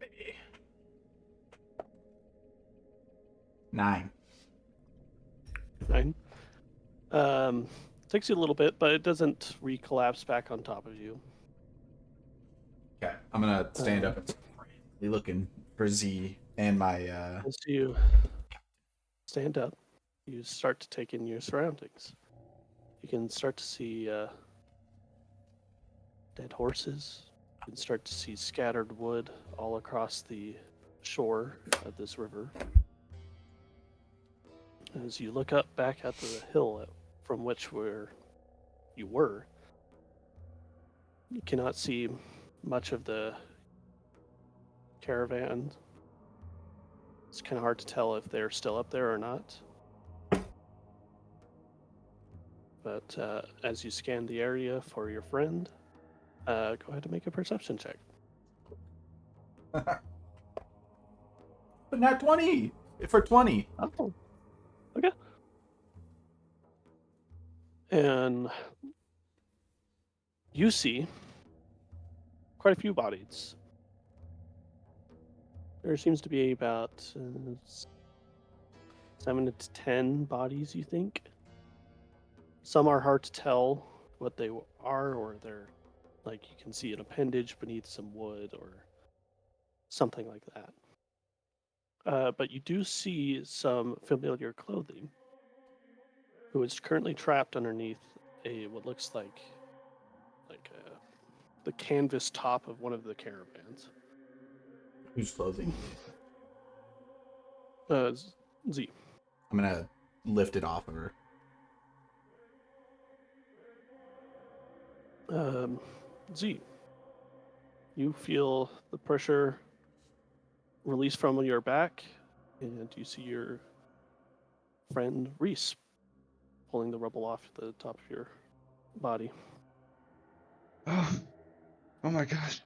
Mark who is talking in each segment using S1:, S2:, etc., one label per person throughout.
S1: Baby. 9.
S2: 9. Takes you a little bit, but it doesn't re-collapse back on top of you.
S1: Okay, I'm gonna stand up and start frantically looking for Z and my.
S2: As you stand up, you start to take in your surroundings. You can start to see dead horses. You can start to see scattered wood all across the shore of this river. As you look up back at the hill from which you were, you cannot see much of the caravan. It's kind of hard to tell if they're still up there or not. But as you scan the area for your friend, go ahead and make a perception check.
S1: But not 20 for 20.
S2: Oh, okay. And you see quite a few bodies. There seems to be about 7 to 10 bodies, you think. Some are hard to tell what they are, or they're like you can see an appendage beneath some wood or something like that. But you do see some familiar clothing. Who is currently trapped underneath what looks like the canvas top of one of the caravans.
S1: Whose clothing?
S2: Z.
S1: I'm gonna lift it off of her.
S2: Z. You feel the pressure release from your back, and you see your friend Reese pulling the rubble off the top of your body.
S3: Oh my gosh.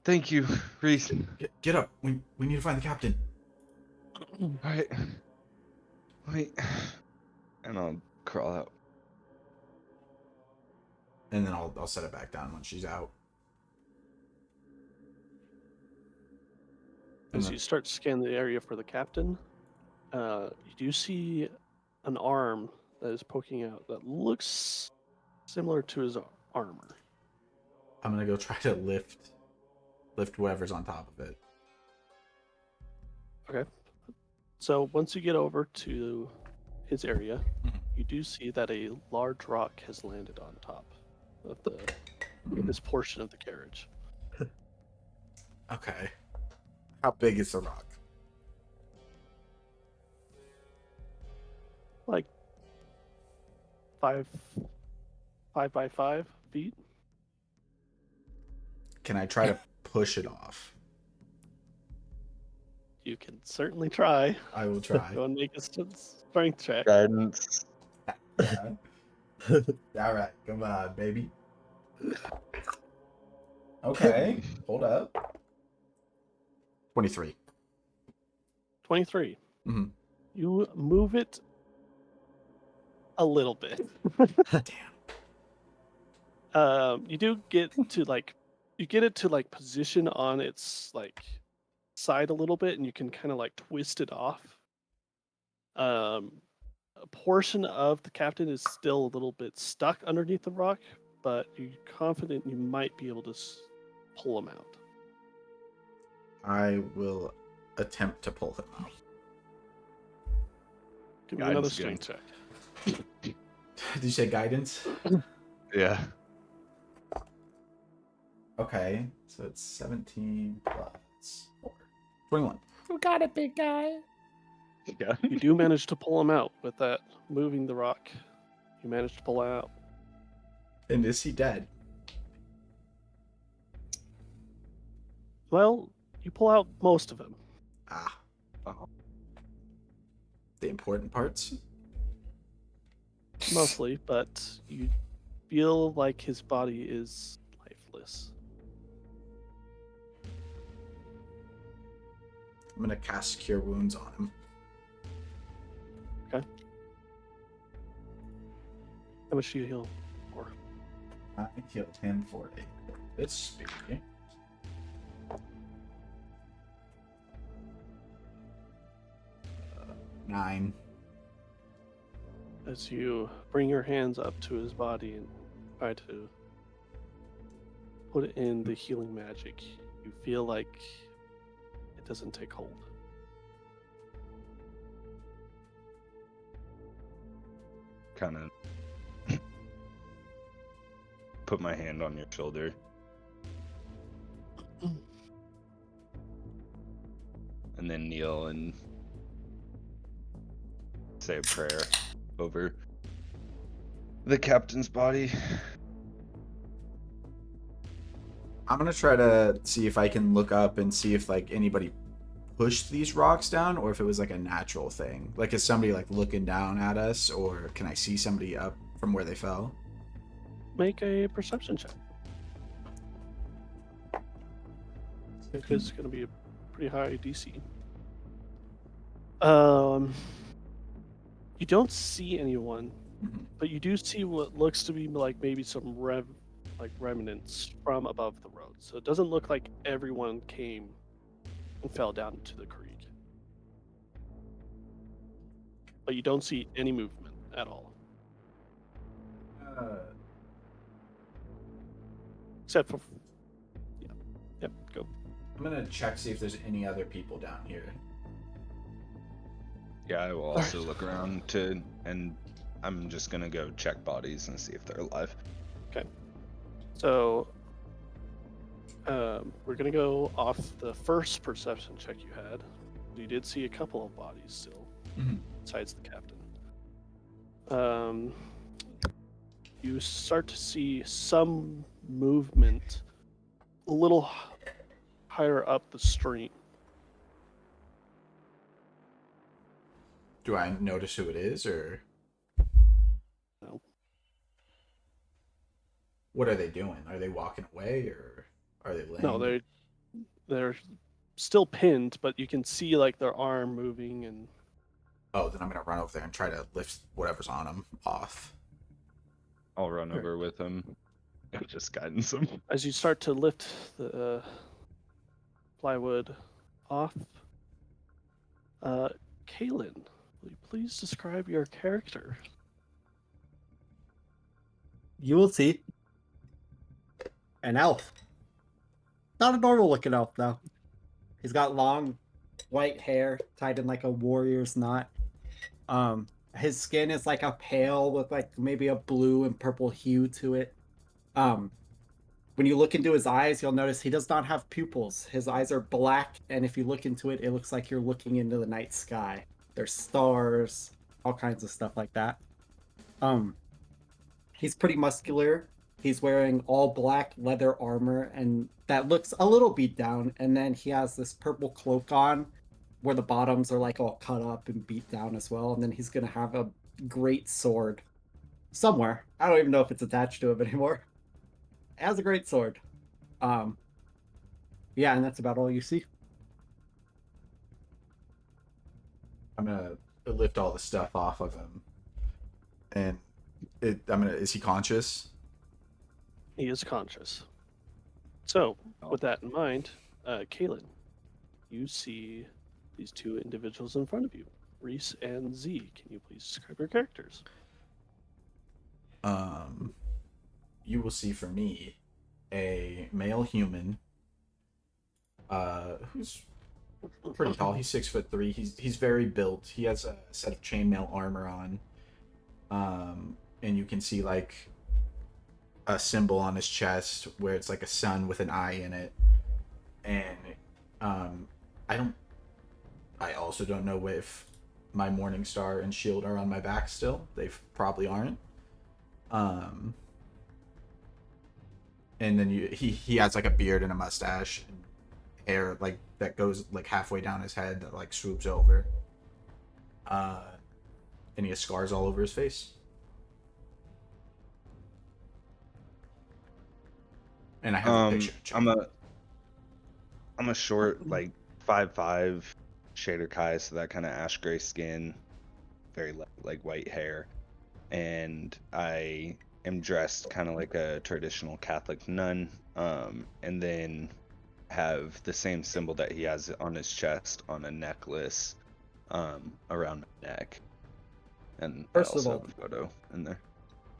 S3: Thank you, Reese.
S1: Get up. We need to find the captain.
S3: All right. Wait. And I'll crawl out.
S1: And then I'll set it back down when she's out.
S2: As you start to scan the area for the captain, you do see an arm that is poking out that looks similar to his armor.
S1: I'm gonna go try to lift whoever's on top of it.
S2: Okay. So once you get over to his area, you do see that a large rock has landed on top of this portion of the carriage.
S1: Okay. How big is the rock?
S2: Like 5 by 5 feet.
S1: Can I try to push it off?
S2: You can certainly try.
S1: I will try.
S2: Go and make a strength check.
S3: Guidance.
S1: All right, come on, baby. Okay, hold up. 23.
S2: 23.
S1: Mm-hmm.
S2: You move it a little bit.
S1: Damn.
S2: You do get to you get it to position on its side a little bit, and you can kind of twist it off. A portion of the captain is still a little bit stuck underneath the rock, but you're confident you might be able to pull him out.
S1: I will attempt to pull him out.
S2: Give me another strength check.
S1: Did you say guidance?
S3: Yeah.
S1: Okay, so it's 17 plus 4. 21.
S4: You got it, big guy.
S3: Yeah.
S2: You do manage to pull him out with that moving the rock. You managed to pull him out.
S1: And is he dead?
S2: Well, you pull out most of him.
S1: Ah.
S3: Oh.
S1: The important parts?
S2: Mostly, but you feel like his body is lifeless.
S1: I'm gonna cast Cure Wounds on him.
S2: Okay. How much do you heal for?
S1: I killed him for a bit speedy. 9.
S2: As you bring your hands up to his body and try to put it in the healing magic, you feel like it doesn't take hold.
S3: Kind of put my hand on your shoulder. And then kneel and say a prayer over the captain's body.
S1: I'm gonna try to see if I can look up and see if like anybody pushed these rocks down, or if it was like a natural thing. Like, is somebody like looking down at us, or can I see somebody up from where they fell?
S2: Make a perception check. It is going to be a pretty high DC. You don't see anyone,
S1: Mhm.
S2: but you do see what looks to be like maybe some remnants from above the road. So it doesn't look like everyone came and fell down into the creek. But you don't see any movement at all, except for yep. Go.
S1: I'm gonna check see if there's any other people down here.
S3: Yeah, I will also look around and I'm just gonna go check bodies and see if they're alive.
S2: So we're gonna go off the first perception check you had. You did see a couple of bodies still, besides the captain. You start to see some movement a little higher up the stream.
S1: Do I notice who it is, or
S2: No.
S1: what are they doing? Are they walking away, or are they laying?
S2: No, they're still pinned, but you can see like their arm moving and.
S1: Oh, then I'm gonna run over there and try to lift whatever's on them off.
S3: I'll run over with him. Just guidance him.
S2: As you start to lift the plywood off, Kaylin, will you please describe your character?
S4: You will see an elf. Not a normal looking elf, though. He's got long white hair tied in like a warrior's knot. His skin is like a pale with like maybe a blue and purple hue to it. When you look into his eyes, you'll notice he does not have pupils. His eyes are black, and if you look into it, it looks like you're looking into the night sky. There's stars, all kinds of stuff like that. He's pretty muscular. He's wearing all black leather armor, and that looks a little beat down. And then he has this purple cloak on, where the bottoms are like all cut up and beat down as well. And then he's gonna have a great sword somewhere. I don't even know if it's attached to him anymore. It has a great sword. Yeah, and that's about all you see.
S1: I'm gonna lift all the stuff off of him, and is he conscious?
S2: He is conscious. So, with that in mind, Kaylin, you see these two individuals in front of you, Reese and Z. Can you please describe your characters?
S1: You will see for me a male human, who's pretty tall. He's 6'3". He's very built. He has a set of chainmail armor on, and you can see like a symbol on his chest where it's like a sun with an eye in it. And I also don't know if my Morning Star and shield are on my back still. They probably aren't. And then he has like a beard and a mustache and hair like that goes like halfway down his head that like swoops over. And he has scars all over his face. And I have a picture.
S3: I'm a short, like 5'5", shader Kai, so that kind of ash gray skin, very like white hair, and I am dressed kind of like a traditional Catholic nun, and then have the same symbol that he has on his chest on a necklace, around my neck, and
S4: First
S3: I
S4: of
S3: also
S4: all-
S3: have a photo in there.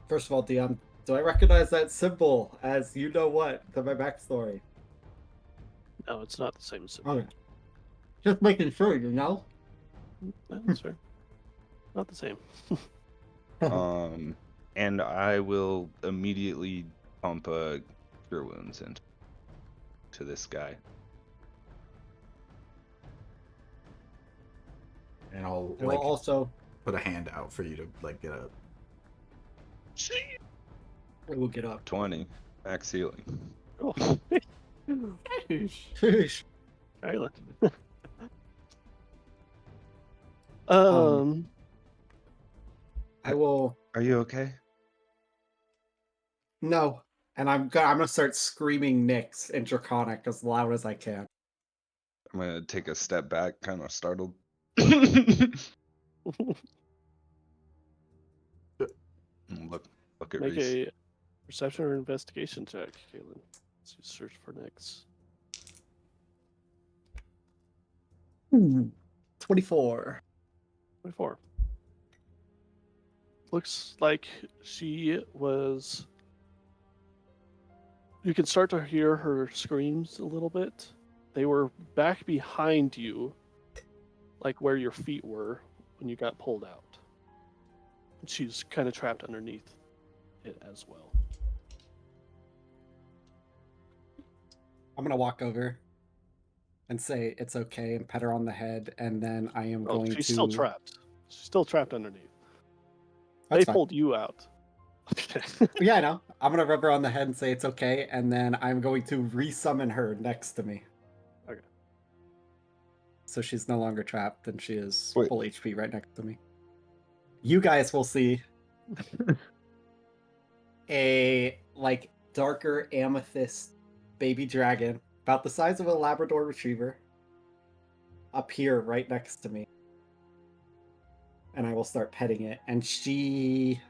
S4: First of all, DM, do I recognize that symbol as you know what to my backstory?
S2: No, it's not the same symbol.
S4: Okay. Just making sure, you know?
S2: That's fair. Not the same.
S3: And I will immediately pump a cure wounds into this guy.
S1: And I'll
S4: I will
S1: like
S4: also
S1: put a hand out for you to like get up.
S4: I will get up.
S3: 20 max healing.
S2: Oh.
S4: Sheesh.
S2: Island.
S4: I will
S3: Are you okay?
S4: no. And I'm gonna start screaming Nyx in Draconic as loud as I can.
S3: I'm gonna take a step back, kind of startled. Look at
S2: Make
S3: Reese.
S2: a perception or investigation check, Caitlin. Let's search for Nyx.
S4: 24.
S2: 24. Looks like she was. You can start to hear her screams a little bit. They were back behind you, like where your feet were when you got pulled out. She's kind of trapped underneath it as well.
S4: I'm gonna walk over and say it's okay and pet her on the head, and then I am
S2: Oh,
S4: going
S2: she's
S4: to.
S2: still trapped. She's still trapped underneath.
S4: That's
S2: They
S4: fine.
S2: pulled you out.
S4: Yeah, I know. I'm gonna rub her on the head and say it's okay, and then I'm going to resummon her next to me.
S2: Okay.
S4: So she's no longer trapped, and she is
S3: Wait.
S4: full HP right next to me. You guys will see a like darker amethyst baby dragon, about the size of a Labrador Retriever, appear right next to me. And I will start petting it, and she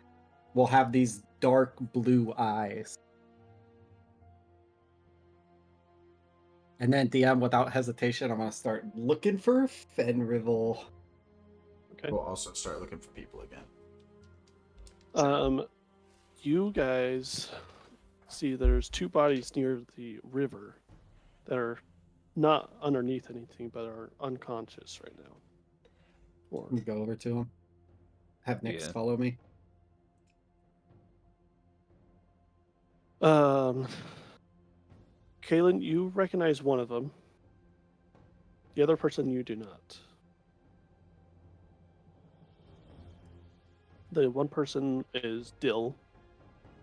S4: will have these dark blue eyes. And then DM, without hesitation, I'm gonna start looking for Fenrival.
S2: Okay.
S1: We'll also start looking for people again.
S2: You guys see there's two bodies near the river that are not underneath anything but are unconscious right now. Or
S4: I'm gonna go over to him. Have Nyx
S3: Yeah.
S4: follow me.
S2: Kaylin, you recognize one of them. The other person you do not. The one person is Dill,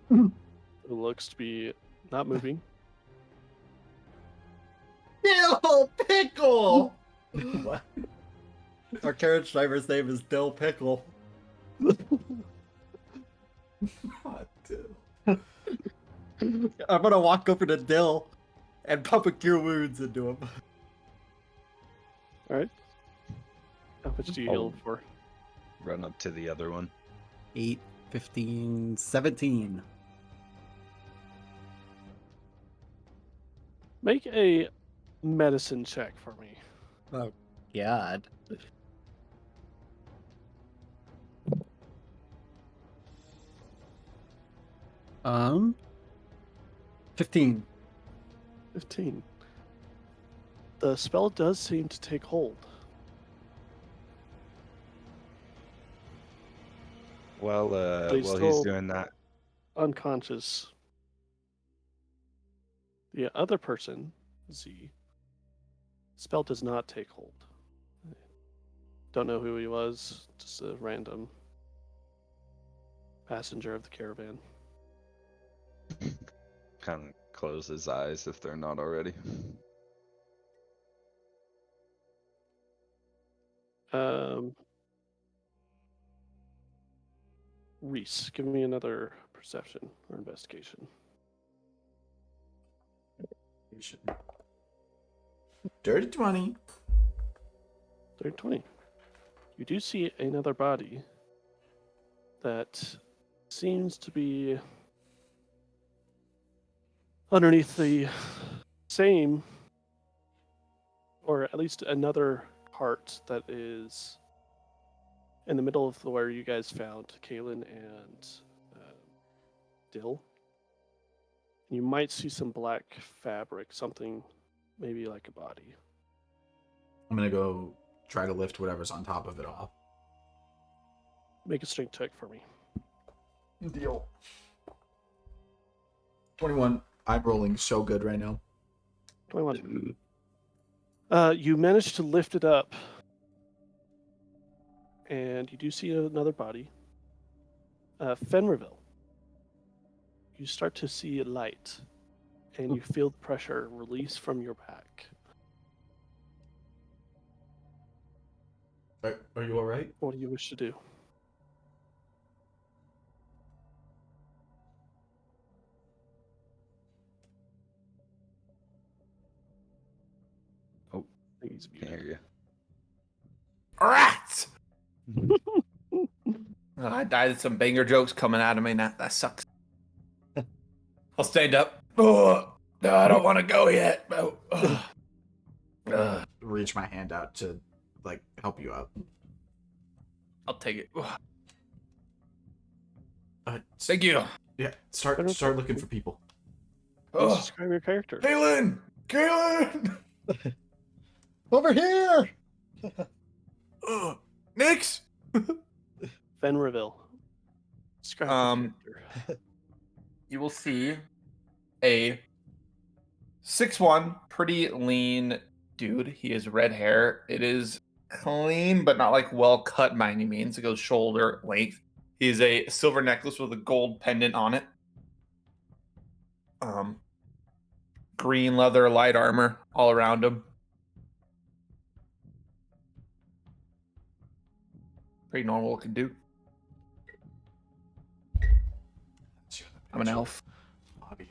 S2: who looks to be not moving.
S4: Dill Pickle!
S1: What?
S4: Our carriage driver's name is Dill Pickle.
S1: What, dude?
S4: I'm gonna walk over to Dill and pump a cure wounds into him.
S2: Alright. How much do you heal
S3: Oh.
S2: for?
S3: Run up to the other one.
S4: 8, 15, 17.
S2: Make a medicine check for me.
S4: Oh, God. Um, 15.
S2: 15. The spell does seem to take hold.
S3: Well,
S2: They
S3: while
S2: still-
S3: he's doing that,
S2: Unconscious. The other person, Z, spell does not take hold. Don't know who he was, just a random passenger of the caravan.
S3: kind of close his eyes if they're not already.
S2: Reese, give me another perception or investigation.
S1: Dirty 20.
S2: 20. You do see another body that seems to be underneath the same, or at least another cart that is in the middle of where you guys found Kalen and Dill, you might see some black fabric, something maybe like a body.
S1: I'm gonna go try to lift whatever's on top of it off.
S2: Make a strength check for me.
S1: Deal. 21. I'm rolling so good right now.
S2: 21. You manage to lift it up, and you do see another body. Fenriville. You start to see a light, and you feel the pressure release from your back.
S1: Are you all right?
S2: What do you wish to do?
S3: Oh,
S2: I think he's
S3: Can't
S2: muted.
S3: hear you.
S5: All right. I died of some banger jokes coming out of me. That sucks. I'll stand up. Oh, no, I don't want to go yet.
S1: Reach my hand out to like help you up.
S5: I'll take it.
S1: Uh,
S5: Thank you.
S1: yeah, start looking for people.
S2: Please
S5: Oh,
S2: describe your character.
S5: Kaylin! Kaylin!
S4: Over here!
S5: Nix!
S2: Fenriville. Describe your character.
S5: You will see a 6'1", pretty lean dude. He has red hair. It is clean, but not like well cut by any means. It goes shoulder length. He has a silver necklace with a gold pendant on it. Green leather, light armor all around him. Pretty normal looking dude. I'm an elf.
S1: Bobby.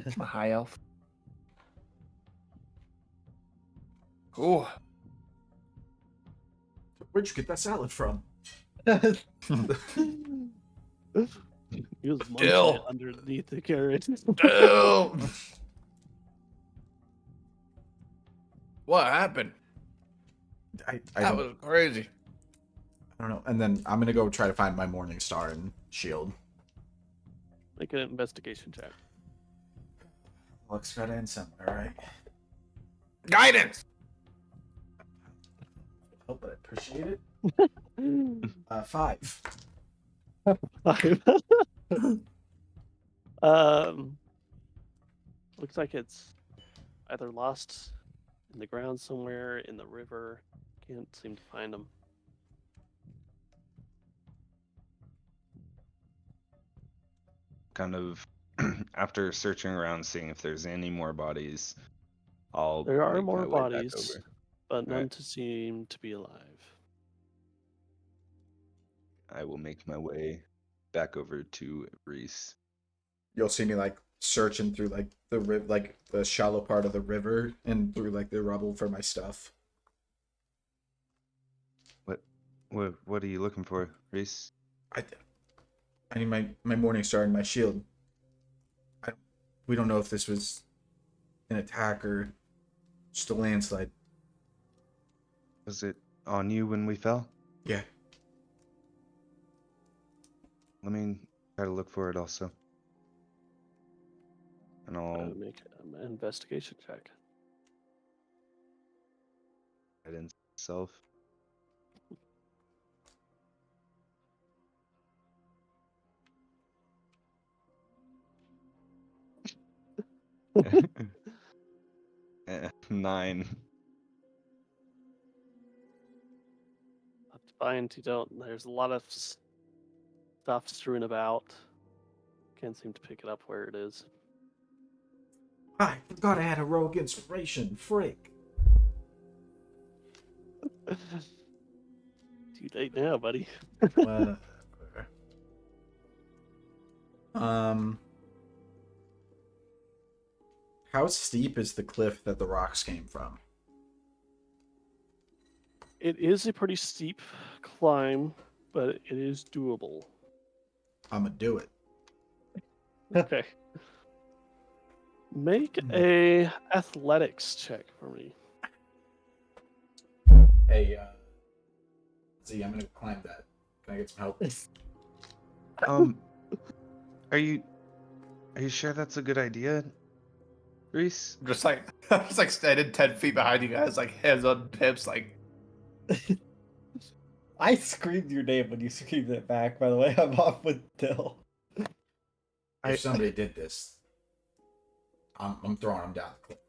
S5: I'm a high elf. Ooh.
S1: Where'd you get that salad from?
S2: He was munching
S5: Dill.
S2: it underneath the carrot.
S5: Damn. What happened?
S1: I
S5: That
S1: don't,
S5: was crazy.
S1: I don't know. And then I'm gonna go try to find my Morning Star and shield.
S2: Make an investigation check.
S1: Luck's got in somewhere, right?
S5: Guidance.
S1: Oh, but I appreciate it. 5.
S2: Looks like it's either lost in the ground somewhere, in the river. Can't seem to find them.
S3: Kind of after searching around, seeing if there's any more bodies. I'll
S2: There are
S3: make my
S2: more
S3: way back
S2: bodies,
S3: over.
S2: but none
S3: Alright.
S2: to seem to be alive.
S3: I will make my way back over to Reese.
S1: You'll see me like searching through like the shallow part of the river and through like the rubble for my stuff.
S3: What are you looking for, Reese?
S1: I need my Morning Star and my shield. We don't know if this was an attack or just a landslide.
S3: Was it on you when we fell?
S1: Yeah.
S3: Let me try to look for it also. And I'll
S2: Make an investigation check.
S3: head in self. Eh, 9.
S2: Left behind, you don't. There's a lot of stuff strewn about. Can't seem to pick it up where it is.
S1: I forgot I had a rogue inspiration. Freak.
S2: Too late now, buddy.
S1: Whatever. How steep is the cliff that the rocks came from?
S2: It is a pretty steep climb, but it is doable.
S1: I'm gonna do it.
S2: Okay. Make a athletics check for me.
S1: Hey, Z, I'm gonna climb that. Can I get some help?
S3: Are you sure that's a good idea, Reese?
S5: I'm just like standing 10 feet behind you guys, like hands on hips, like
S4: I screamed your name when you screamed it back, by the way. I'm off with Dill.
S1: If somebody did this, I'm throwing them down the cliff.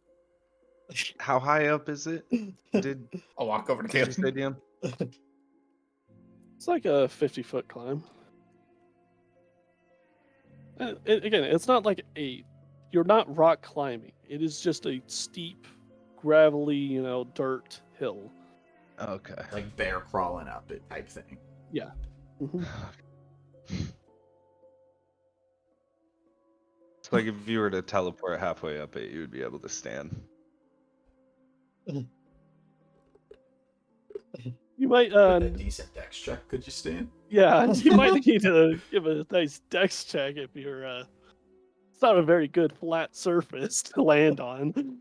S3: How high up is it? Did
S5: I'll walk over to
S3: you say,
S5: Caleb.
S3: DM?
S2: It's like a 50-foot climb. Again, it's not like you're not rock climbing. It is just a steep, gravelly, dirt hill.
S3: Okay.
S1: Like bear crawling up it type thing.
S2: Mhm.
S3: It's like if you were to teleport halfway up it, you would be able to stand.
S2: You might,
S1: With a decent dex check, could you stand?
S2: yeah, you might need to give a nice dex check if you're. It's not a very good flat surface to land on.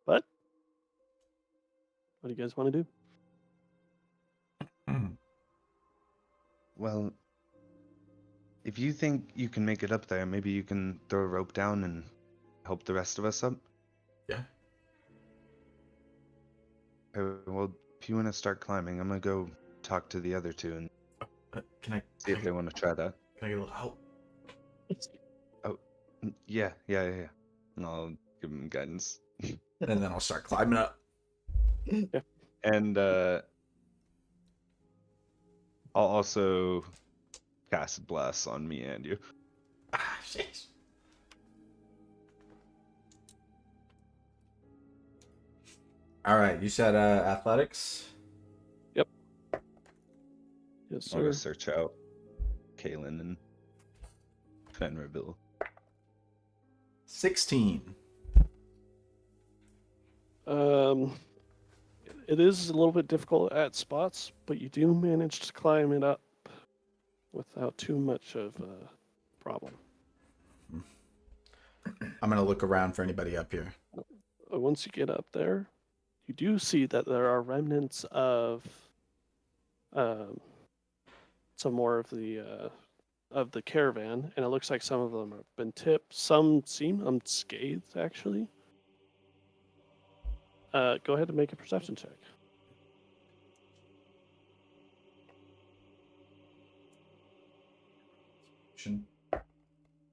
S2: But what do you guys want to do?
S3: Well, if you think you can make it up there, maybe you can throw a rope down and help the rest of us up.
S1: Yeah.
S3: Well, if you want to start climbing, I'm gonna go talk to the other two and
S1: Can I
S3: see if they want to try that.
S1: Can I get a little help?
S3: Yeah. And I'll give them guidance.
S1: And then I'll start climbing up.
S3: And I'll also cast Bless on me and you.
S1: Ah, shit. All right, you said athletics.
S2: Yes,
S3: I'll go
S2: sir.
S3: search out Kaylin and Fenrirville.
S1: 16.
S2: It is a little bit difficult at spots, but you do manage to climb it up without too much of a problem.
S1: I'm gonna look around for anybody up here.
S2: Once you get up there, you do see that there are remnants of some more of the caravan, and it looks like some of them have been tipped. Some seem unscathed, actually. Go ahead and make a perception check.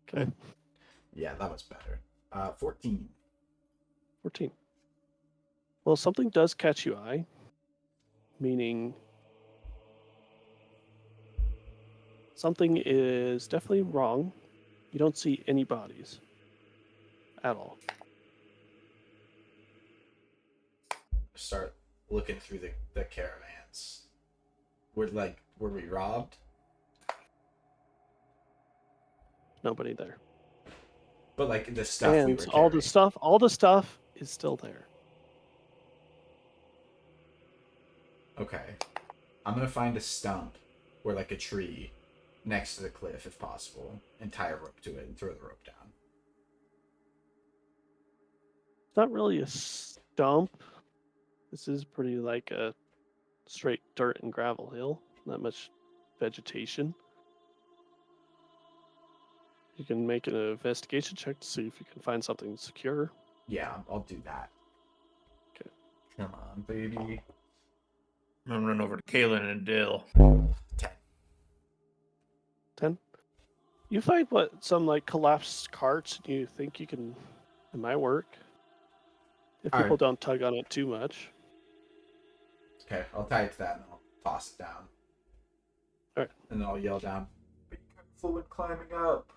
S2: Okay.
S1: Yeah, that was better. 14.
S2: 14. Well, something does catch your eye, meaning something is definitely wrong. You don't see any bodies at all.
S1: Start looking through the caravans. Were we robbed?
S2: Nobody there.
S1: But like the stuff we
S2: And
S1: were
S2: all
S1: carrying.
S2: the stuff is still there.
S1: Okay. I'm gonna find a stump or like a tree next to the cliff if possible and tie a rope to it and throw the rope down.
S2: It's not really a stump. This is pretty like a straight dirt and gravel hill. Not much vegetation. You can make an investigation check to see if you can find something secure.
S1: Yeah, I'll do that.
S2: Okay.
S1: Come on, baby.
S5: I'm gonna run over to Kaylin and Dill.
S1: 10.
S2: 10. You find some like collapsed carts, and you think it might work if
S1: All
S2: people
S1: right.
S2: don't tug on it too much.
S1: Okay, I'll tie it to that and I'll toss it down.
S2: Alright.
S1: And then I'll yell down, "Be careful when climbing up."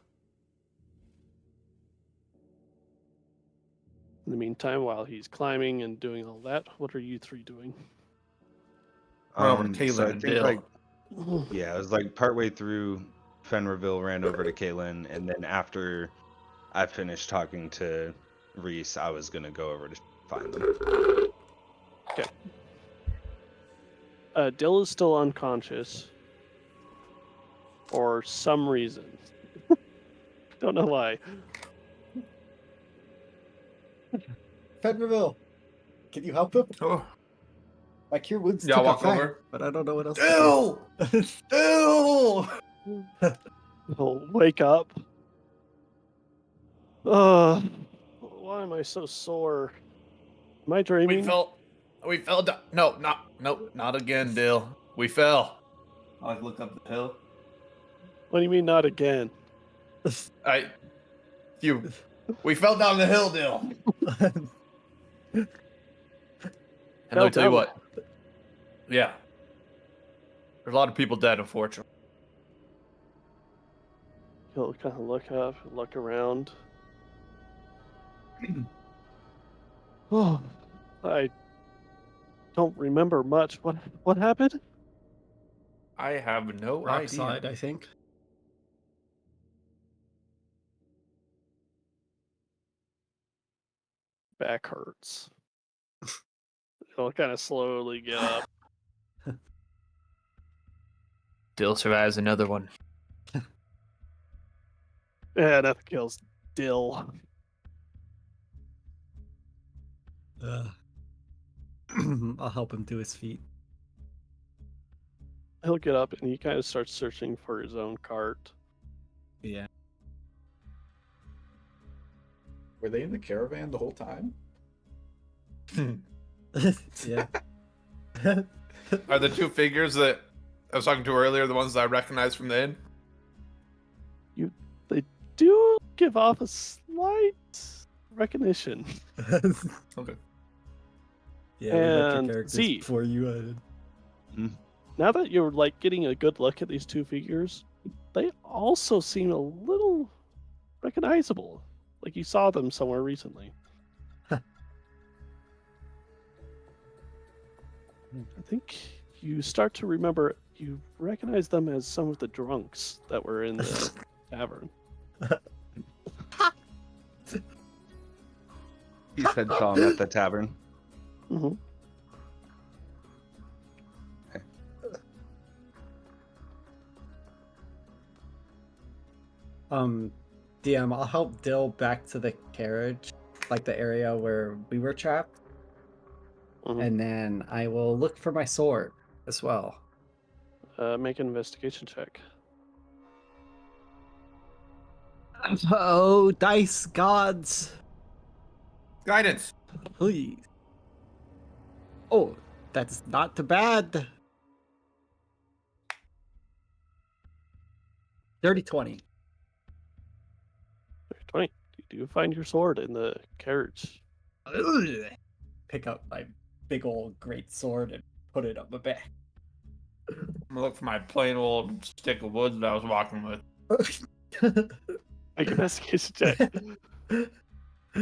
S2: In the meantime, while he's climbing and doing all that, what are you three doing?
S5: Run over to Kaylin
S3: So I
S5: and
S3: think
S5: Dill.
S3: yeah, it was like partway through Fenrirville ran over to Kaylin, and then after I finished talking to Reese, I was gonna go over to find them.
S2: Dill is still unconscious for some reason. Don't know why.
S4: Federville, can you help him?
S5: Oh,
S4: My cure wounds
S5: yeah,
S4: took
S5: walk
S4: effect,
S5: over.
S4: but I don't know what else. To
S1: Dill! Dill!
S2: He'll wake up. Why am I so sore? Am I
S5: We
S2: dreaming?
S5: fell down. No, not again, Dill. We fell. I like look up the hill.
S2: What do you mean not again?
S5: We fell down the hill, Dill. And let me tell you
S2: Fell
S5: what. Yeah. There's a lot of people dead, unfortunately.
S2: He'll kind of look up, look around. Oh, I don't remember much. What happened?
S5: I have no
S4: Rock
S5: idea.
S4: slide, I think.
S2: Back hurts. He'll kind of slowly get up.
S5: Dill survives another one.
S2: Yeah, that kills Dill.
S4: I'll help him to his feet.
S2: He'll get up and he kind of starts searching for his own cart.
S4: Yeah.
S1: Were they in the caravan the whole time?
S4: Yeah.
S5: Are the two figures that I was talking to earlier the ones that I recognized from the inn?
S2: They do give off a slight recognition.
S5: Okay.
S4: Yeah, we met your
S2: And
S4: characters
S2: Z.
S4: before you.
S2: Now that you're like getting a good look at these two figures, they also seem a little recognizable. Like you saw them somewhere recently. I think you start to remember you recognize them as some of the drunks that were in the tavern.
S3: He said saw him at the tavern.
S2: Mm-hmm.
S4: DM, I'll help Dill back to the carriage, like the area where we were trapped,
S2: Mhm.
S4: and then I will look for my sword as well.
S2: Make an investigation check.
S4: Oh, dice gods,
S5: Guidance.
S4: please. Oh, that's not too bad. 30-20.
S2: 20. You do find your sword in the carriage.
S4: Pick up my big old great sword and put it up my back.
S5: I'm gonna look for my plain old stick of wood that I was walking with.
S2: Make an investigation check.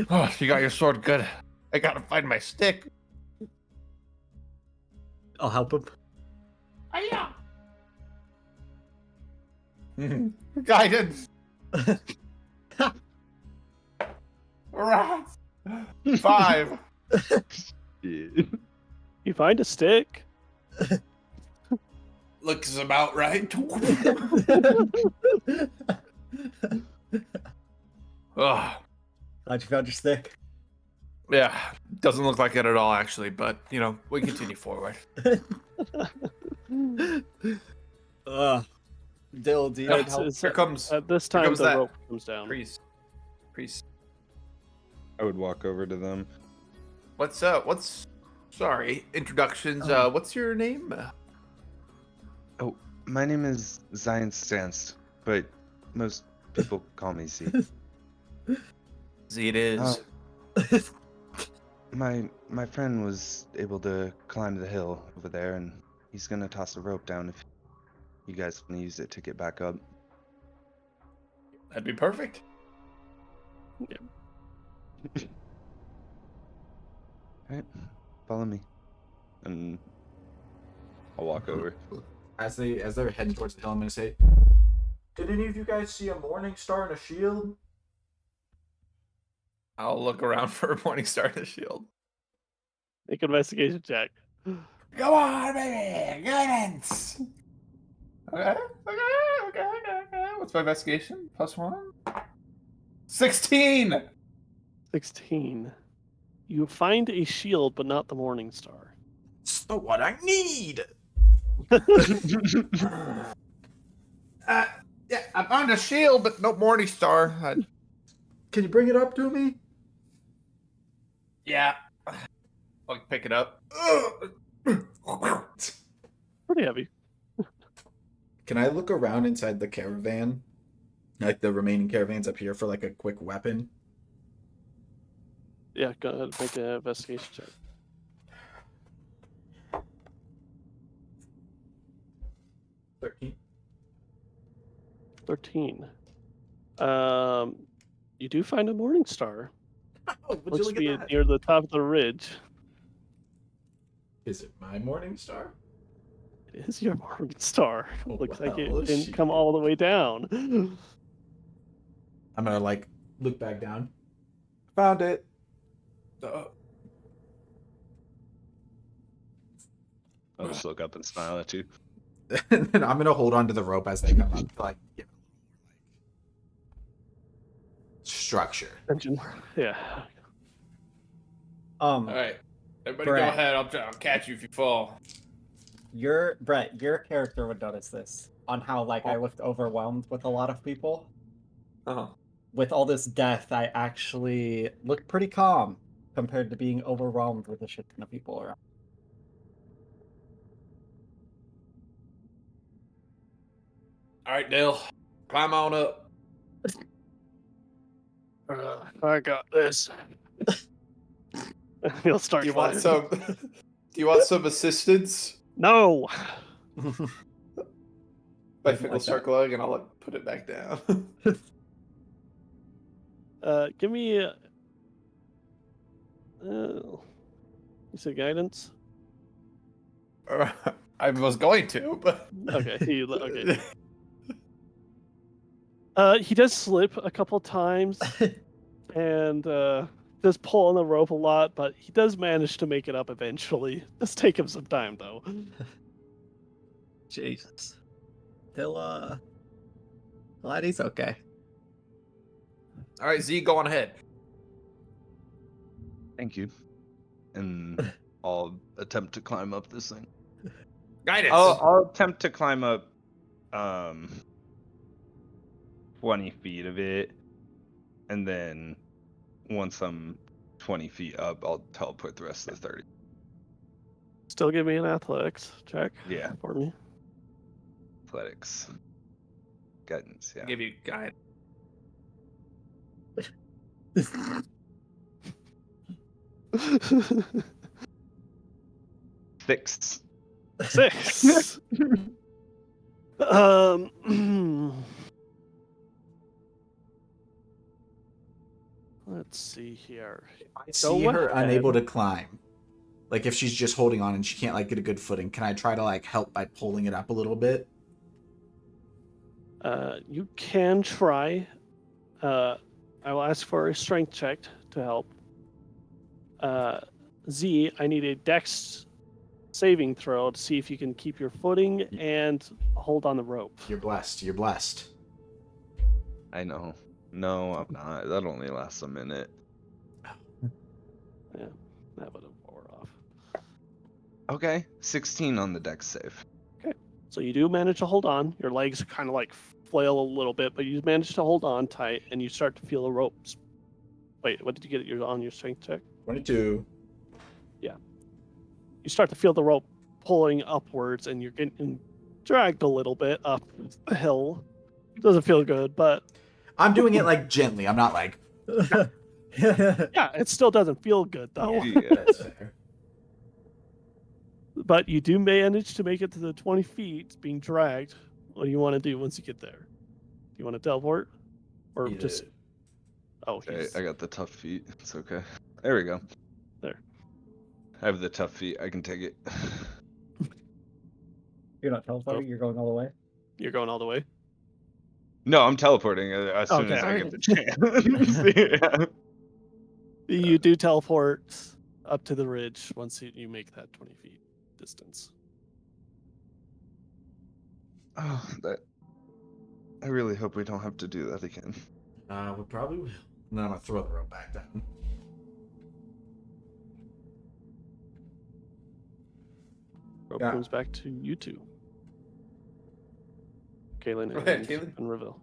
S5: Oh, you got your sword good. I gotta find my stick.
S4: I'll help him.
S5: Guidance. Rats. 5.
S3: Yeah.
S2: You find a stick.
S5: Looks about right. Ugh.
S4: Glad you found your stick.
S5: Yeah, doesn't look like it at all, actually. But you know, we continue forward.
S4: Dill, do you
S5: Yeah,
S4: need help?
S5: Here comes
S2: At this time,
S5: comes
S2: the
S5: that
S2: rope comes down.
S5: priest.
S3: I would walk over to them.
S5: What's sorry, introductions. What's your name?
S3: My name is Zion Stanst, but most people call me Z.
S5: Z it is.
S3: My friend was able to climb the hill over there, and he's gonna toss a rope down if you guys want to use it to get back up.
S5: That'd be perfect.
S3: Alright, follow me. And I'll walk over.
S1: As they're heading towards the hill, I'm gonna say, "Did any of you guys see a morning star and a shield?"
S5: I'll look around for a morning star in the shield.
S2: Make an investigation check.
S5: Go on, baby! Guidance! Okay. What's my investigation? +1? 16!
S2: 16. You find a shield, but not the Morning Star.
S1: It's the what I need.
S5: Yeah, I found a shield, but no Morning Star.
S1: Can you bring it up to me?
S5: Yeah. I'll pick it up.
S2: Pretty heavy.
S1: Can I look around inside the caravan? Like the remaining caravans up here for like a quick weapon?
S2: Yeah, go ahead and make an investigation check.
S1: 13.
S2: 13. You do find a Morning Star.
S1: Oh, would you
S2: Looks
S1: look
S2: to be
S1: at that?
S2: near the top of the ridge.
S1: Is it my morning star?
S2: It is your Morning Star.
S1: Oh,
S2: Looks like it
S1: well,
S2: didn't
S1: shit.
S2: come all the way down.
S1: I'm gonna like look back down. Found it.
S3: I'll just look up and smile at you.
S1: And then I'm gonna hold on to the rope as they come up to like give it like structure.
S2: Engine. Yeah.
S5: All right. Everybody
S4: Brett.
S5: go ahead. I'll catch you if you fall.
S4: Brett, your character would notice this on how like I looked overwhelmed with a lot of people.
S5: Uh-huh.
S4: With all this death, I actually looked pretty calm compared to being overwhelmed with a shit ton of people around.
S5: All right, Dale. Climb on up.
S2: I got this. He'll start.
S5: Do you want
S2: climbing.
S5: some? Do you want some assistance?
S2: No.
S5: My
S4: Doesn't
S5: fiddle
S4: like
S5: start
S4: that.
S5: glowing, and I'll like put it back down.
S2: Give me. You said guidance.
S5: I was going to, but
S2: Okay. Okay. He does slip a couple times and does pull on the rope a lot, but he does manage to make it up eventually. Does take him some time though.
S4: Jesus. Glad he's okay.
S5: all right, Z, go on ahead.
S3: Thank you. And I'll attempt to climb up this thing.
S5: Guidance.
S3: I'll attempt to climb up 20 feet of it, and then once I'm 20 feet up, I'll teleport the rest of the 30.
S2: Still give me an athletics check.
S3: Yeah.
S2: For me.
S3: Athletics. Guidance, yeah.
S5: Give you guidance.
S3: Six.
S2: 6. Let's see here.
S1: I see
S2: Go
S1: her
S2: ahead.
S1: unable to climb. Like if she's just holding on and she can't like get a good footing, can I try to like help by pulling it up a little bit?
S2: You can try. I will ask for a strength check to help. Z, I need a dex saving throw to see if you can keep your footing and hold on the rope.
S1: You're blessed. You're blessed.
S3: I know. No, I'm not. That only lasts a minute.
S2: Yeah, that would have wore off.
S3: Okay. 16 on the dex save.
S2: So you do manage to hold on. Your legs kind of like flail a little bit, but you manage to hold on tight, and you start to feel the ropes. Wait, what did you get? You're on your strength check.
S1: 22.
S2: You start to feel the rope pulling upwards, and you're getting dragged a little bit up the hill. Doesn't feel good, but
S1: I'm doing it like gently. I'm not like.
S2: yeah, it still doesn't feel good though.
S3: Yeah.
S1: That's fair.
S2: But you do manage to make it to the 20 feet being dragged. What do you want to do once you get there? Do you want to teleport? Or
S1: Yeah.
S2: just... Oh,
S3: Okay,
S2: he's...
S3: I got the tough feet. It's okay. There we go.
S2: There.
S3: I have the tough feet. I can take it.
S4: You're not teleporting, you're going all the way.
S2: You're going all the way?
S3: No, I'm teleporting as soon as I
S2: Okay.
S3: get the chance. Yeah.
S2: You do teleport up to the ridge once you make that 20 feet distance.
S3: Oh, that. I really hope we don't have to do that again.
S1: We probably will. And then I'm gonna throw the rope back down.
S2: Rope
S1: Yeah.
S2: comes back to you two. Kaylin
S5: Go ahead,
S2: and
S5: Kaylin.
S2: Reveal.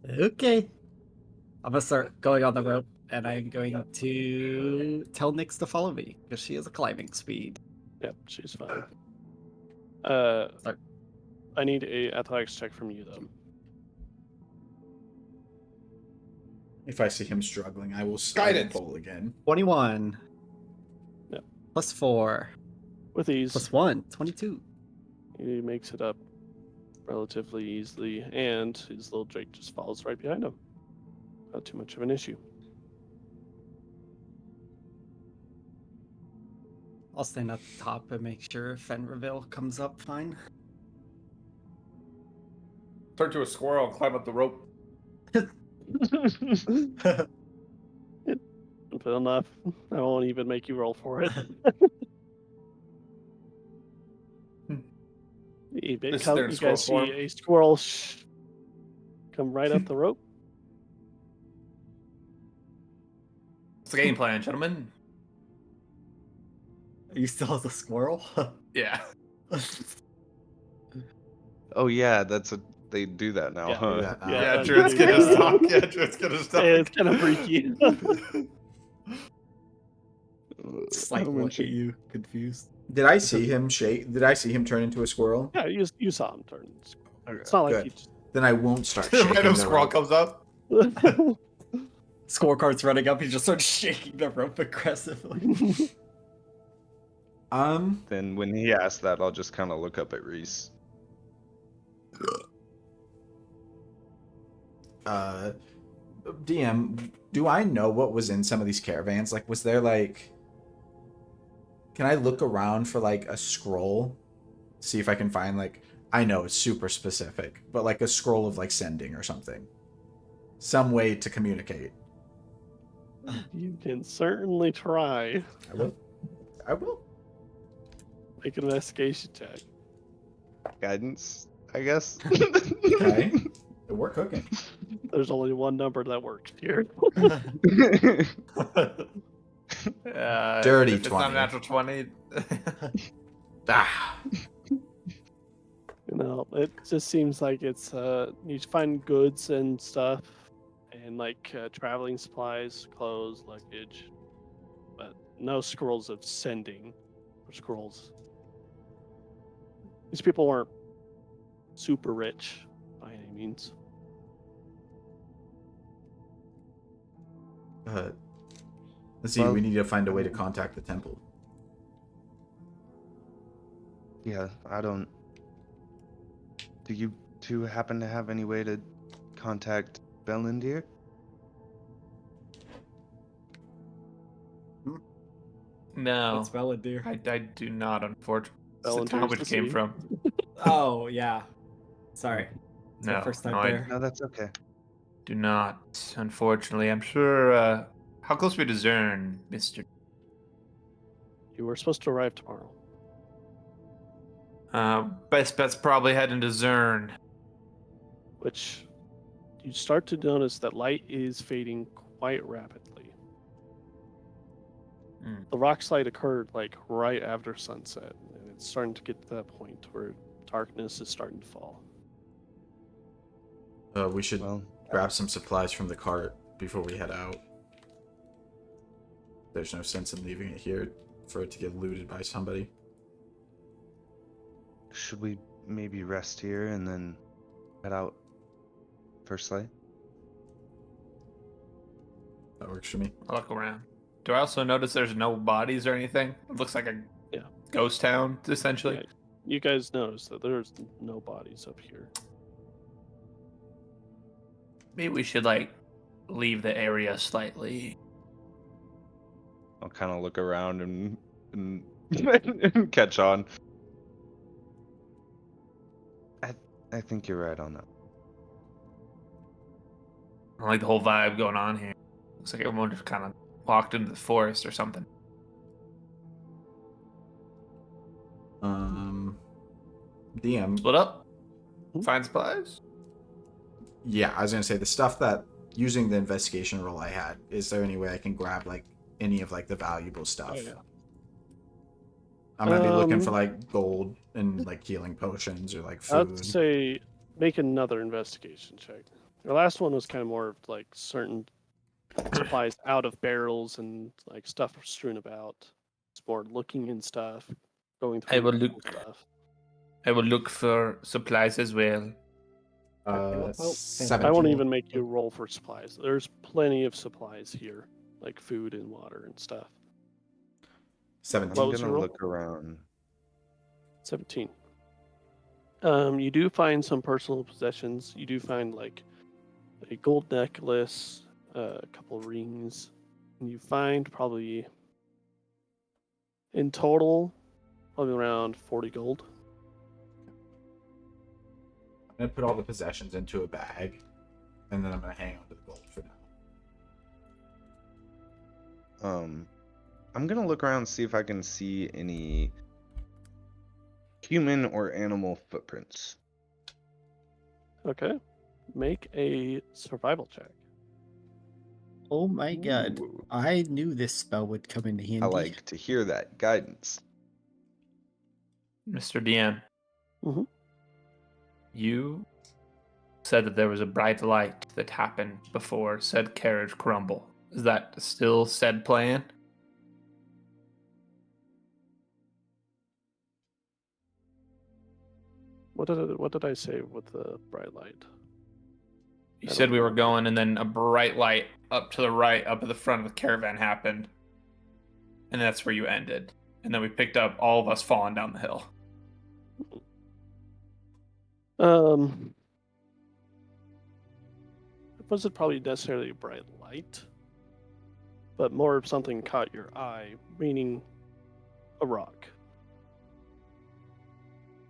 S4: Okay. I'm gonna start going on the rope, and I'm going to tell Nyx to follow me because she has a climbing speed.
S2: Yep, she's fine.
S4: Sorry.
S2: I need a athletics check from you though.
S1: If I see him struggling, I will
S5: Guidance.
S1: pull again.
S4: 21.
S2: Yep.
S4: Plus 4.
S2: With ease,
S4: Plus 1. 22.
S2: he makes it up relatively easily, and his little Drake just follows right behind him. Not too much of an issue.
S4: I'll stand at the top and make sure Fenreville comes up fine.
S5: Turn to a squirrel and climb up the rope.
S2: Simple enough. I won't even make you roll for it. You
S5: This is their
S2: guys
S5: squirrel
S2: see
S5: form.
S2: a squirrel come right up the rope.
S5: It's the game plan, gentlemen.
S4: Are you still as a squirrel?
S5: Yeah.
S3: Oh yeah, they do that now,
S2: Yeah.
S3: huh?
S1: Do that now.
S2: Yeah,
S5: Yeah,
S2: that's
S5: Druid's
S2: pretty
S5: gonna
S2: good.
S5: stop. Yeah, Druid's gonna stop.
S2: It's kind of freaky.
S4: Just like look at you, confused.
S1: Did I see him shake? Did I see him turn into a squirrel?
S2: Yeah, you saw him turn.
S1: Okay,
S2: It's not like
S1: good.
S2: you just.
S1: Then I won't start shaking
S5: Random
S1: the
S5: squirrel
S1: rope.
S5: comes up.
S4: Scorecard's running up, he just starts shaking the rope aggressively.
S3: Then when he asks that, I'll just kind of look up at Reese.
S1: DM, do I know what was in some of these caravans? Like, was there like, can I look around for like a scroll? See if I can find like, I know it's super specific, but like a scroll of like sending or something. Some way to communicate.
S2: You can certainly try.
S1: I will. I will.
S2: Make an investigation check.
S3: Guidance, I guess.
S1: Okay. We're cooking.
S2: There's only one number that works here.
S1: Dirty
S5: if it's not
S1: 20.
S5: a natural 20.
S1: Ah.
S2: You know, it just seems like it's you find goods and stuff, and like traveling supplies, clothes, luggage, but no scrolls of sending or scrolls. These people weren't super rich by any means.
S1: Let's see.
S3: Well-
S1: We need to find a way to contact the temple.
S3: Yeah, I don't. Do you two happen to have any way to contact Belindir?
S5: No.
S4: That's valid, dear.
S5: I do not, unfortunately. It's the
S2: Belindir's
S5: town
S2: the
S5: we came
S2: sea.
S5: from.
S4: Oh, yeah. Sorry. It's my
S5: No,
S4: first time
S5: no, I
S4: there.
S3: No, that's okay.
S5: do not, unfortunately. I'm sure, how close are we to Zern, Mr.
S2: You were supposed to arrive tomorrow.
S5: Best bet's probably heading to Zern.
S2: Which you start to notice that light is fading quite rapidly.
S5: Hmm.
S2: The rock slide occurred like right after sunset, and it's starting to get to that point where darkness is starting to fall.
S1: We should
S3: Well,
S1: grab some supplies from the cart before we head out. There's no sense in leaving it here for it to get looted by somebody.
S3: should we maybe rest here and then head out first light?
S1: That works for me.
S5: I'll look around. Do I also notice there's no bodies or anything? It looks like a
S2: Yeah.
S5: ghost town, essentially.
S2: Yeah, you guys notice that there's no bodies up here.
S5: Maybe we should, like, leave the area slightly.
S3: I'll kind of look around and and catch on. I think you're right on that.
S5: I like the whole vibe going on here. Looks like everyone just kind of walked into the forest or something.
S1: DM.
S5: Split up.
S2: Hmm?
S5: Find supplies.
S1: Yeah, I was gonna say the stuff that using the investigation roll I had. Is there any way I can grab like any of like the valuable stuff?
S2: Oh, yeah.
S1: I'm gonna be looking for
S2: Um,
S1: like gold and like healing potions or like
S2: I'd
S1: food.
S2: say make another investigation check. Your last one was kind of more of like certain supplies out of barrels and like stuff strewn about. It's more looking in stuff, going through
S5: I will
S2: normal
S5: look.
S2: stuff.
S5: I will look for supplies as well.
S4: Oh,
S1: 17.
S2: I won't
S4: Cool.
S2: even make you roll for supplies. There's plenty of supplies here, like food and water and stuff.
S1: 17.
S2: What
S3: I'm
S2: was
S3: gonna
S2: your roll?
S3: look around.
S2: 17. You do find some personal possessions. You do find like a gold necklace, a couple rings, and you find probably in total probably around 40 gold.
S1: I'm gonna put all the possessions into a bag, and then I'm gonna hang on to the gold for now.
S3: I'm gonna look around and see if I can see any human or animal footprints.
S2: Okay. Make a survival check.
S4: Oh my god.
S3: Ooh,
S4: I knew this spell would come in handy.
S3: I like to hear that guidance.
S5: Mr. DM,
S2: Mhm.
S5: you said that there was a bright light that happened before said carriage crumble. Is that still said plan?
S2: What did I say with the bright light?
S5: You
S2: I
S5: said
S2: don't
S5: we were
S2: remember.
S5: going, and then a bright light up to the right, up at the front of the caravan happened, and that's where you ended. And then we picked up all of us falling down the hill.
S2: It wasn't probably necessarily a bright light, but more of something caught your eye, meaning a rock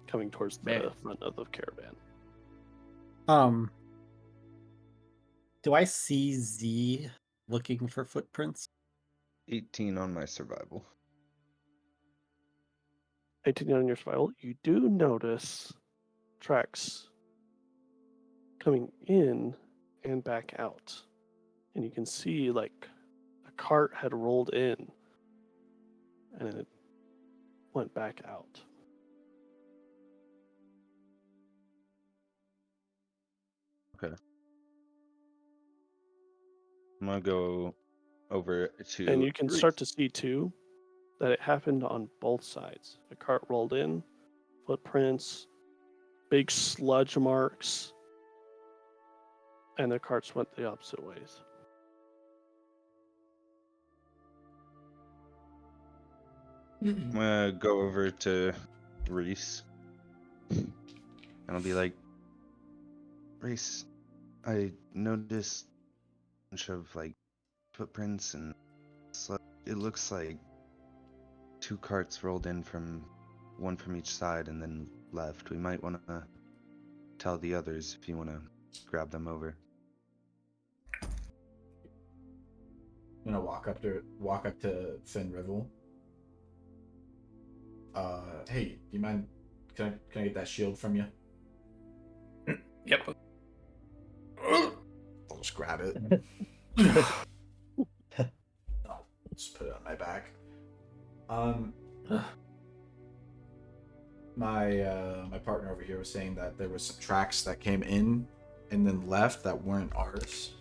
S2: coming towards the
S5: Man.
S2: front of the caravan.
S4: Do I see Z looking for footprints?
S3: 18 on my survival.
S2: 18 on your survival, you do notice tracks coming in and back out. And you can see like a cart had rolled in and then it went back out.
S3: I'm gonna go over to
S2: And you can
S3: Reese.
S2: start to see too that it happened on both sides. A cart rolled in, footprints, big sludge marks, and the carts went the opposite ways.
S3: I'm gonna go over to Reese. And I'll be like, Reese, I noticed a bunch of like footprints and it looks like 2 carts rolled in from one from each side and then left. We might want to tell the others if you want to grab them over.
S1: I'm gonna walk up to Finn Rivel. Hey, do you mind? Can I get that shield from you?
S5: Yep.
S1: I'll just grab it. I'll just put it on my back. My partner over here was saying that there was some tracks that came in and then left that weren't ours.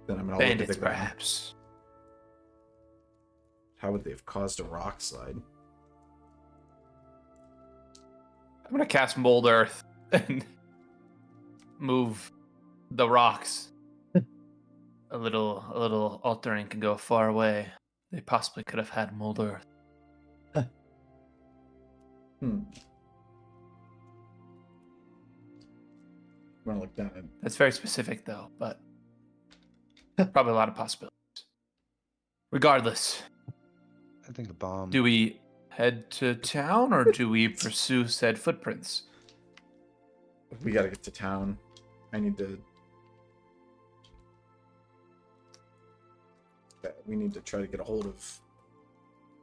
S1: Then I'm gonna look at the
S5: Bandits,
S1: ground.
S5: perhaps.
S1: How would they have caused a rock slide?
S5: I'm gonna cast Mold Earth and move the rocks. A little altering can go far away. They possibly could have had Mold Earth.
S1: I'm gonna look down at.
S5: That's very specific, though, but probably a lot of possibilities. Regardless,
S3: I think a bomb.
S5: do we head to town or do we pursue said footprints?
S1: We gotta get to town. I need to. We need to try to get a hold of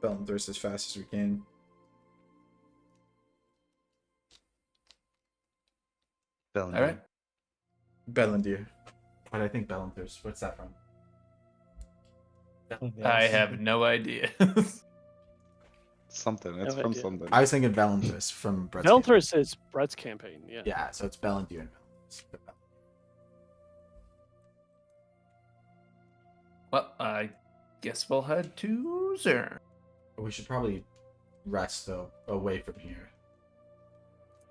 S1: Belenthurst as fast as we can.
S3: Bellinger.
S5: All right.
S1: Belendir. Why did I think Belenthurst? What's that from?
S5: I have no idea.
S3: Something. It's
S2: No
S3: from
S2: idea.
S3: something.
S1: I was thinking Valentis from Brett's
S2: Velthris is Brett's campaign. Yeah.
S1: campaign. Yeah, so it's Belendir and Valentis.
S5: Well, I guess we'll head to Zern.
S1: We should probably rest though away from here.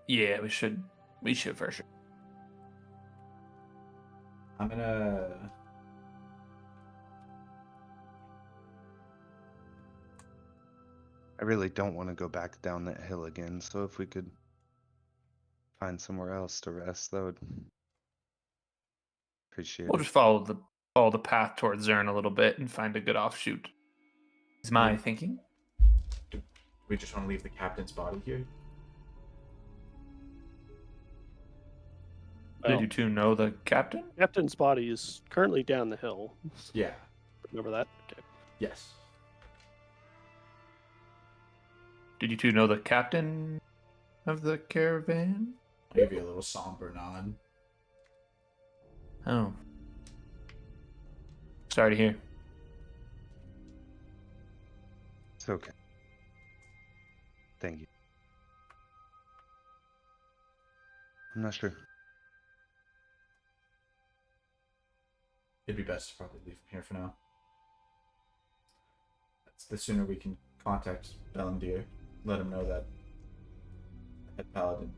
S5: Yeah, we should. We should for sure.
S1: I'm gonna.
S3: I really don't want to go back down that hill again, so if we could find somewhere else to rest, that would appreciate
S5: We'll
S3: it.
S5: just follow the path towards Zern a little bit and find a good offshoot. Is my thinking?
S1: We just want to leave the captain's body here.
S5: Did you two know the captain?
S2: Captain's body is currently down the hill.
S1: Yeah.
S2: Remember that? Okay.
S1: Yes.
S5: Did you two know the captain of the caravan?
S1: I'll give you a little somber nod.
S5: Oh. Sorry to hear.
S3: It's okay. Thank you. I'm not sure.
S1: It'd be best to probably leave him here for now. That's the sooner we can contact Belendir, let him know that the head paladin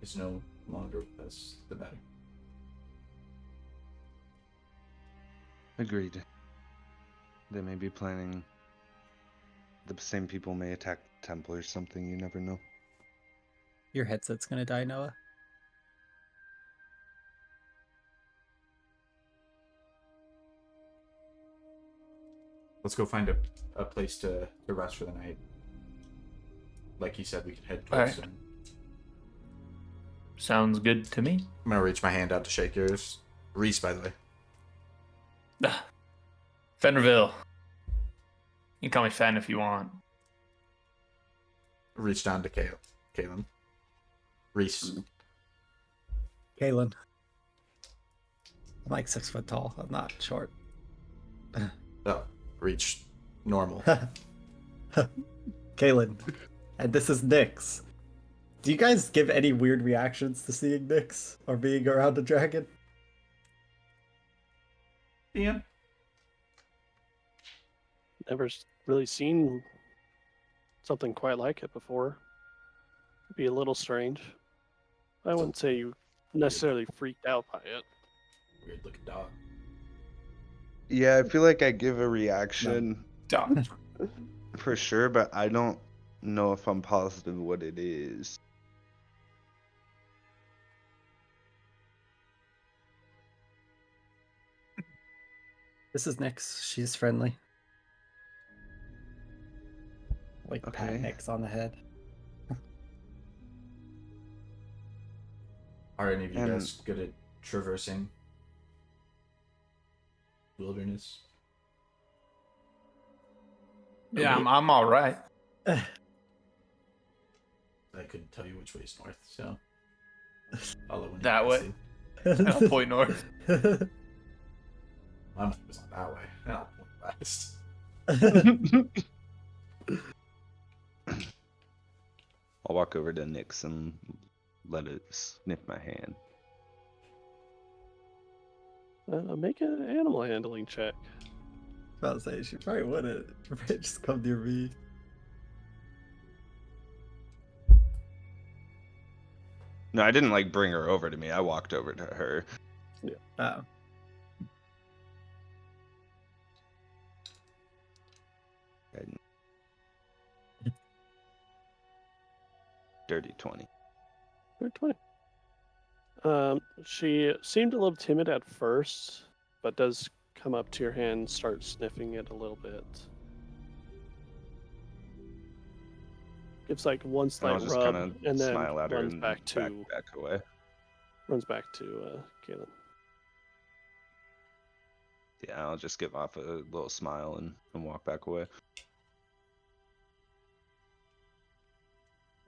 S1: is no longer with us, the better.
S3: Agreed. They may be planning. The same people may attack the temple or something. You never know.
S4: Your headset's gonna die, Noah.
S1: Let's go find a place to rest for the night. Like he said, we could head towards
S5: Alright.
S1: him.
S5: Sounds good to me.
S1: I'm gonna reach my hand out to shake yours. Reese, by the way.
S5: Ah, Fenderville. You can call me Fen if you want.
S1: Reach down to Kalen. Reese.
S4: Kalen. I'm like 6 foot tall. I'm not short.
S1: Oh, reach normal.
S4: Kalen. And this is Nyx. Do you guys give any weird reactions to seeing Nyx or being around a dragon?
S1: Ian?
S2: Never really seen something quite like it before. It'd be a little strange. I wouldn't say you necessarily freaked out by it.
S1: Weird looking dog.
S3: Yeah, I feel like I give a reaction
S5: Done.
S3: for sure, but I don't know if I'm positive what it is.
S4: This is Nyx. She's friendly. Like pat
S3: Okay.
S4: Nyx on the head.
S1: Are any of you
S3: And-
S1: guys good at traversing wilderness?
S5: Yeah, I'm all right.
S1: I couldn't tell you which way is north, so I'll let one of you
S5: That
S1: guys
S5: way.
S1: see.
S5: I'll point north.
S1: My map was not that way. And I'll point west.
S3: I'll walk over to Nyx and let it sniff my hand.
S2: Make an animal handling check.
S4: I was about to say, she probably wouldn't. She might just come near me.
S3: No, I didn't like bring her over to me. I walked over to her.
S4: Oh.
S3: And... Dirty 20.
S2: Or 20. She seemed a little timid at first, but does come up to your hand, start sniffing it a little bit. Gives like one
S3: And
S2: slight
S3: I'll just
S2: rub,
S3: kind of
S2: and then
S3: smile at her
S2: runs
S3: and
S2: back to
S3: back away.
S2: Galen.
S3: Yeah, I'll just give off a little smile and walk back away.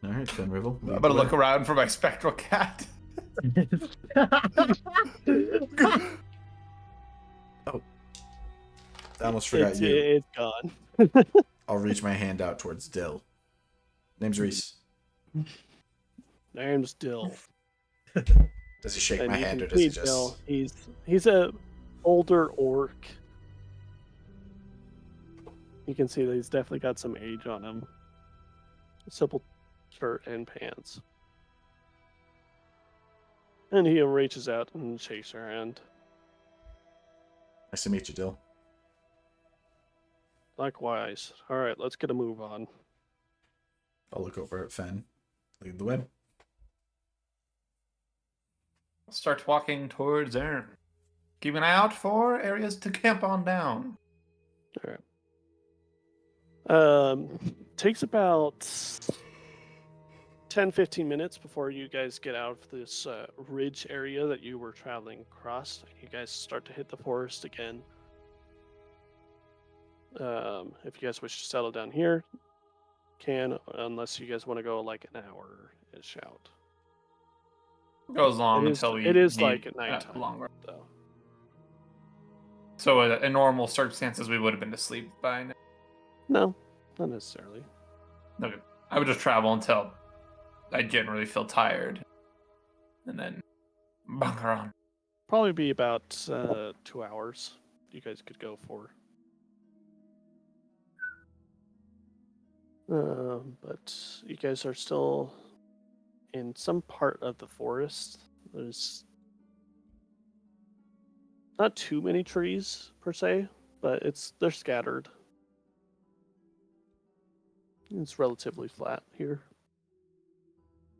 S1: All right, then Rivel.
S5: I'm gonna look around for my spectral cat.
S1: I almost forgot you.
S2: It's gone.
S1: I'll reach my hand out towards Dill. Name's Reese.
S2: Name's Dill.
S1: Does he shake
S2: And
S1: my
S2: you
S1: hand
S2: can
S1: or does he
S2: see
S1: just?
S2: Dill. He's a older orc. You can see that he's definitely got some age on him. Simple shirt and pants. And he reaches out and shakes her hand.
S1: Nice to meet you, Dill.
S2: Likewise. All right, let's get a move on.
S1: I'll look over at Fen. Lead the way.
S5: Start walking towards Aaron. Keep an eye out for areas to camp on down.
S2: Takes about 10-15 minutes before you guys get out of this ridge area that you were traveling across. You guys start to hit the forest again. If you guys wish to settle down here, can, unless you guys want to go like an hour-ish out.
S5: Goes long
S2: It is-
S5: until we
S2: it is
S5: need
S2: like at nighttime.
S5: longer.
S2: So,
S5: So in normal circumstances, we would have been asleep by now.
S2: no, not necessarily.
S5: Okay. I would just travel until I generally feel tired, and then bunker on.
S2: Probably be about 2 hours you guys could go for. But you guys are still in some part of the forest. There's not too many trees per se, but they're scattered. It's relatively flat here.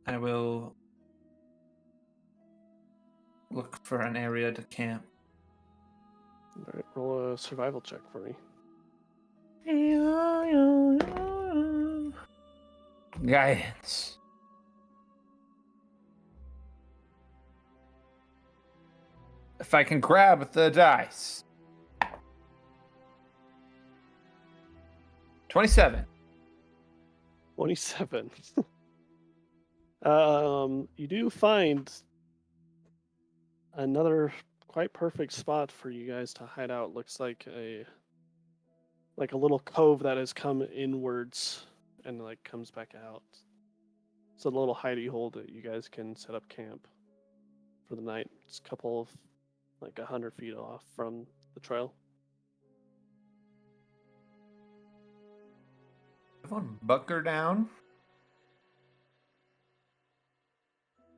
S5: I will look for an area to camp.
S2: All right, roll a survival check for me.
S5: Guidance. If I can grab the dice. 27.
S2: 27. You do find another quite perfect spot for you guys to hide out. Looks like a little cove that has come inwards and like comes back out. It's a little hidey hole that you guys can set up camp for the night. It's a couple of 100 feet off from the trail.
S5: Everyone bunker down.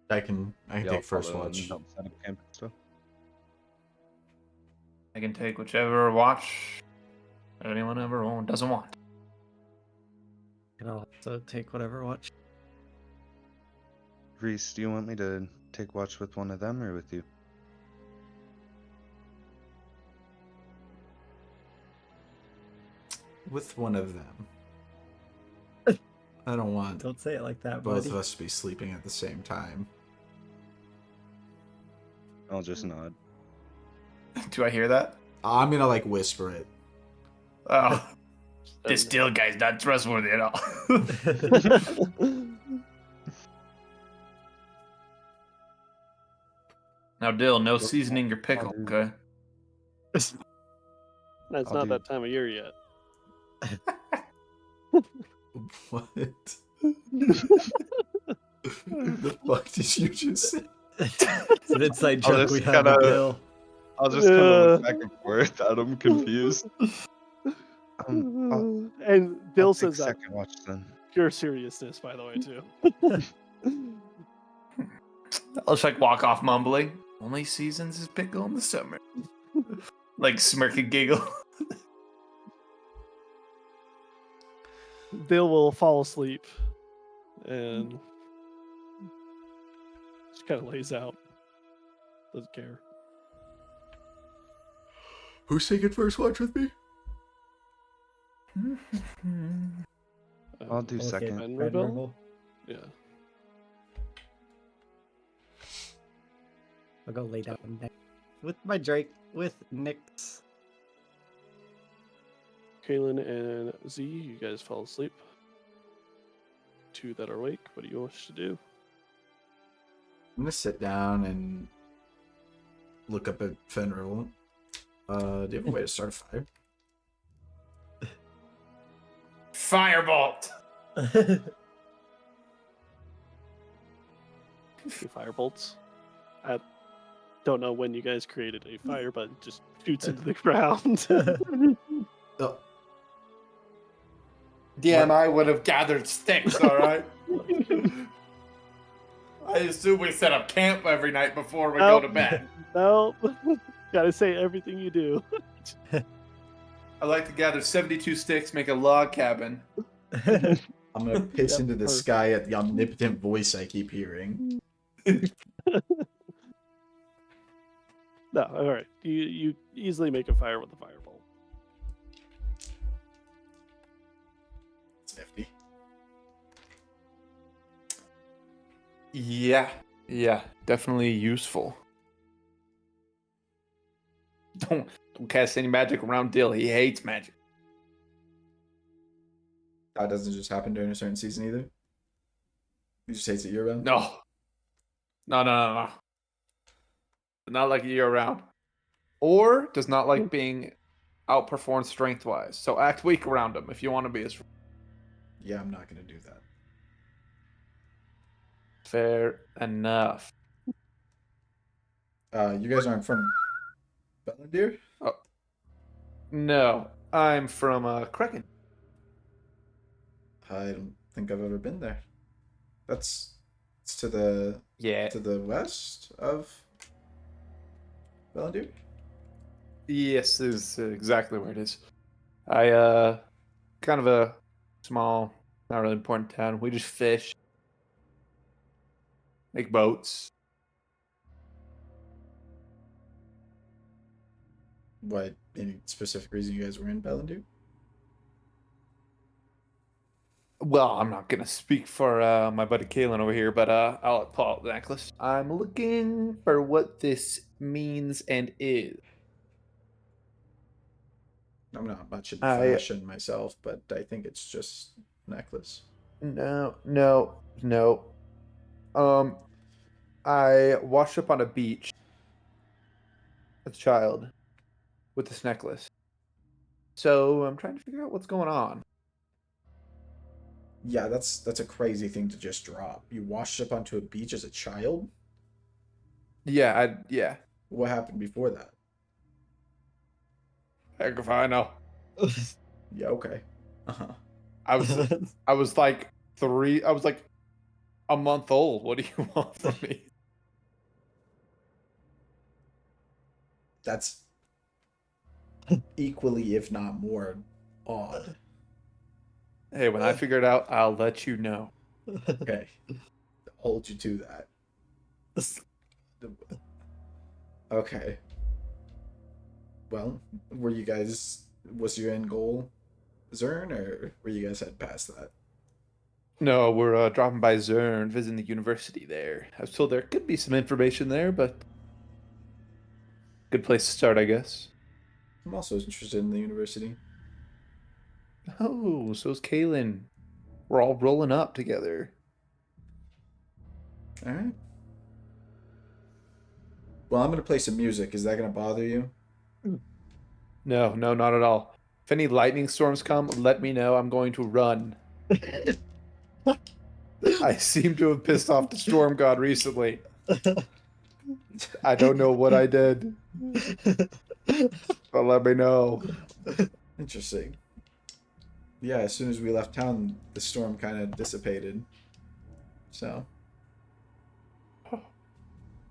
S1: I can
S3: Yeah, I'll
S1: take first
S3: follow and
S1: watch.
S3: help set up camp and stuff.
S5: I can take whichever watch anyone ever doesn't want.
S4: And I'll also take whatever watch.
S3: Reese, do you want me to take watch with one of them or with you?
S1: With one of them. I don't want
S4: Don't say it like that,
S1: both
S4: buddy.
S1: of us to be sleeping at the same time.
S3: I'll just nod.
S5: Do I hear that?
S1: I'm gonna whisper it.
S5: Oh, this
S2: And-
S5: still guy's not trustworthy at all. Now, Dill, no seasoning your pickle, okay?
S2: It's
S3: I'll
S2: not
S3: do-
S2: that time of year yet.
S1: What? The fuck did you just say?
S4: It's an inside
S3: I'll
S4: joke
S3: just
S4: we have with
S3: kinda-
S4: Bill.
S3: I'll just kind of look
S2: Yeah.
S3: back and forth. I'm confused. I'll
S2: And Bill
S3: take
S2: says that
S3: second watch then.
S2: pure seriousness, by the way, too.
S5: I'll just walk off mumbling. Only seasons his pickle in the summer. Smirk and giggle.
S2: Bill will fall asleep and just kind of lays out. Doesn't care.
S1: Who's taking first watch with me?
S3: I'll do
S4: Okay,
S3: second.
S2: Venerable?
S4: Venerable.
S2: Yeah.
S4: I'll go lay down next with my Drake with Nyx.
S2: Kaylin and Z, you guys fall asleep. Two that are awake. What do you wish to do?
S1: I'm gonna sit down and look up at Fenrir. Do you have a way to start a fire?
S5: Firebolt.
S2: Two firebolts. I don't know when you guys created a fire, but it just shoots into the ground.
S1: Oh,
S5: Damn, I would have gathered sticks, all right? I assume we set up camp every night before we go to bed.
S2: No, gotta say everything you do.
S5: I like to gather 72 sticks, make a log cabin.
S1: I'm gonna piss
S2: Yep,
S1: into the
S2: perfect.
S1: sky at the omnipotent voice I keep hearing.
S2: No, all right. You easily make a fire with a firebolt.
S1: It's nifty.
S5: Yeah, definitely useful. Don't cast any magic around Dill. He hates magic.
S1: That doesn't just happen during a certain season either. He just hates it year round.
S5: No. Not like year round. Or does not like being outperformed strength wise. So act weak around him if you want to be as
S1: Yeah, I'm not gonna do that.
S5: fair enough.
S1: You guys aren't from Bellendeer?
S5: No, I'm from Kraken.
S1: I don't think I've ever been there. It's to the
S5: Yeah.
S1: west of Bellendeer.
S5: Yes, is exactly where it is. I kind of a small, not really important town. We just fish, make boats.
S1: What, any specific reason you guys were in Bellendeer?
S5: Well, I'm not gonna speak for my buddy Kalen over here, but I'll pull out the necklace. I'm looking for what this means and is.
S1: I'm not much in
S5: I-
S1: fashion myself, but I think it's just a necklace.
S5: No. I washed up on a beach as a child with this necklace. So I'm trying to figure out what's going on.
S1: Yeah, that's a crazy thing to just drop. You washed up onto a beach as a child?
S5: Yeah.
S1: What happened before that?
S5: Heck if I know.
S1: Yeah, okay. Uh-huh.
S5: I was like I was like a month old. What do you want from me?
S1: That's equally, if not more, odd.
S5: Hey, when I figure it out, I'll let you know.
S1: Okay. Hold you to that. Okay. Well, was your end goal Zern, or were you guys head past that?
S5: No, we're dropping by Zern, visiting the university there. I was told there could be some information there, but good place to start, I guess.
S1: I'm also interested in the university.
S5: Oh, so's Kalen. We're all rolling up together.
S1: All right. Well, I'm gonna play some music. Is that gonna bother you?
S5: No, not at all. If any lightning storms come, let me know. I'm going to run. I seem to have pissed off the storm god recently. I don't know what I did, but let me know.
S1: Interesting. Yeah, as soon as we left town, the storm kind of dissipated. So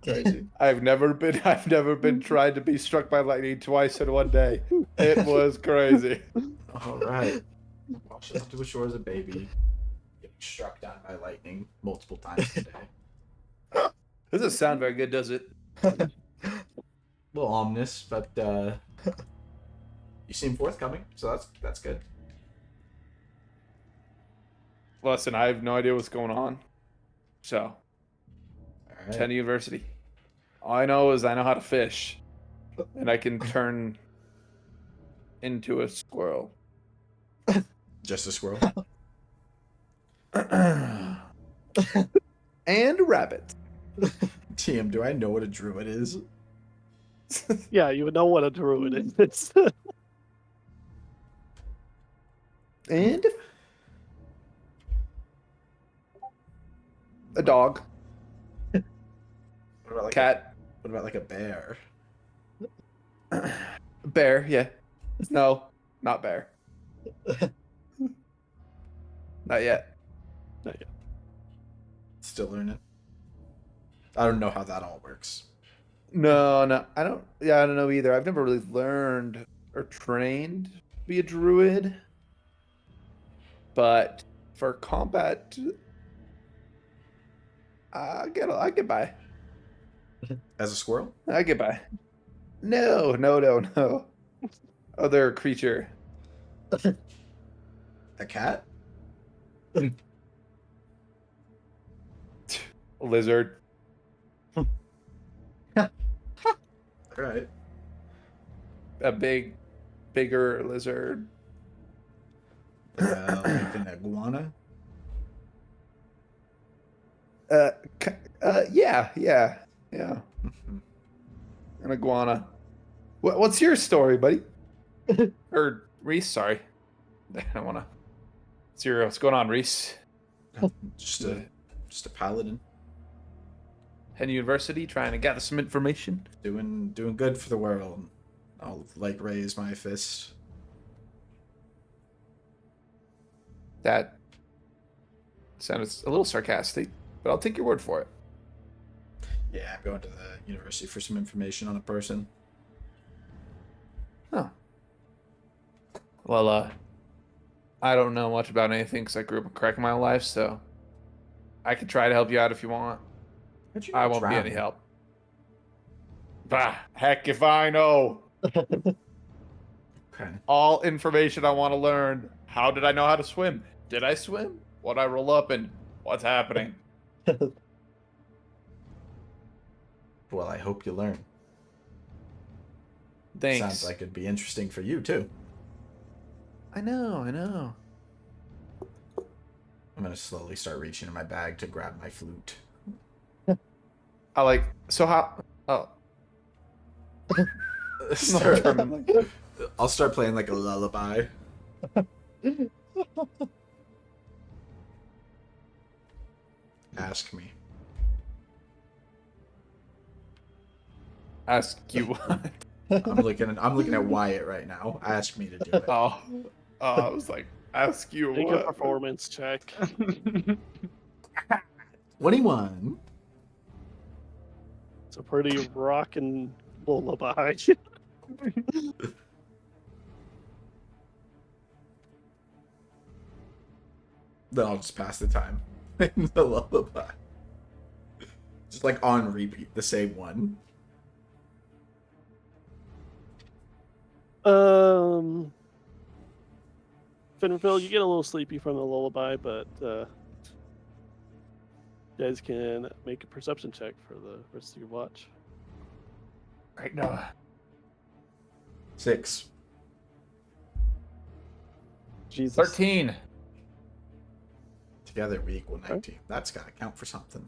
S1: crazy.
S5: I've never been tried to be struck by lightning twice in one day. It was crazy.
S1: All right. Washed up to the shore as a baby, getting struck down by lightning multiple times a day.
S5: Doesn't sound very good, does it?
S1: A little ominous, but you seem forthcoming, so that's good.
S5: Listen, I have no idea what's going on. So,
S1: All right.
S5: Penn University. All I know is I know how to fish, and I can turn into a squirrel.
S1: Just a squirrel.
S5: And a rabbit.
S1: TM, do I know what a druid is?
S2: Yeah, you would know what a druid is.
S5: And A dog.
S1: What about like
S5: Cat.
S1: what about like a bear?
S5: Bear, yeah. No, not bear. Not yet.
S2: Not yet.
S1: Still learning. I don't know how that all works.
S5: No, no. I don't know either. I've never really learned or trained to be a druid. But for combat, I get by.
S1: As a squirrel?
S5: I get by. No, no, no, no. Other creature.
S1: A cat?
S5: Lizard.
S1: Alright.
S5: A bigger lizard.
S1: Like an iguana?
S5: Yeah. An iguana. What's your story, buddy? Or Reese, sorry. I don't wanna. What's going on, Reese?
S1: Just a paladin.
S5: Penn University, trying to gather some information.
S1: Doing good for the world. I'll like raise my fist.
S5: That sounded a little sarcastic, but I'll take your word for it.
S1: Yeah, I'm going to the university for some information on a person.
S5: Huh. Well, I don't know much about anything because I grew up in crack my life, so I could try to help you out if you want.
S1: How'd you
S5: I
S1: not
S5: won't be
S1: drown?
S5: any help. Bah, heck if I know.
S1: Okay.
S5: All information I want to learn. How did I know how to swim? Did I swim? What'd I roll up in? What's happening?
S1: Well, I hope you learn.
S5: Thanks.
S1: Sounds like it'd be interesting for you too.
S5: I know.
S1: I'm gonna slowly start reaching in my bag to grab my flute.
S5: So how? Oh.
S1: I'll start playing like a lullaby. Ask me.
S5: Ask you what?
S1: I'm looking at Wyatt right now. Ask me to do it.
S5: Oh, I was like, ask you
S2: Make a
S5: what?
S2: performance check.
S1: 21.
S2: It's a pretty rockin' lullaby.
S1: Then I'll just pass the time. The lullaby. Just like on repeat, the same one.
S2: Finnerville, you get a little sleepy from the lullaby, but you guys can make a perception check for the rest of your watch.
S5: Right now.
S1: 6.
S2: Jesus.
S5: 13.
S1: Together we equal 19. That's gotta count for something.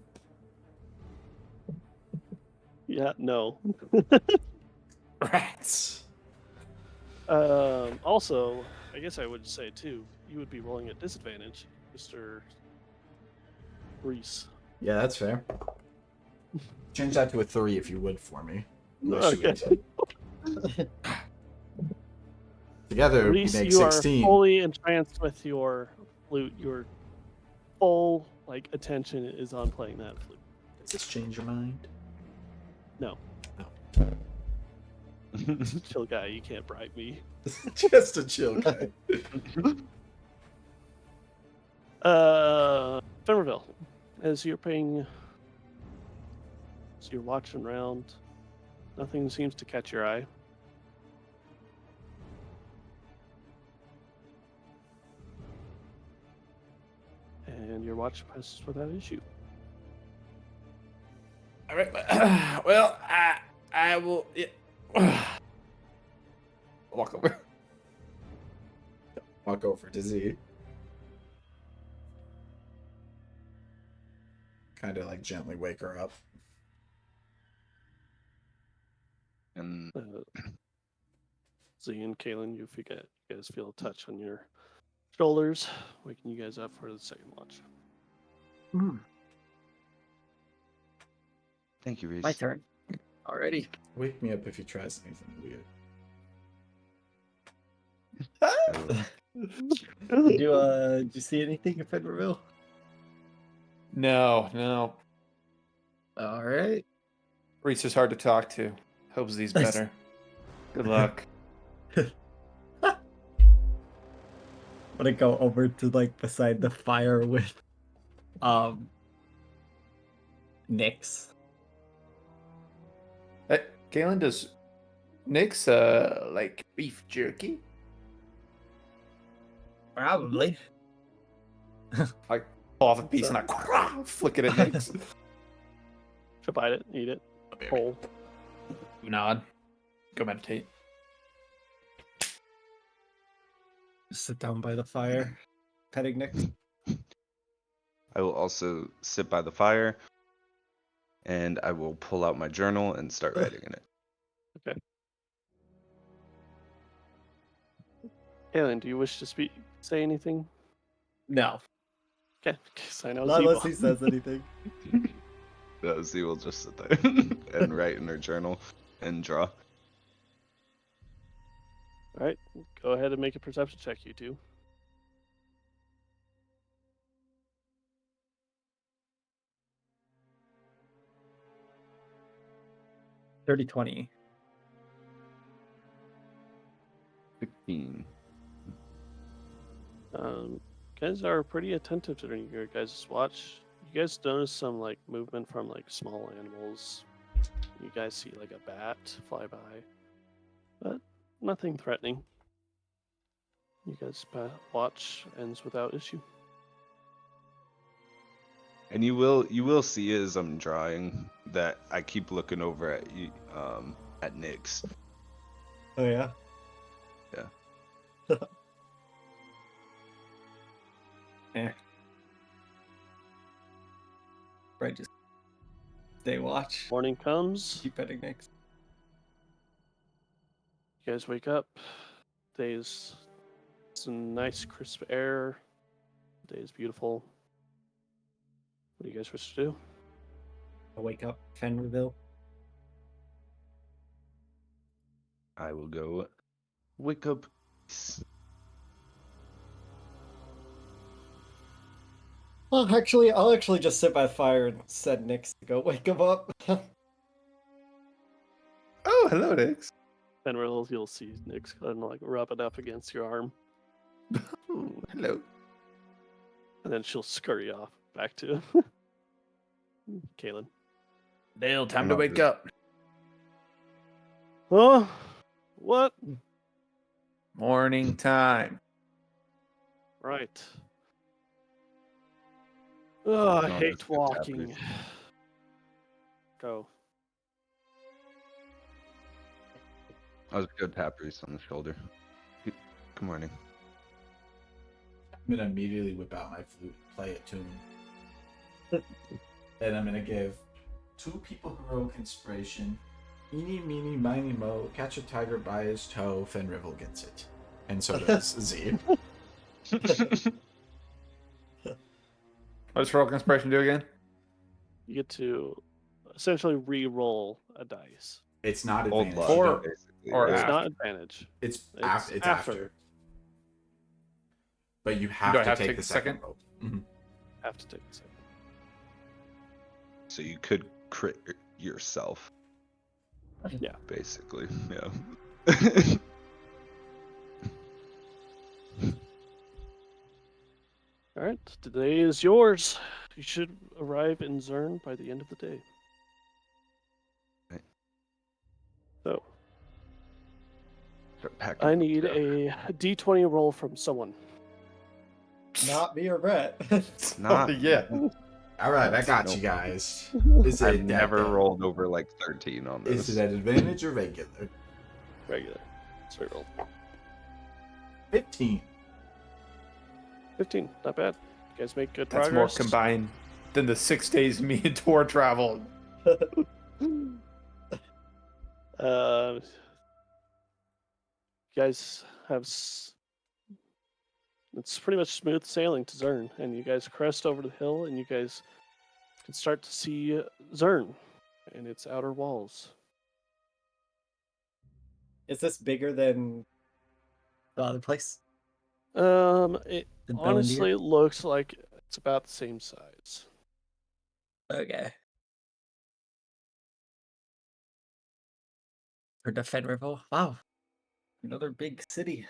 S2: Yeah, no.
S1: Rats.
S2: Also, I guess I would say too, you would be rolling at disadvantage, Mr. Reese.
S1: Yeah, that's fair. Change that to a 3 if you would for me.
S2: Okay.
S1: Together we
S2: Reese,
S1: make
S2: you
S1: 16.
S2: are fully entranced with your flute. Your full attention is on playing that flute.
S1: Does this change your mind?
S2: No. Chill guy, you can't bribe me.
S1: Just a chill guy.
S2: Finnerville, as you're watching around, nothing seems to catch your eye. And your watch passes without issue.
S5: All right. Well, I will. Yeah. Walk over.
S1: Walk over to Z. Kind of like gently wake her up.
S3: And
S2: Z and Kaylin, you guys feel a touch on your shoulders, waking you guys up for the second watch.
S3: Thank you, Reese.
S4: My turn. Already.
S1: Wake me up if he tries anything weird.
S3: I will.
S4: Did you see anything in Federal?
S5: No.
S4: All right.
S5: Reese is hard to talk to. Hopes he's better. Good luck.
S4: I'm gonna go over to like beside the fire with Nyx.
S5: Hey, Galen, does Nyx like beef jerky?
S4: Probably.
S5: Like pull off a piece and I flick it at Nyx.
S2: Should bite it, eat it, whole.
S5: You nod. Go meditate.
S4: Sit down by the fire, petting Nyx.
S3: I will also sit by the fire, and I will pull out my journal and start writing in it.
S2: Alan, do you wish to say anything?
S4: No,
S2: Okay, because I know
S4: not unless
S2: Zebo.
S4: he says anything.
S3: Z will just sit there and write in her journal and draw.
S2: All right, go ahead and make a perception check, you two.
S4: Dirty 20.
S3: 15.
S2: Guys are pretty attentive during your guys' watch. You guys notice some like movement from like small animals. You guys see like a bat fly by, but nothing threatening. You guys' watch ends without issue.
S3: And you will see as I'm drawing that I keep looking over at you, at Nyx.
S4: Oh yeah.
S3: Yeah.
S4: Yeah. Right, just stay watch.
S2: Morning comes.
S4: Keep petting Nyx.
S2: You guys wake up. Day's some nice crisp air. The day is beautiful. What do you guys wish to do?
S4: I wake up Fenreville.
S3: I will go wake up.
S4: Well, I'll actually just sit by the fire and send Nyx to go wake him up.
S5: Oh, hello, Nyx.
S2: And you'll see Nick's kind of like rub it up against your arm,
S5: Ooh, hello.
S2: and then she'll scurry off back to Kaylin.
S5: Dale, time
S3: I'm
S5: to
S3: not
S5: wake
S3: good.
S5: up.
S2: Oh, what?
S5: Morning time.
S2: Right. Oh, I
S3: No,
S2: hate
S3: that's good,
S2: walking.
S3: Tappers.
S2: Go.
S3: I was good tap Reese on the shoulder. Good morning.
S1: I'm gonna immediately whip out my flute, play a tune, and I'm gonna give 2 people heroic inspiration. Eeny, meeny, miny, mo. Catch a tiger by his toe. Fenrivel gets it, and so does Z.
S5: What does heroic inspiration do again?
S2: You get to essentially re-roll a dice.
S1: It's not
S3: Old
S1: advantage.
S3: luck,
S5: Or-
S3: basically.
S5: or
S2: It's
S5: after.
S2: not advantage.
S1: It's
S2: It's
S1: after.
S2: after.
S1: But you have
S5: Do I
S1: to
S5: have to
S1: take
S5: take
S1: the
S5: the
S1: second
S5: second?
S1: roll. Mhm.
S2: Have to take a second.
S3: So you could crit yourself.
S2: Yeah.
S3: Basically, yeah.
S2: All right, today is yours. You should arrive in Zern by the end of the day.
S3: Right.
S2: So
S3: Start packing
S2: I
S3: up
S2: need
S3: stuff.
S2: a D20 roll from someone.
S4: Not me or Brett.
S3: Not
S5: yeah.
S1: All right, I got
S3: Nope.
S1: you guys. Is
S3: I've
S1: it
S3: never
S1: that-
S3: rolled over like 13 on this.
S1: Is it at advantage or regular?
S2: Regular. Straight roll.
S1: 15.
S2: 15. Not bad. You guys make good
S5: That's more
S2: progress.
S5: combined than the 6 days me and Tor traveled.
S2: You guys have. It's pretty much smooth sailing to Zern, and you guys crest over the hill, and you guys can start to see Zern. and its outer walls.
S4: Is this bigger than the other place?
S2: It
S4: The
S2: honestly looks like it's about the same size.
S4: Okay. For the Federal. Wow. Another big city.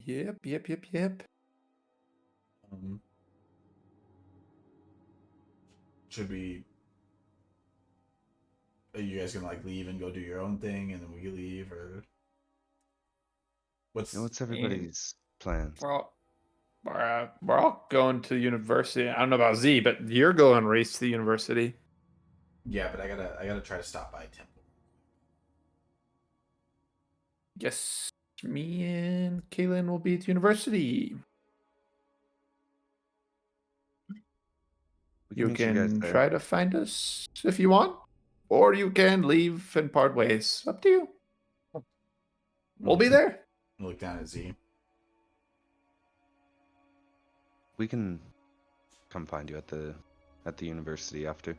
S5: Yep.
S1: Um, should we? Are you guys gonna like leave and go do your own thing, and then we leave, or what's?
S3: What's everybody's plans?
S5: We're all going to university. I don't know about Z, but you're going race to the university.
S1: Yeah, but I gotta try to stop by Temple.
S5: Guess me and Kaylin will be at university.
S3: We
S5: You
S3: meet you guys
S5: can
S3: there.
S5: try to find us if you want, or you can leave and part ways. Up to you. We'll be there.
S1: Look down at Z.
S3: We can come find you at the university after.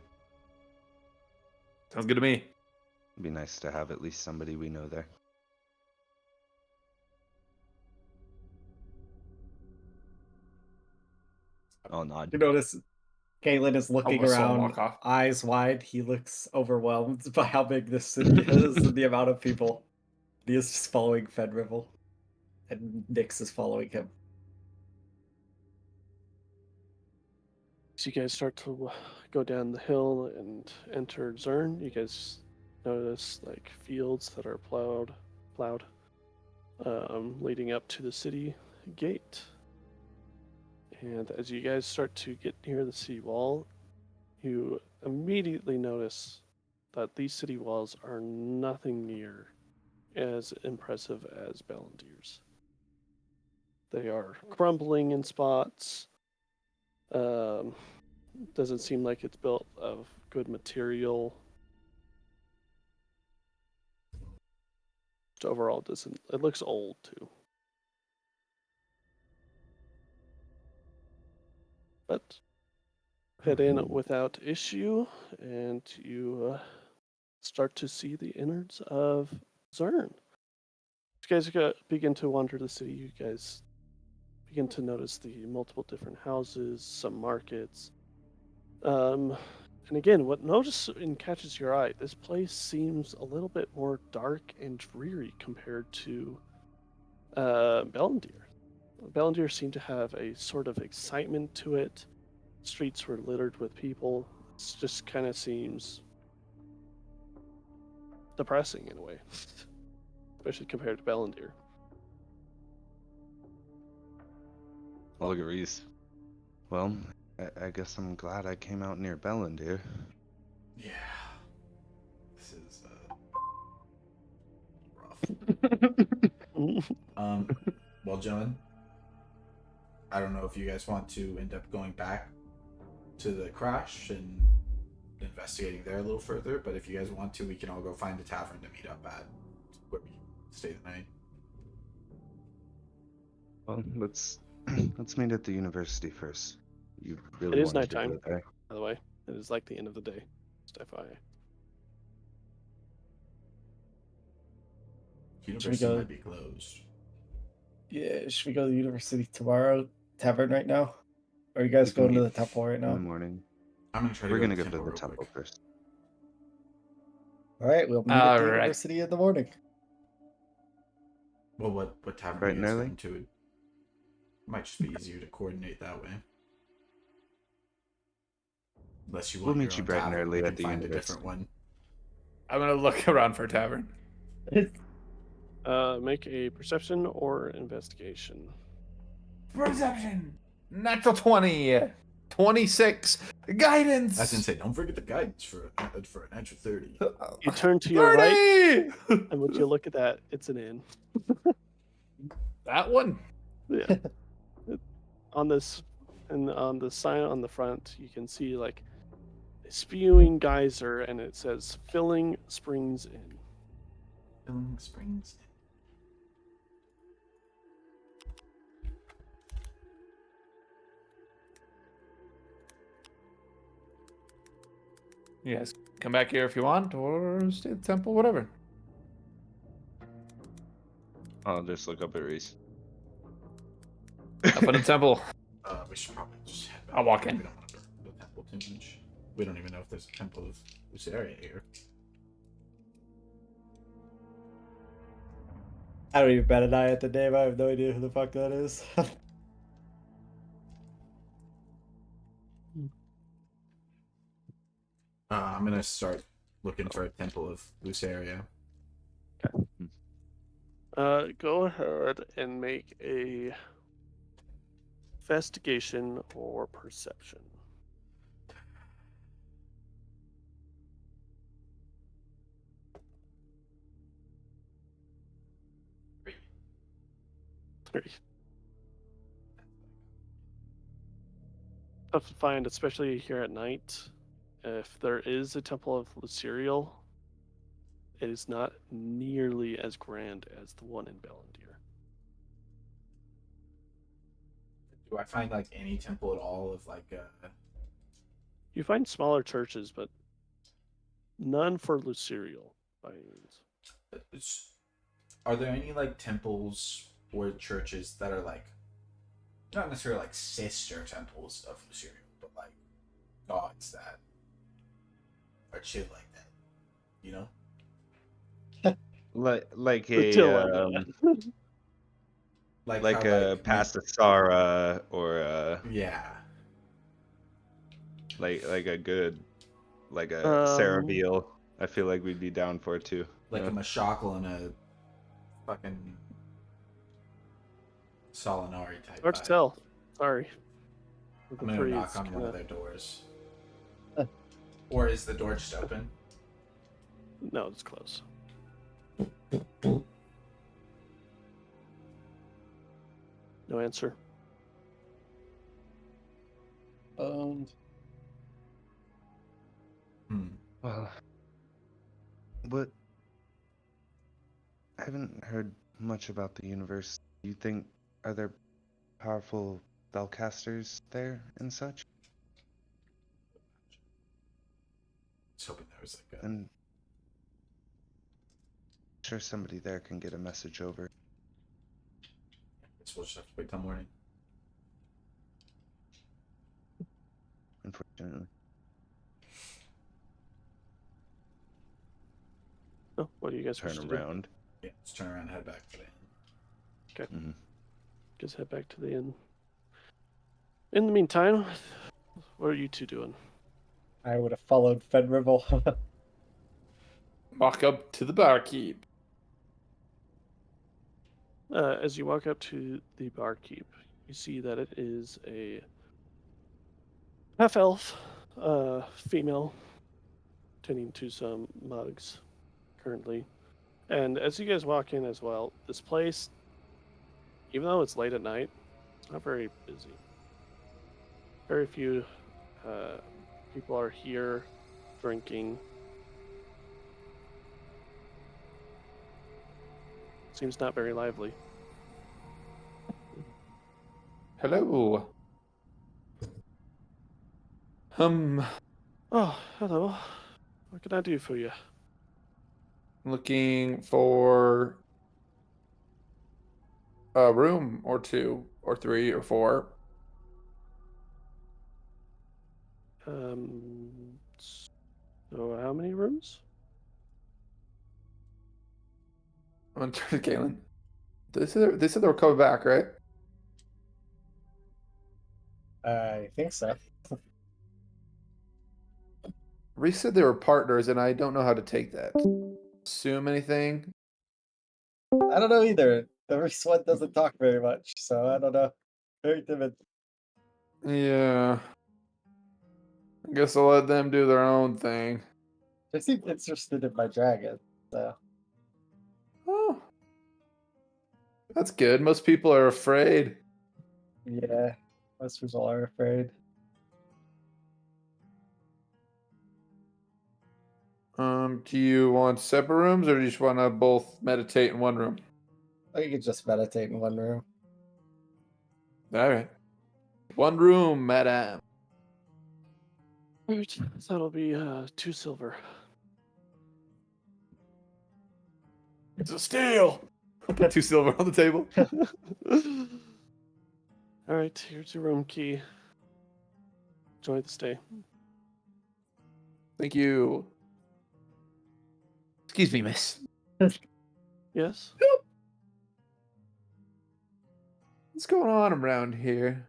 S5: Sounds good to me.
S3: It'd be nice to have at least somebody we know there. Oh, nod.
S4: You notice Galen is looking
S5: whistle and
S4: around,
S5: walk off.
S4: eyes wide. He looks overwhelmed by how big this city is and the amount of people. He is just following Fedrivel, and Nyx is following him.
S2: As you guys start to go down the hill and enter Zern, you guys notice like fields that are plowed, leading up to the city gate. And as you guys start to get near the city wall, you immediately notice that these city walls are nothing near as impressive as Bellendir's. They are crumbling in spots. Doesn't seem like it's built of good material. Just overall, doesn't. It looks old too. But head in without issue, and you start to see the innards of Zern. As you guys begin to wander the city, you guys begin to notice the multiple different houses, some markets. And again, what notice and catches your eye, this place seems a little bit more dark and dreary compared to Bellendir. Bellendir seemed to have a sort of excitement to it. Streets were littered with people. It just kind of seems depressing in a way, especially compared to Bellendir.
S3: I'll look at Reese. Well, I guess I'm glad I came out near Bellendir.
S1: Yeah. This is rough. Well, gentlemen, I don't know if you guys want to end up going back to the crash and investigating there a little further, but if you guys want to, we can all go find a tavern to meet up at where we stay the night.
S3: Well, let's meet at the university first. You really
S2: It is
S3: wanted to
S2: nighttime.
S3: go there?
S2: By the way, it is like the end of the day. Just FYI.
S1: University
S4: go-
S1: might be closed.
S4: Yeah, should we go to the university tomorrow? Tavern right now? Or are you guys
S3: We can
S4: going to
S3: meet
S4: the temple right
S3: in the
S4: now?
S3: morning.
S1: I'm gonna try to
S3: We're
S1: go
S3: gonna
S1: to
S3: go
S1: the
S3: to the
S1: real
S3: temple
S1: quick.
S3: first.
S4: Alright, we'll meet at the
S5: Alright.
S4: university in the morning.
S1: Well, what tavern
S3: Bright
S1: are you
S3: and
S1: guys
S3: early?
S1: going to? It might just be easier to coordinate that way. Unless you
S3: We'll
S1: want
S3: meet
S1: your
S3: you
S1: own
S3: bright and
S1: tavern,
S3: early
S1: we
S3: at
S1: can
S3: the
S1: find a
S3: university.
S1: different one.
S5: I'm gonna look around for a tavern.
S2: Make a perception or investigation.
S5: Perception. Natural 20. 26. Guidance.
S1: That's insane. Don't forget the guidance for an extra 30.
S2: You turn to your right,
S5: 30!
S2: and would you look at that? It's an inn.
S5: That one.
S2: Yeah. On this, and on the sign on the front, you can see like a spewing geyser, and it says "Filling Springs Inn."
S1: Filling Springs.
S5: You guys come back here if you want, or stay at the temple, whatever.
S3: I'll just look up at Reese.
S5: Up in the temple.
S1: We should probably just head back.
S5: I'll walk
S1: here.
S5: in.
S1: We don't want to burn the temple too much. We don't even know if there's a temple of Luceria here.
S4: I don't even bet an eye at the name. I have no idea who the fuck that is.
S1: I'm gonna start looking for a temple of Luceria.
S2: Go ahead and make a investigation or perception. Three. Tough to find, especially here at night. If there is a temple of Lucerial, it is not nearly as grand as the one in Bellandir.
S1: Do I find like any temple at all of like
S2: You find smaller churches, but none for Lucerial by any means.
S1: are there any like temples or churches that are like not necessarily like sister temples of Luceria, but like gods that are chill like that, you know?
S3: Like
S2: The
S3: a
S2: Till,
S3: like
S1: how,
S3: a Pastasara or
S1: yeah,
S3: like a good like a
S2: Um,
S3: Saraviel. I feel like we'd be down for it too.
S1: like
S3: Yeah.
S1: a Mashakal and a fucking Solinari type.
S2: hard to
S1: vibe.
S2: tell. Sorry.
S1: I'm
S2: The
S1: gonna
S2: three
S1: knock
S2: is
S1: on one
S2: kinda-
S1: of their doors. Or is the door just open?
S2: No, it's close. No answer.
S4: Um,
S3: Well, what? I haven't heard much about the universe. Do you think are there powerful spellcasters there and such?
S1: I was hoping there was like a.
S3: And sure somebody there can get a message over.
S1: Guess we'll just have to wait till morning.
S3: Unfortunately,
S2: Oh, what do you guys wish
S3: turn
S2: to do?
S3: around.
S1: Yeah, let's turn around and head back to the inn.
S3: Mhm.
S2: Just head back to the inn. In the meantime, what are you two doing?
S4: I would have followed Fenrival.
S5: Walk up to the barkeep.
S2: As you walk up to the barkeep, you see that it is a half-elf female tending to some mugs currently. And as you guys walk in as well, this place, even though it's late at night, it's not very busy. Very few people are here drinking. Seems not very lively.
S5: Hello.
S2: Oh, hello. What can I do for you?
S5: Looking for a room or two or three or four.
S2: So how many rooms?
S5: I'm gonna turn to Galen. They said they were coming back, right?
S4: I think so.
S5: Reese said they were partners, and I don't know how to take that. Assume anything?
S4: I don't know either. The first one doesn't talk very much, so I don't know. Very timid.
S5: Yeah. I guess I'll let them do their own thing.
S4: They seem interested in my dragon, so.
S5: Oh. That's good. Most people are afraid.
S4: Yeah, most people are afraid.
S5: Do you want separate rooms, or do you just want to both meditate in one room?
S4: I think you could just meditate in one room.
S5: All right. One room, madame.
S2: All right, that'll be 2 silver.
S5: It's a steal. I'll put 2 silver on the table.
S2: All right, here's your room key. Enjoy the stay.
S5: Thank you. Excuse me, miss.
S2: Yes.
S5: What's going on around here?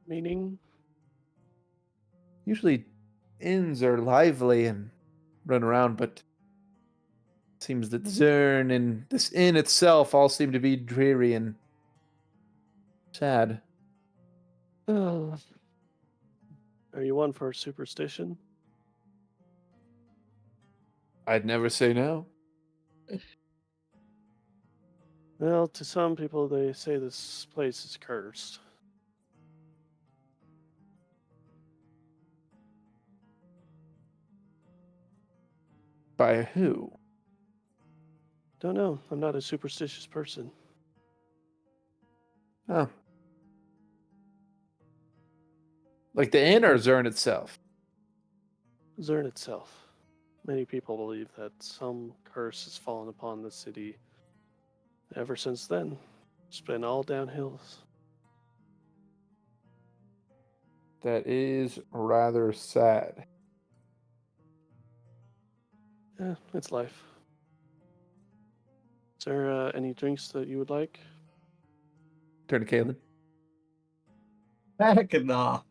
S2: Meaning,
S5: Usually inns are lively and run around, but it seems that Zern and this inn itself all seem to be dreary and sad.
S2: are you one for superstition?
S5: I'd never say no.
S2: Well, to some people, they say this place is cursed.
S5: By who?
S2: Don't know. I'm not a superstitious person.
S5: Oh. Like the inn or Zern itself?
S2: Zern itself. Many people believe that some curse has fallen upon the city. Ever since then, it's been all downhill.
S5: That is rather sad.
S2: Yeah, it's life. Is there any drinks that you would like?
S5: Turn to Kaylin.
S4: Heck nah.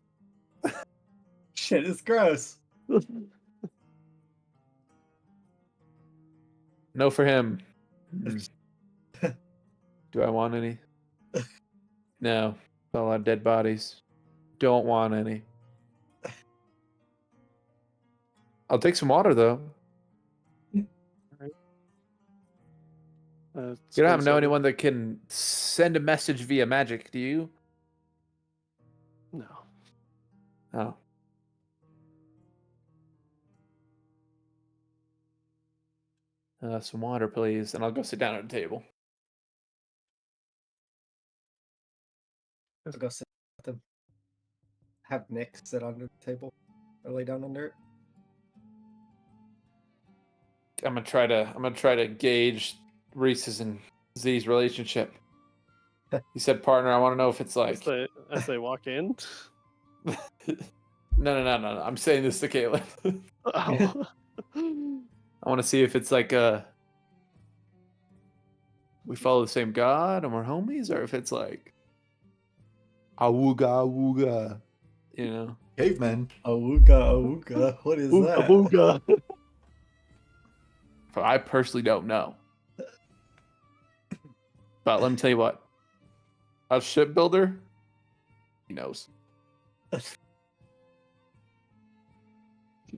S4: Shit is gross.
S5: No for him. Do I want any? No. A lot of dead bodies. Don't want any. I'll take some water though. You don't have to know anyone that can send a message via magic, do you?
S2: No.
S5: Oh. Some water, please, and I'll go sit down at a table.
S4: Let's go sit with them. Have Nick sit under the table or lay down under it.
S5: I'm gonna try to gauge Reese's and Z's relationship. He said, "Partner, I want to know if it's like."
S2: As they walk in.
S5: No. I'm saying this to Caitlin.
S2: Oh.
S5: I want to see if it's like we follow the same god and we're homies, or if it's like awooga awooga, you know.
S1: Cavemen.
S4: Awooga. What is that?
S2: Booga.
S5: But I personally don't know. But let me tell you what. A shipbuilder, he knows.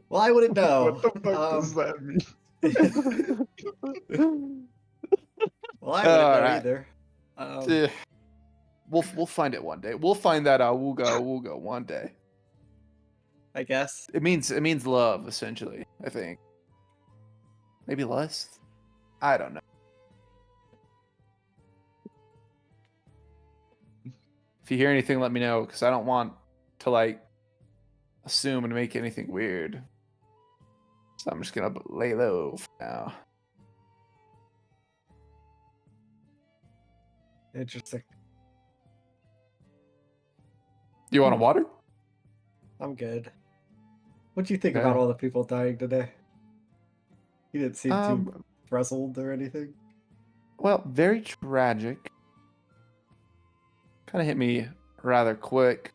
S4: Well, I wouldn't know.
S3: that mean?
S4: Well, I wouldn't know
S5: Alright.
S4: either.
S5: We'll find it one day. We'll find that awooga one day.
S4: I guess.
S5: It means love, essentially, I think. Maybe lust? I don't know. If you hear anything, let me know, because I don't want to like assume and make anything weird. So I'm just gonna lay low for now.
S4: Interesting.
S5: Do you want a water?
S4: I'm good. What do you think
S5: Okay.
S4: about all the people dying today? You didn't seem too
S5: Um,
S4: frazzled or anything.
S5: Well, very tragic. Kind of hit me rather quick.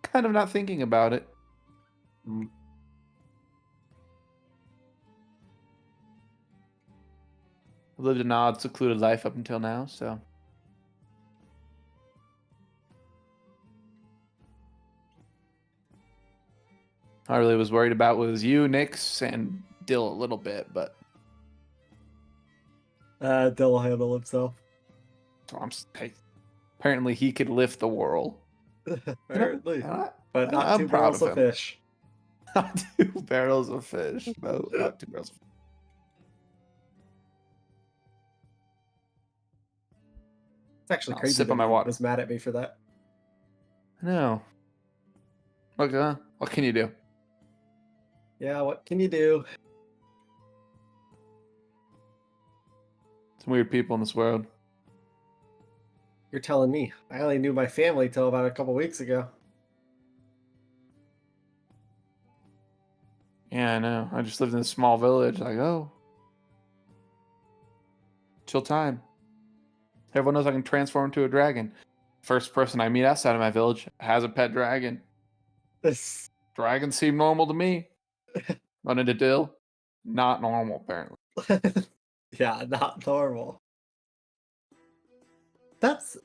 S5: Kind of not thinking about it. Lived an odd, secluded life up until now, so. I really was worried about was you, Nyx, and Dill a little bit, but
S4: Dill will handle himself.
S5: apparently he could lift the world.
S4: Apparently.
S5: I-
S4: But not
S5: I'm
S4: two
S5: proud
S4: barrels
S5: of
S4: of
S5: him.
S4: fish.
S5: Not 2 barrels of fish. No, not 2 barrels of fish.
S4: It's actually
S5: I'll
S4: crazy
S5: sip
S4: that
S5: on my
S4: he
S5: water.
S4: was mad at me for that.
S5: No. Okay. What can you do?
S4: Yeah, what can you do?
S5: Some weird people in this world.
S4: You're telling me. I only knew my family till about a couple weeks ago.
S5: Yeah, I know. I just lived in a small village. Like, oh, chill time. Everyone knows I can transform into a dragon. First person I meet outside of my village has a pet dragon.
S4: This
S5: Dragons seem normal to me. Run into Dill. Not normal, apparently.
S4: yeah, not normal. That's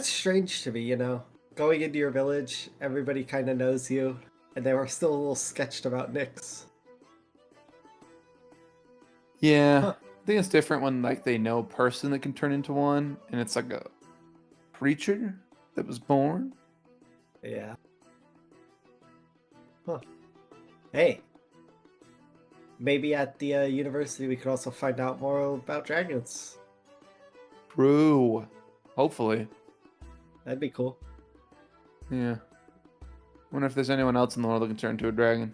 S4: strange to me, you know. Going into your village, everybody kind of knows you, and they were still a little sketched about Nyx.
S5: Yeah.
S4: Huh.
S5: I think it's different when like they know a person that can turn into one, and it's like a creature that was born.
S4: Yeah. Huh. Hey. Maybe at the university we could also find out more about dragons.
S5: True. Hopefully.
S4: That'd be cool.
S5: Yeah. Wonder if there's anyone else in the world that can turn into a dragon.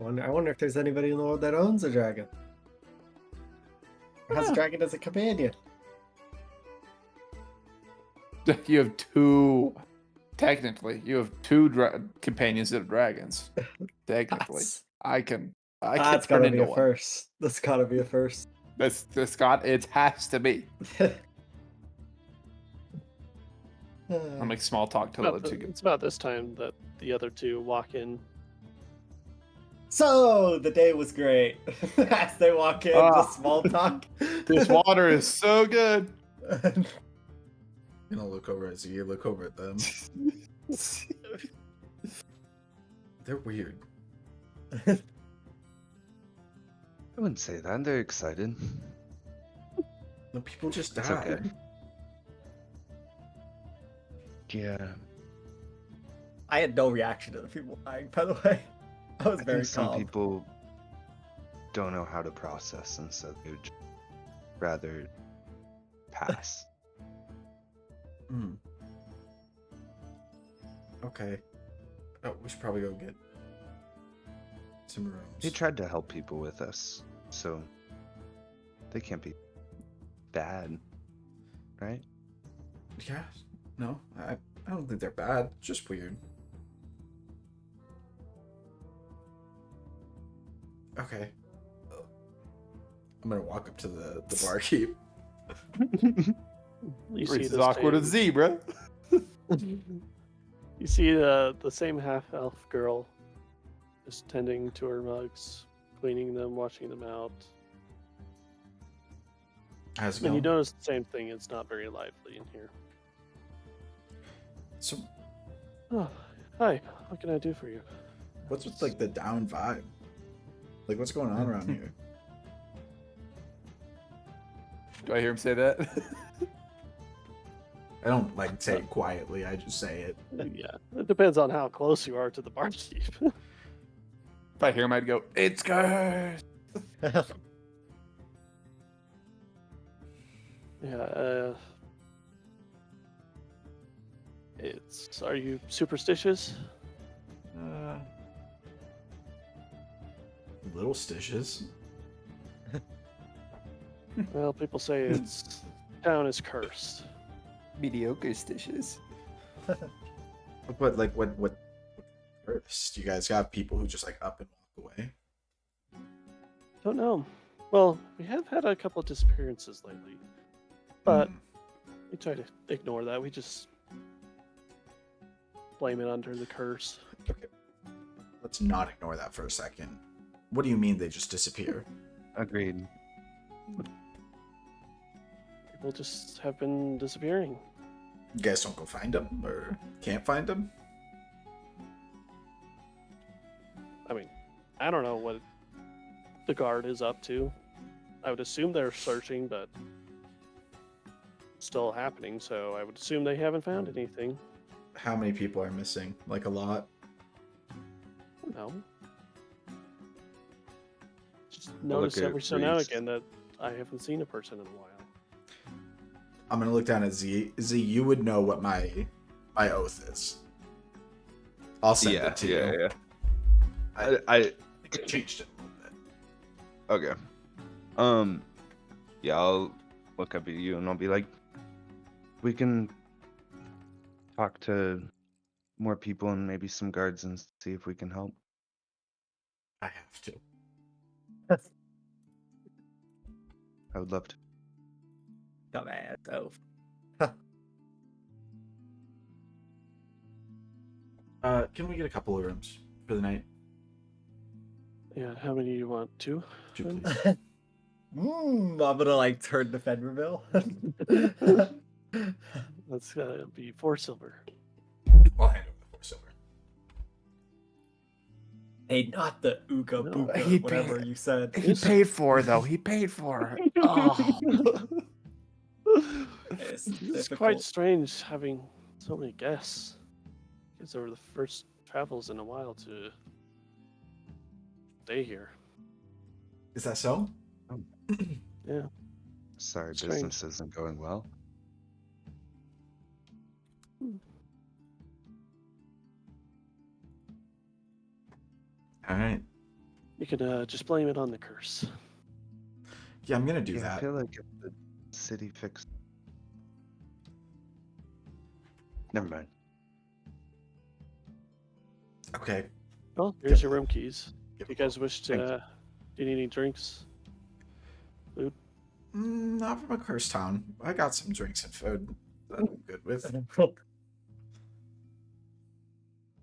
S4: I wonder if there's anybody in the world that owns a dragon. Or has a dragon as a companion.
S5: You have two. Technically, you have two companions that are dragons. Technically,
S4: That's,
S5: I can
S4: that's
S5: turn
S4: gotta be
S5: into
S4: a
S5: one.
S4: first. That's gotta be a first.
S5: That's Scott. It has to be. I'll make small talk to the other two.
S2: It's about this time that the other two walk in.
S4: So the day was great. As they walk in,
S5: Ah.
S4: the small talk.
S5: This water is so good.
S1: I'm gonna look over at Z, look over at them. They're weird.
S3: I wouldn't say that. They're excited.
S1: No, people just
S3: It's
S1: died.
S3: okay. Yeah.
S4: I had no reaction to the people dying, by the way. I was
S3: I
S4: very
S3: think some
S4: calm.
S3: people don't know how to process, and so they would just rather pass.
S1: Hmm. Okay. Oh, we should probably go get some rooms.
S3: They tried to help people with us, so they can't be bad, right?
S1: Yeah. No, I don't think they're bad. Just weird. Okay. I'm gonna walk up to the barkeep.
S2: You
S5: This is
S2: this
S5: awkward as
S2: same-
S5: Z, bro.
S2: You see the same half elf girl just tending to her mugs, cleaning them, washing them out.
S1: How's it
S2: And you
S1: going?
S2: notice the same thing, it's not very lively in here.
S1: So,
S2: Oh, hi, what can I do for you?
S1: what's with like the down vibe? Like, what's going on around here?
S5: Do I hear him say that?
S1: I don't like say it quietly. I just say it.
S2: Yeah, it depends on how close you are to the barkeep.
S5: If I hear him, I'd go, "It's cursed."
S2: Yeah, it's. Are you superstitious?
S1: Little stitches.
S2: Well, people say it's town is cursed.
S5: Mediocre stitches.
S1: But like, what first? You guys got people who just like up and walk away.
S2: Don't know. Well, we have had a couple of disappearances lately, but
S1: Hmm.
S2: we try to ignore that. We just blame it under the curse.
S1: Let's not ignore that for a second. What do you mean they just disappear?
S3: Agreed.
S2: People just have been disappearing.
S1: You guys don't go find them or can't find them?
S2: I mean, I don't know what the guard is up to. I would assume they're searching, but it's still happening, so I would assume they haven't found anything.
S1: How many people are missing? Like a lot?
S2: No. Just
S3: We'll
S2: notice
S3: look at
S2: every so now and
S3: Reese.
S2: again that I haven't seen a person in a while.
S1: I'm gonna look down at Z. Z, you would know what my oath is. I'll send
S3: Yeah,
S1: it to
S3: yeah,
S1: you.
S3: yeah.
S1: I
S3: I
S1: think I changed it a little bit.
S3: okay. Yeah, I'll look up at you and I'll be like, we can talk to more people and maybe some guards and see if we can help.
S1: I have to.
S3: I would love to.
S4: Dumbass elf.
S1: Can we get a couple of rooms for the night?
S2: Yeah, how many do you want? 2?
S1: 2, please.
S4: I'm gonna like turn to Fenrirville.
S2: That's gotta be 4 silver.
S1: I'll hand over the 4 silver.
S4: Hey, not the Ooga
S2: No.
S4: Booga,
S5: He
S4: whatever
S5: paid-
S4: you said.
S5: He paid for it, though. He paid for it. Oh.
S4: It's
S2: It's quite
S4: difficult.
S2: strange having so many guests. Because they were the first travels in a while to stay here.
S1: Is that so?
S2: Yeah.
S3: Sorry,
S2: Strange.
S3: business isn't going well.
S1: All right.
S2: You can just blame it on the curse.
S1: Yeah, I'm gonna do
S3: Yeah, I
S1: that.
S3: feel like if the city fixed. Never mind.
S1: Okay.
S2: Well, here's your room keys.
S1: Give
S2: Do you
S1: a
S2: guys wish
S3: Thank
S2: to? Do you need any drinks?
S1: Not from a cursed town. I got some drinks and food that I'm good with.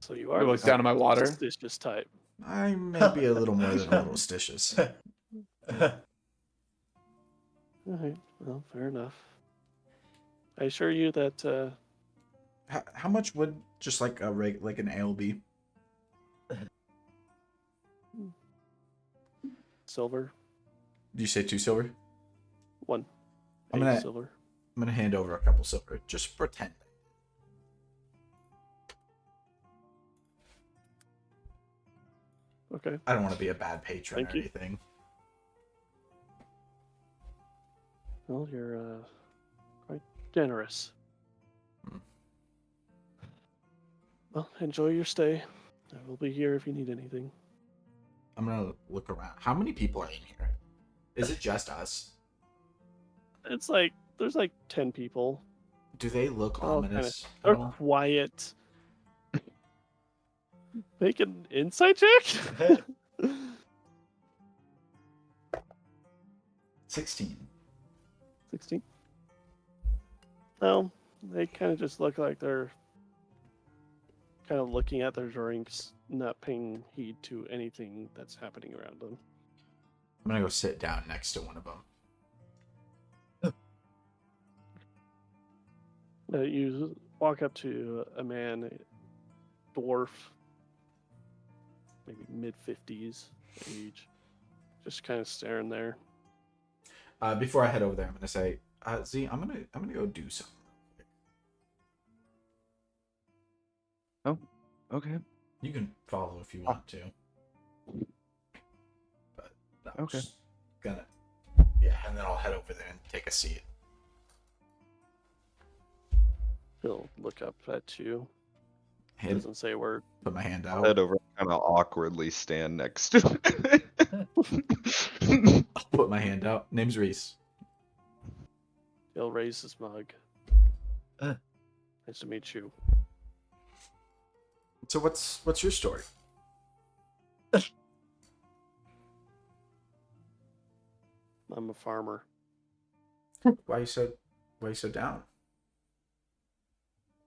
S2: So you
S5: I
S2: are.
S5: look down at my water.
S2: Suspicious type.
S1: I may be a little more than a little stitious.
S2: All right. Well, fair enough. I assure you that
S1: How much would just like like an ale be?
S2: silver,
S1: Do you say 2 silver?
S2: 1
S1: I'm
S2: 8
S1: gonna-
S2: silver.
S1: I'm gonna hand over a couple silver. Just pretend.
S2: Okay.
S1: I don't want to be a bad patron
S2: Thank
S1: or
S2: you.
S1: anything.
S2: Well, you're quite generous.
S1: Hmm.
S2: Well, enjoy your stay. I will be here if you need anything.
S1: I'm gonna look around. How many people are in here? Is it just us?
S2: It's like there's like 10 people.
S1: Do they look
S2: Oh, kinda.
S1: ominous
S2: They're
S1: at all?
S2: quiet. Make an insight check.
S1: 16.
S2: 16. No, they kind of just look like they're kind of looking at their drinks, not paying heed to anything that's happening around them.
S1: I'm gonna go sit down next to one of them.
S2: You walk up to a man, a dwarf, maybe mid-50s age, just kind of staring there.
S1: Before I head over there, I'm gonna say, Z, I'm gonna go do something.
S3: Okay.
S1: You can follow if you want to. But no, I'm
S3: Okay.
S1: just gonna, yeah, and then I'll head over there and take a seat.
S2: He'll look up at you,
S1: Hand,
S2: doesn't say a word.
S1: put my hand
S3: I'll
S1: out.
S3: head over and kind of awkwardly stand next to
S1: I'll put my hand out. Name's Reese.
S2: He'll raise his mug.
S4: Uh.
S2: Nice to meet you.
S1: So what's your story?
S2: I'm a farmer.
S1: Why you so down?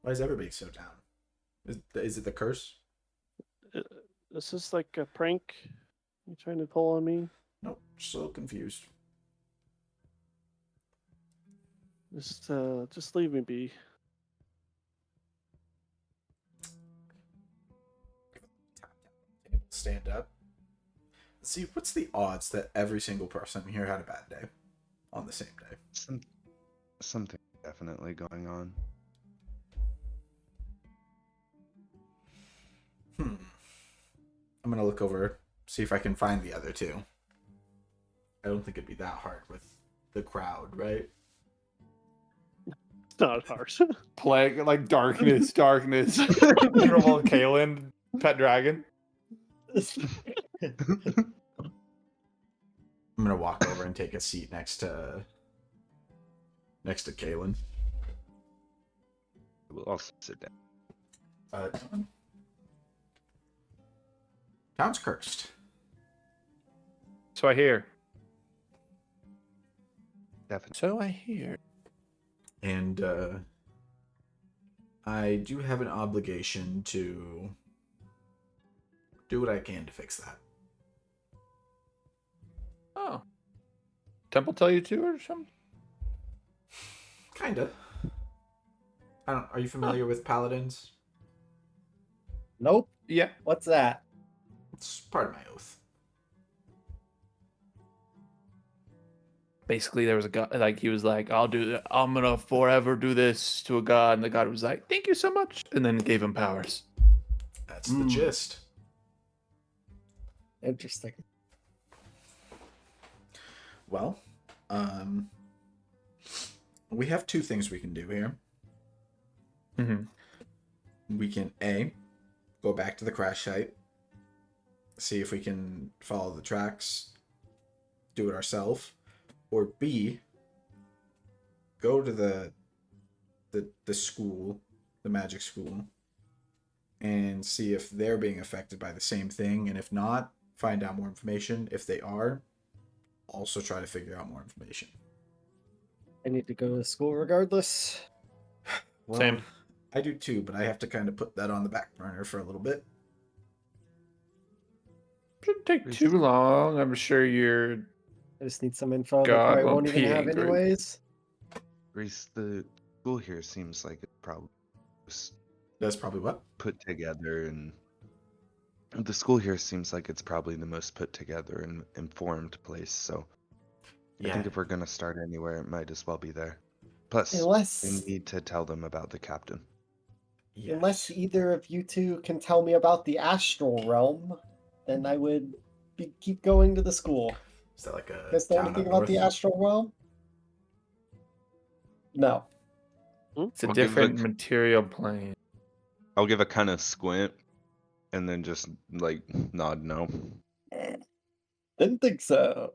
S1: Why is everybody so down? Is it the curse?
S2: Is this like a prank? You trying to pull on me?
S1: Nope, so confused.
S2: Just leave me be.
S1: Stand up. See, what's the odds that every single person here had a bad day on the same day?
S3: Something definitely going on.
S1: I'm gonna look over, see if I can find the other two. I don't think it'd be that hard with the crowd, right?
S2: It's not hard.
S5: Plague, like darkness, darkness. Normal Kalen Pet dragon.
S1: I'm gonna walk over and take a seat next to Kalen.
S3: We'll also sit down.
S1: Town's cursed.
S5: So I hear.
S3: Definitely.
S5: So I hear.
S1: And I do have an obligation to do what I can to fix that.
S5: Oh. Temple tell you to or something?
S1: Kinda. Are you familiar with paladins?
S4: Nope.
S5: Yeah.
S4: What's that?
S1: It's part of my oath.
S5: Basically, there was a god, like, he was like, I'm gonna forever do this to a god. And the god was like, thank you so much. And then gave him powers.
S1: That's the gist.
S4: Interesting.
S1: Well, we have two things we can do here.
S5: Mm-hmm.
S1: We can A, go back to the crash site, see if we can follow the tracks, do it ourselves, or B, go to the school, the magic school, and see if they're being affected by the same thing, and if not, find out more information. If they are, also try to figure out more information.
S4: I need to go to school regardless.
S1: Well,
S5: Same.
S1: I do too, but I have to kind of put that on the back burner for a little bit.
S5: Shouldn't take too long. I'm sure you're.
S4: I just need some info that
S5: God
S4: I
S5: won't
S4: won't even
S5: be
S4: have
S5: angry.
S4: anyways.
S3: Reese, the school here seems like it probably was
S1: That's probably what?
S3: put together, and the school here seems like it's probably the most put together and informed place. So I think if we're gonna start anywhere, it might as well be there. Plus, we
S4: Unless
S3: need to tell them about the captain.
S4: unless either of you two can tell me about the astral realm, then I would keep going to the school.
S1: Is that like a
S4: Guys know
S1: town
S4: anything
S1: up
S4: about the
S1: north?
S4: astral realm? No.
S5: It's a
S3: I'll give
S5: different
S3: it-
S5: material plane.
S3: I'll give a kind of squint, and then just like nod no.
S4: Didn't think so.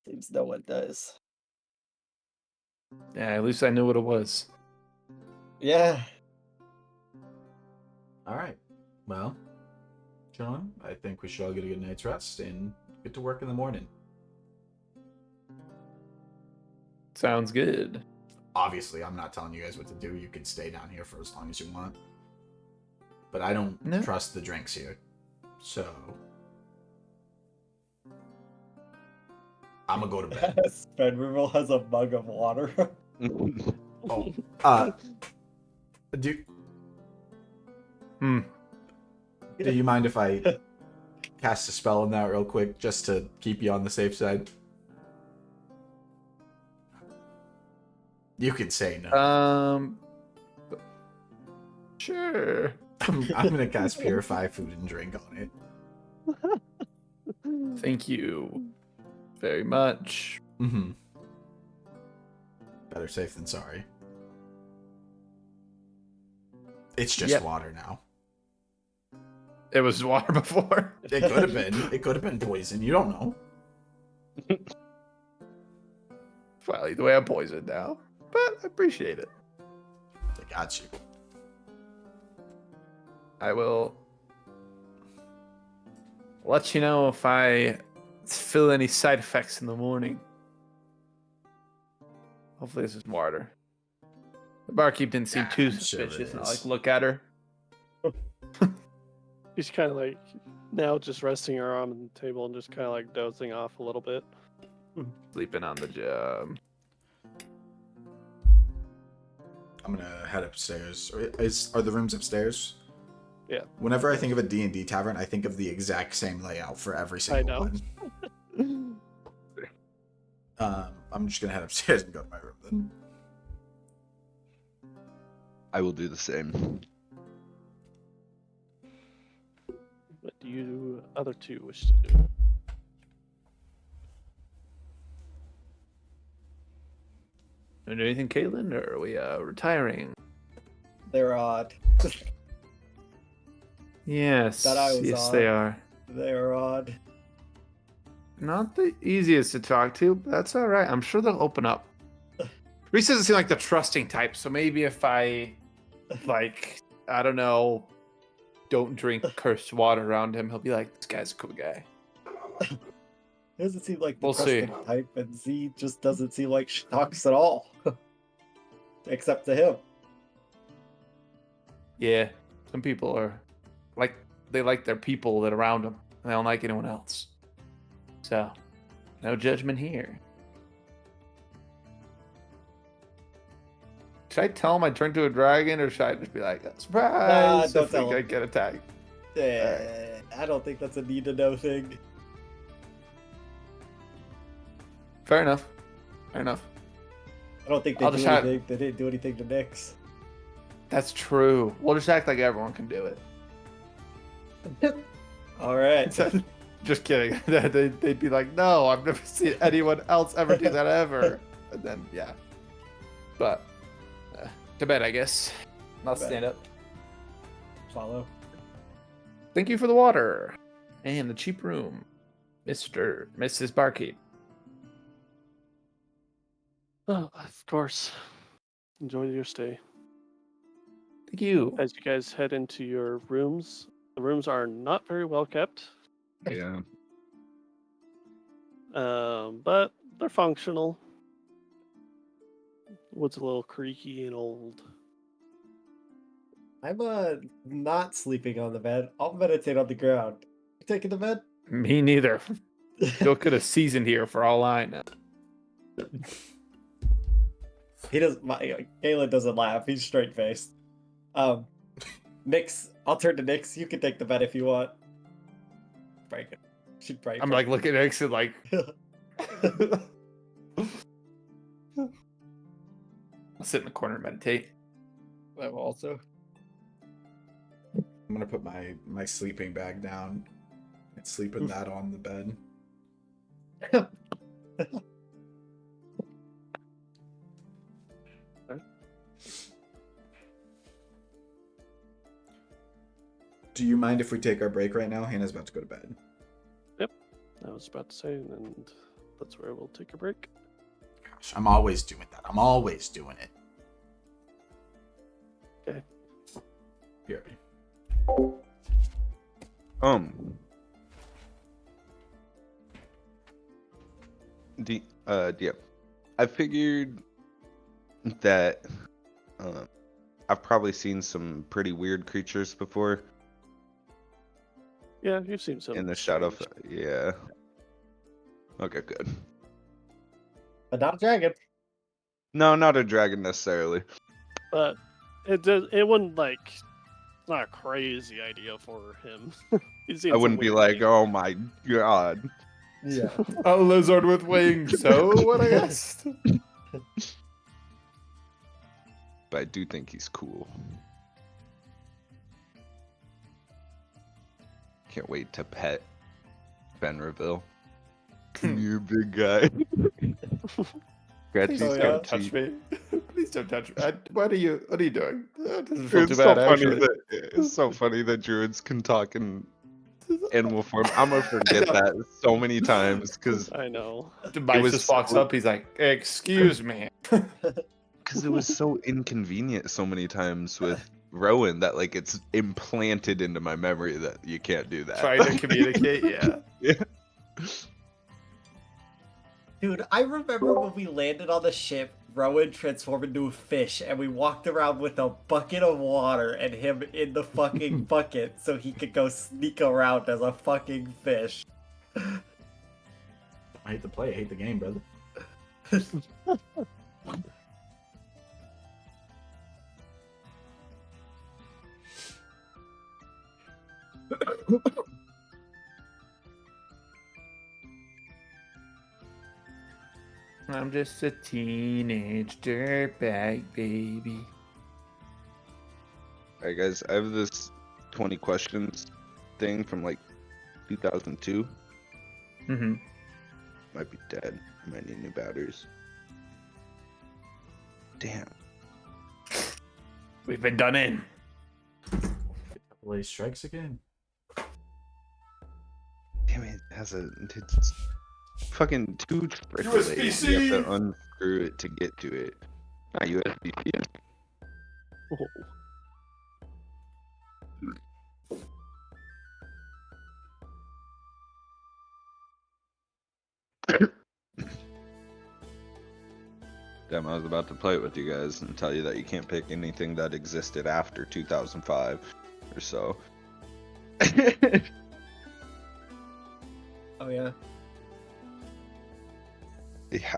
S4: Seems no one does.
S5: Yeah, at least I knew what it was.
S4: Yeah.
S1: All right. Well, John, I think we should all get a good night's rest and get to work in the morning.
S5: Sounds good.
S1: Obviously, I'm not telling you guys what to do. You can stay down here for as long as you want. But I don't
S5: No.
S1: trust the drinks here. So I'm gonna go to bed.
S4: Spenrivel has a mug of water.
S1: Oh, do you mind if I cast a spell on that real quick, just to keep you on the safe side? You can say no.
S5: Sure.
S1: I'm gonna cast Purify Food and Drink on it.
S5: Thank you very much.
S1: Mm-hmm. Better safe than sorry. It's just
S5: Yep.
S1: water now.
S5: It was water before.
S1: It could have been. It could have been poison. You don't know.
S5: Well, either way, I'm poisoned now, but I appreciate it.
S1: I got you.
S5: I will let you know if I feel any side effects in the morning. Hopefully, this is water. The barkeep didn't seem
S1: Yeah,
S5: too
S1: I'm sure it
S5: suspicious. And I
S1: is.
S5: like look at her.
S2: He's kind of like now just resting her arm on the table and just kind of like dozing off a little bit.
S5: Sleeping on the job.
S1: I'm gonna head upstairs. Are the rooms upstairs?
S2: Yeah.
S1: Whenever I think of a D&D tavern, I think of the exact same layout for every single
S2: know.
S1: one. I'm just gonna head upstairs and go to my room then.
S3: I will do the same.
S2: What do you other two wish to do?
S5: Do anything, Caitlin, or are we retiring?
S4: They're odd.
S5: Yes.
S4: That I was
S5: yes,
S4: on.
S5: they are.
S4: They are odd.
S5: Not the easiest to talk to, but that's all right. I'm sure they'll open up. Reese doesn't seem like the trusting type, so maybe if I, like, I don't know, don't drink cursed water around him, he'll be like, this guy's a cool guy.
S4: He doesn't seem like the
S5: We'll see.
S4: trusting type, and Z just doesn't seem like she talks at all. Except to him.
S5: Yeah, some people are like, they like their people that are around them, and they don't like anyone else. So, no judgment here. Should I tell him I turned to a dragon, or should I just be like, surprise,
S4: don't
S5: if
S4: tell
S5: I
S4: him.
S5: get attacked?
S4: I don't think that's a need to know thing.
S5: Fair enough. Fair enough.
S4: I don't think they
S5: I'll
S4: do
S5: just have-
S4: anything. They didn't do anything to Nyx.
S5: That's true. We'll just act like everyone can do it.
S4: All right.
S5: Just kidding. They'd be like, no, I've never seen anyone else ever do that ever. And then, yeah. But, to bed, I guess. I'll
S4: To bed.
S5: stand up.
S4: Follow.
S5: Thank you for the water. And the cheap room. Mrs. Barkeep.
S2: Oh, of course. Enjoy your stay.
S5: Thank you.
S2: As you guys head into your rooms, the rooms are not very well kept,
S3: Yeah.
S2: but they're functional. Wood's a little creaky and old.
S4: I'm not sleeping on the bed. I'll meditate on the ground. You taking the bed?
S5: Me neither. Bill could have seasoned here for all I know.
S4: He doesn't. Galen doesn't laugh. He's straight faced. Nyx, I'll turn to Nyx. You can take the bed if you want. Break it. She'd break
S5: I'm
S4: it.
S5: like looking at Exit like, I'll sit in the corner and meditate.
S4: I'm also.
S1: I'm gonna put my sleeping bag down and sleep in that on the bed. Do you mind if we take our break right now? Hannah's about to go to bed.
S2: I was about to say, and that's where we'll take a break.
S1: Gosh, I'm always doing that. I'm always doing it.
S2: Okay.
S1: Here.
S3: Yeah. I figured that I've probably seen some pretty weird creatures before
S2: Yeah, you've seen some
S3: in the shadow.
S2: strange-
S3: Yeah. Okay, good.
S4: But not a dragon.
S3: No, not a dragon necessarily.
S2: But it wouldn't like. It's not a crazy idea for him. He's seen
S3: I
S2: some
S3: wouldn't be
S2: weird
S3: like,
S2: things.
S3: oh my god.
S4: Yeah.
S5: A lizard with wings. So what I guessed.
S3: But I do think he's cool. Can't wait to pet Ben Reville. Come here, big guy. Scratch
S5: Please
S3: his
S4: Oh, yeah?
S5: don't
S3: cheek.
S5: touch me. Please don't touch me. What are you doing? That doesn't feel
S3: It's
S5: too
S3: so
S5: bad,
S3: funny
S5: actually.
S3: it's so funny that druids can talk in animal form. I'm gonna forget that so many times because
S2: I know.
S5: Mike
S3: was
S5: just walks
S3: so-
S5: up. He's like, "Excuse me."
S3: it was so inconvenient so many times with Rowan that like it's implanted into my memory that you can't do that.
S5: Trying to communicate. Yeah.
S3: Yeah.
S4: Dude, I remember when we landed on the ship, Rowan transformed into a fish, and we walked around with a bucket of water and him in the fucking bucket so he could go sneak around as a fucking fish.
S1: I hate the play. I hate the game, brother.
S5: I'm just a teenage dirtbag baby.
S3: Alright guys, I have this 20 questions thing from like 2002.
S5: Mm-hmm.
S3: Might be dead. I might need new batteries. Damn.
S5: We've been done in.
S1: Blaze strikes again.
S3: Damn it, it's fucking too trickly. You have to unscrew it to get to it. Not USB-C.
S2: Oh.
S3: Damn, I was about to play it with you guys and tell you that you can't pick anything that existed after 2005 or so.
S4: Oh yeah.
S3: Yeah.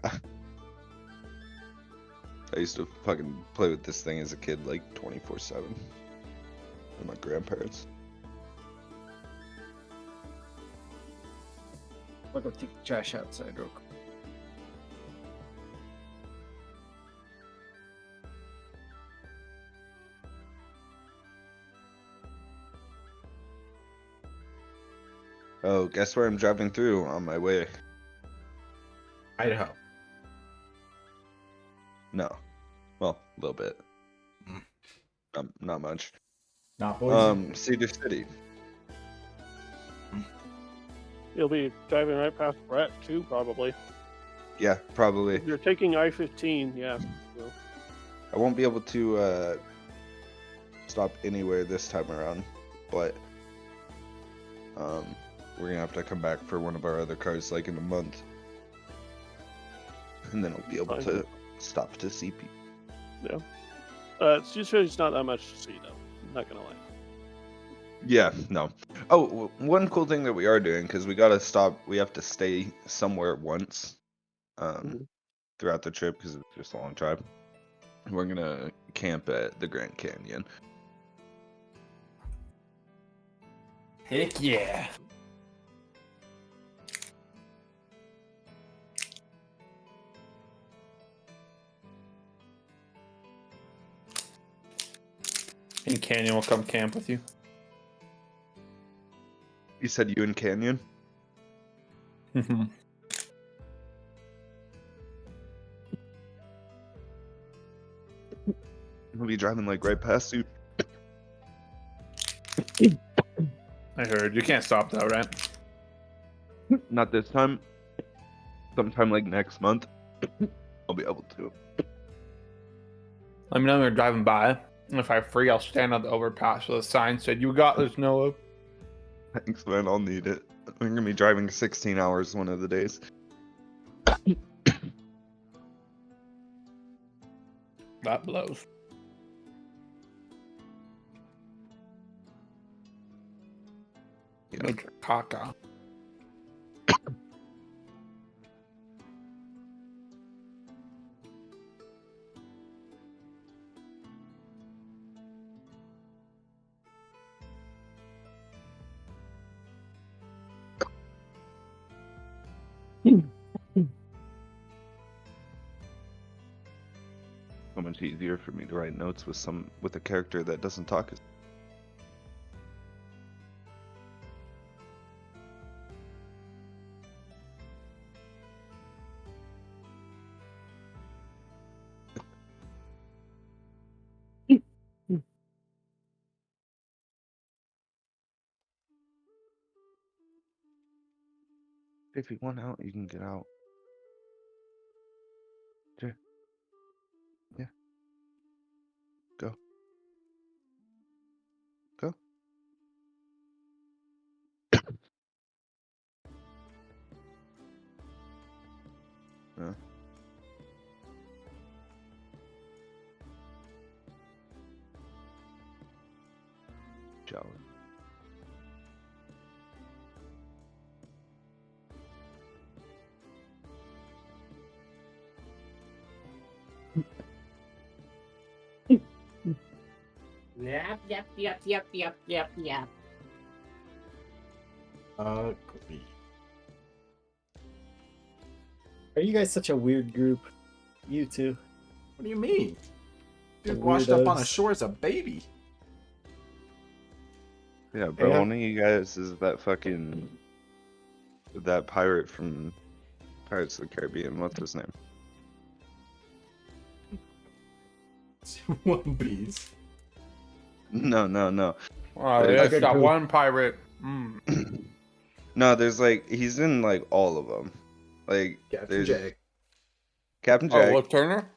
S3: I used to fucking play with this thing as a kid like 24/7 with my grandparents.
S4: I'll go take the trash outside real quick.
S3: Oh, guess where I'm driving through on my way?
S1: Idaho.
S3: No. Well, a little bit.
S1: Mm.
S3: Not much.
S1: Not Boise.
S3: Cedar City.
S2: You'll be driving right past Brett too, probably.
S3: Yeah, probably.
S2: If you're taking I-15, yeah. So,
S3: I won't be able to stop anywhere this time around, but we're gonna have to come back for one of our other cars like in a month, and then I'll be able
S2: Fine.
S3: to stop to see people.
S2: it's just really not that much to see, though. I'm not gonna lie.
S3: Yeah, no. Oh, one cool thing that we are doing, because we gotta stop. We have to stay somewhere once,
S2: Mhm.
S3: throughout the trip because it's just a long drive. We're gonna camp at the Grand Canyon.
S5: Heck yeah. And Canyon will come camp with you.
S3: You said you and Canyon? We'll be driving like right past you.
S5: I heard. You can't stop though, right?
S3: Not this time. Sometime like next month. I'll be able to.
S5: Let me know when you're driving by. And if I free, I'll stand on the overpass with a sign said, "You got this, Noah."
S3: Thanks, man. I'll need it. We're gonna be driving 16 hours one of the days.
S5: That blows.
S3: Yeah.
S5: Major caca.
S3: So much easier for me to write notes with a character that doesn't talk. If you want out, you can get out. Sure. Yeah. Go. Go. Yeah. Jolly.
S6: Yep.
S1: Ugly.
S4: Are you guys such a weird group? You two.
S1: What do you mean?
S4: The
S1: Dude washed up on a
S4: weirdos.
S1: shore as a baby.
S3: Yeah, bro.
S4: Yeah.
S3: One of you guys is that pirate from Pirates of the Caribbean. What's his name?
S1: One Piece.
S3: No.
S5: Oh,
S3: There's-
S5: yeah,
S4: good
S5: got
S4: poop.
S5: one pirate. Mm.
S3: No, there's like he's in like all of them. Like
S1: Captain
S3: there's
S1: Jack.
S3: Captain
S5: Oh,
S3: Jack.
S5: Will Turner?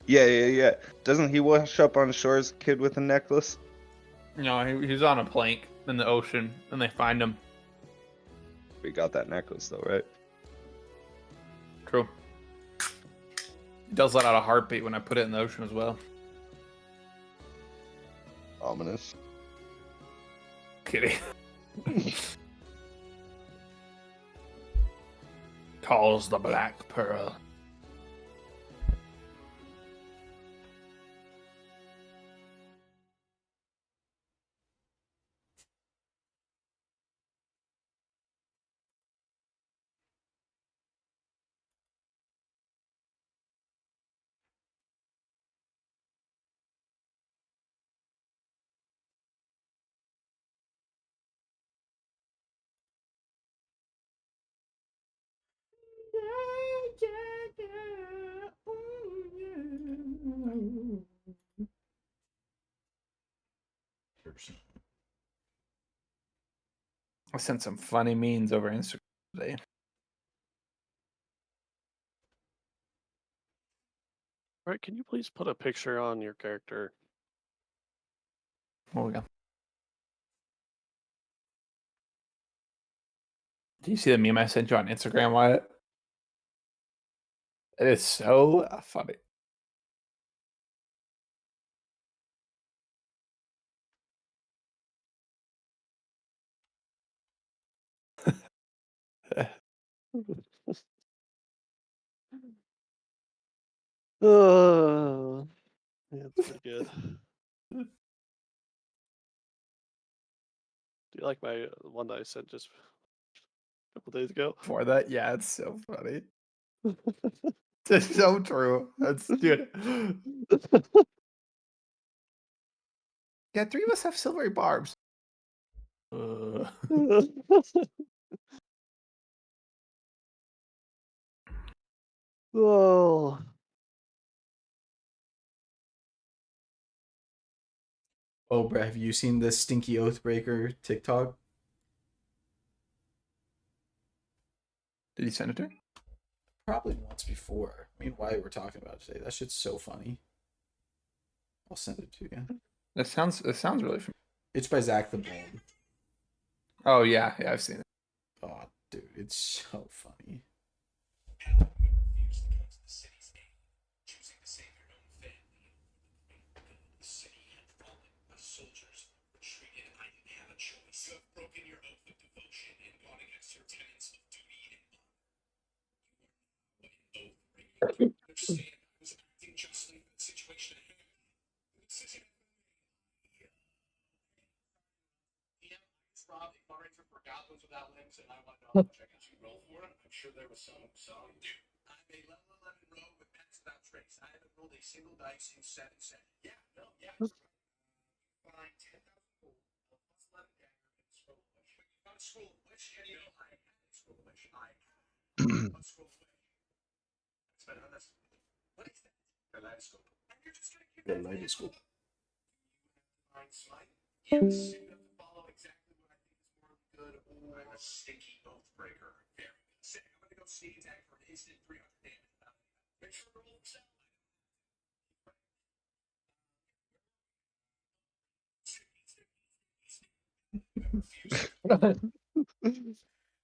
S3: Yeah. Doesn't he wash up on shore as a kid with a necklace?
S5: No, he's on a plank in the ocean, and they find him.
S3: We got that necklace though, right?
S5: True. He does let out a heartbeat when I put it in the ocean as well.
S3: Ominous.
S5: Kidding. Calls the Black Pearl. I sent some funny memes over Instagram today.
S2: Right, can you please put a picture on your character?
S5: What we got? Do you see the meme I sent you on Instagram, Wyatt? It is so funny.
S2: Oh, yeah, that's pretty good. Do you like my one that I sent just a couple days ago?
S5: For that, yeah, it's so funny. It's so true. That's dude. Yeah, three of us have silvery barbs.
S2: Oh,
S1: Oh, Brett, have you seen this Stinky Oathbreaker TikTok?
S5: Did he send it to me?
S1: Probably once before. I mean, why we're talking about it today. That shit's so funny. I'll send it to you.
S5: It sounds really familiar.
S1: It's by Zach the Bone.
S5: Oh yeah, I've seen it.
S1: Oh, dude, it's so funny. Kaleidoscope.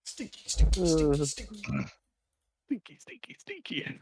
S1: Stinky, stinky, stinky, stinky.
S2: stinky.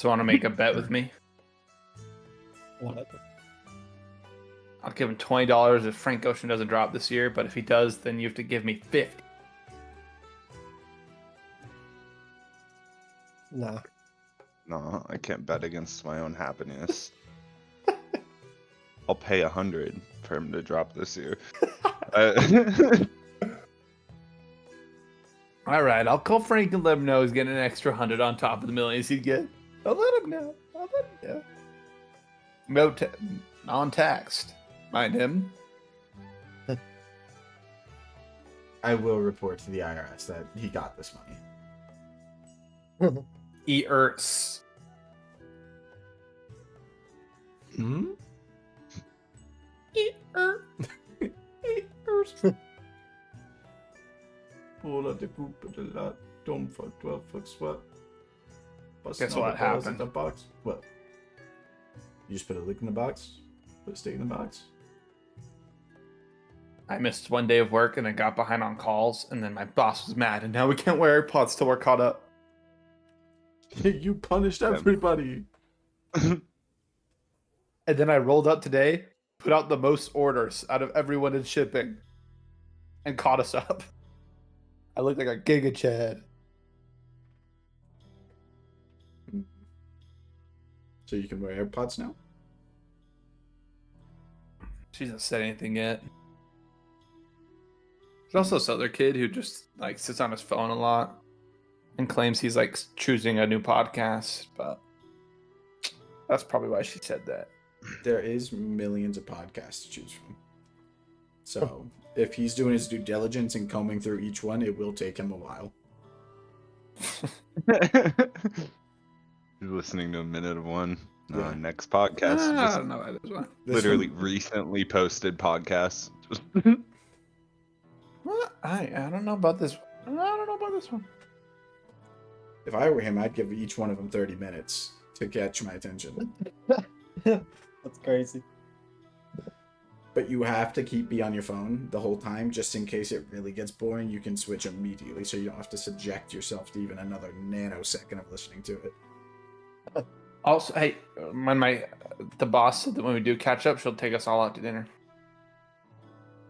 S5: So want to make a bet with me?
S4: What?
S5: I'll give him $20 if Frank Ocean doesn't drop this year, but if he does, then you have to give me 50.
S4: No.
S3: No, I can't bet against my own happiness. I'll pay 100 for him to drop this year.
S5: All right, I'll call Frank and let him know he's getting an extra 100 on top of the millions he'd get. I'll let him know. No, non-taxed. Mind him.
S1: I will report to the IRS that he got this money.
S5: Earths.
S1: Hmm? Pull out the poop of the lot. Don't fuck 12 fuck sweat.
S5: Guess what happened?
S1: The box. What? You just put a lick in the box? Put a stick in the box?
S5: I missed one day of work and I got behind on calls, and then my boss was mad, and now we can't wear AirPods till we're caught up.
S1: You punished everybody.
S5: And then I rolled up today, put out the most orders out of everyone in shipping, and caught us up. I look like a Giga Chad.
S1: So you can wear AirPods now?
S5: She hasn't said anything yet. There's also this other kid who just like sits on his phone a lot and claims he's like choosing a new podcast, but that's probably why she said that.
S1: There is millions of podcasts to choose from. So if he's doing his due diligence and combing through each one, it will take him a while.
S3: You're listening to a minute of one.
S1: Yeah.
S3: Next podcast.
S5: I
S3: Just
S5: don't know why this one.
S1: This
S3: literally
S1: one-
S3: recently posted podcasts. Just
S5: What? I don't know about this. I don't know about this one.
S1: If I were him, I'd give each one of them 30 minutes to catch my attention.
S4: That's crazy.
S1: But you have to be on your phone the whole time, just in case it really gets boring. You can switch immediately, so you don't have to subject yourself to even another nanosecond of listening to it.
S5: Also, hey, when the boss said that when we do catch up, she'll take us all out to dinner.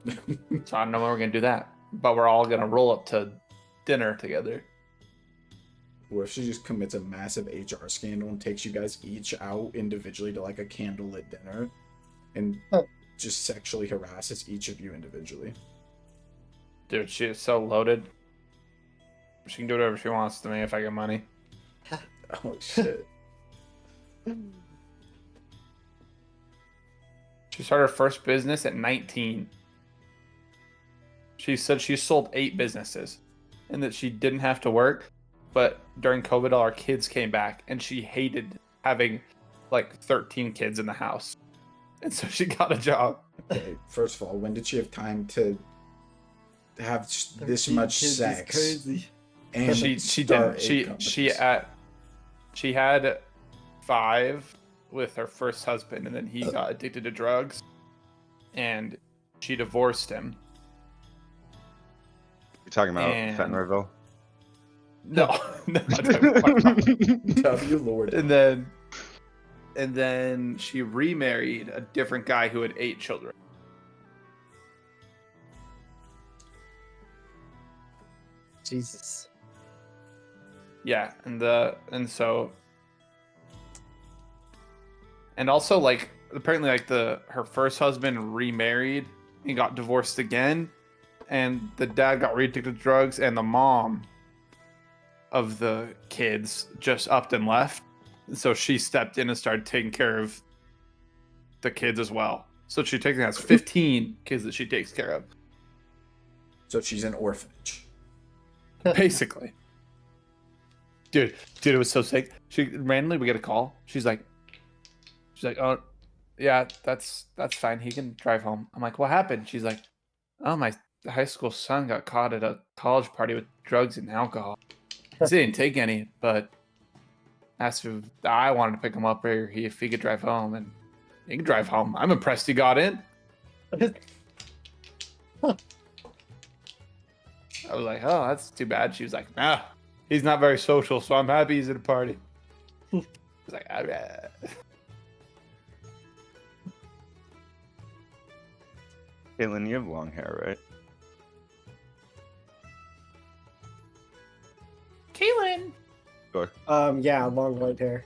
S5: So I don't know when we're gonna do that, but we're all gonna roll up to dinner together.
S1: Or if she just commits a massive HR scandal and takes you guys each out individually to like a candlelit dinner, and just sexually harasses each of you individually.
S5: Dude, she is so loaded. She can do whatever she wants to me if I get money.
S1: Oh shit.
S5: She started her first business at 19. She said she sold 8 businesses and that she didn't have to work, but during COVID, all our kids came back and she hated having like 13 kids in the house. And so she got a job.
S1: Okay, first of all, when did she have time to have this
S4: 13
S1: much
S4: kids is
S1: sex?
S4: Crazy.
S1: And
S5: She
S1: start
S5: didn't.
S1: 8
S5: She had 5 with her first husband, and then he got addicted to drugs, and she divorced him.
S3: You're talking about
S5: And-
S3: Fenrirville?
S5: No, no, I don't know.
S1: W Lord.
S5: And then she remarried a different guy who had 8 children.
S4: Jesus.
S5: Yeah, and also like apparently like her first husband remarried and got divorced again, and the dad got really addicted to drugs, and the mom of the kids just upped and left. So she stepped in and started taking care of the kids as well. So she has 15 kids that she takes care of.
S1: So she's an orphanage.
S5: Basically. Dude, it was so sick. She randomly we get a call. She's like, oh, yeah, that's fine. He can drive home. I'm like, what happened? She's like, oh, my high school son got caught at a college party with drugs and alcohol. He didn't take any, but asked if I wanted to pick him up or if he could drive home, and he can drive home. I'm impressed he got in. I was like, oh, that's too bad. She was like, nah, he's not very social, so I'm happy he's at a party. I was like, alright.
S3: Caitlin, you have long hair, right?
S5: Kaylin!
S3: Sure.
S4: Yeah, long white hair.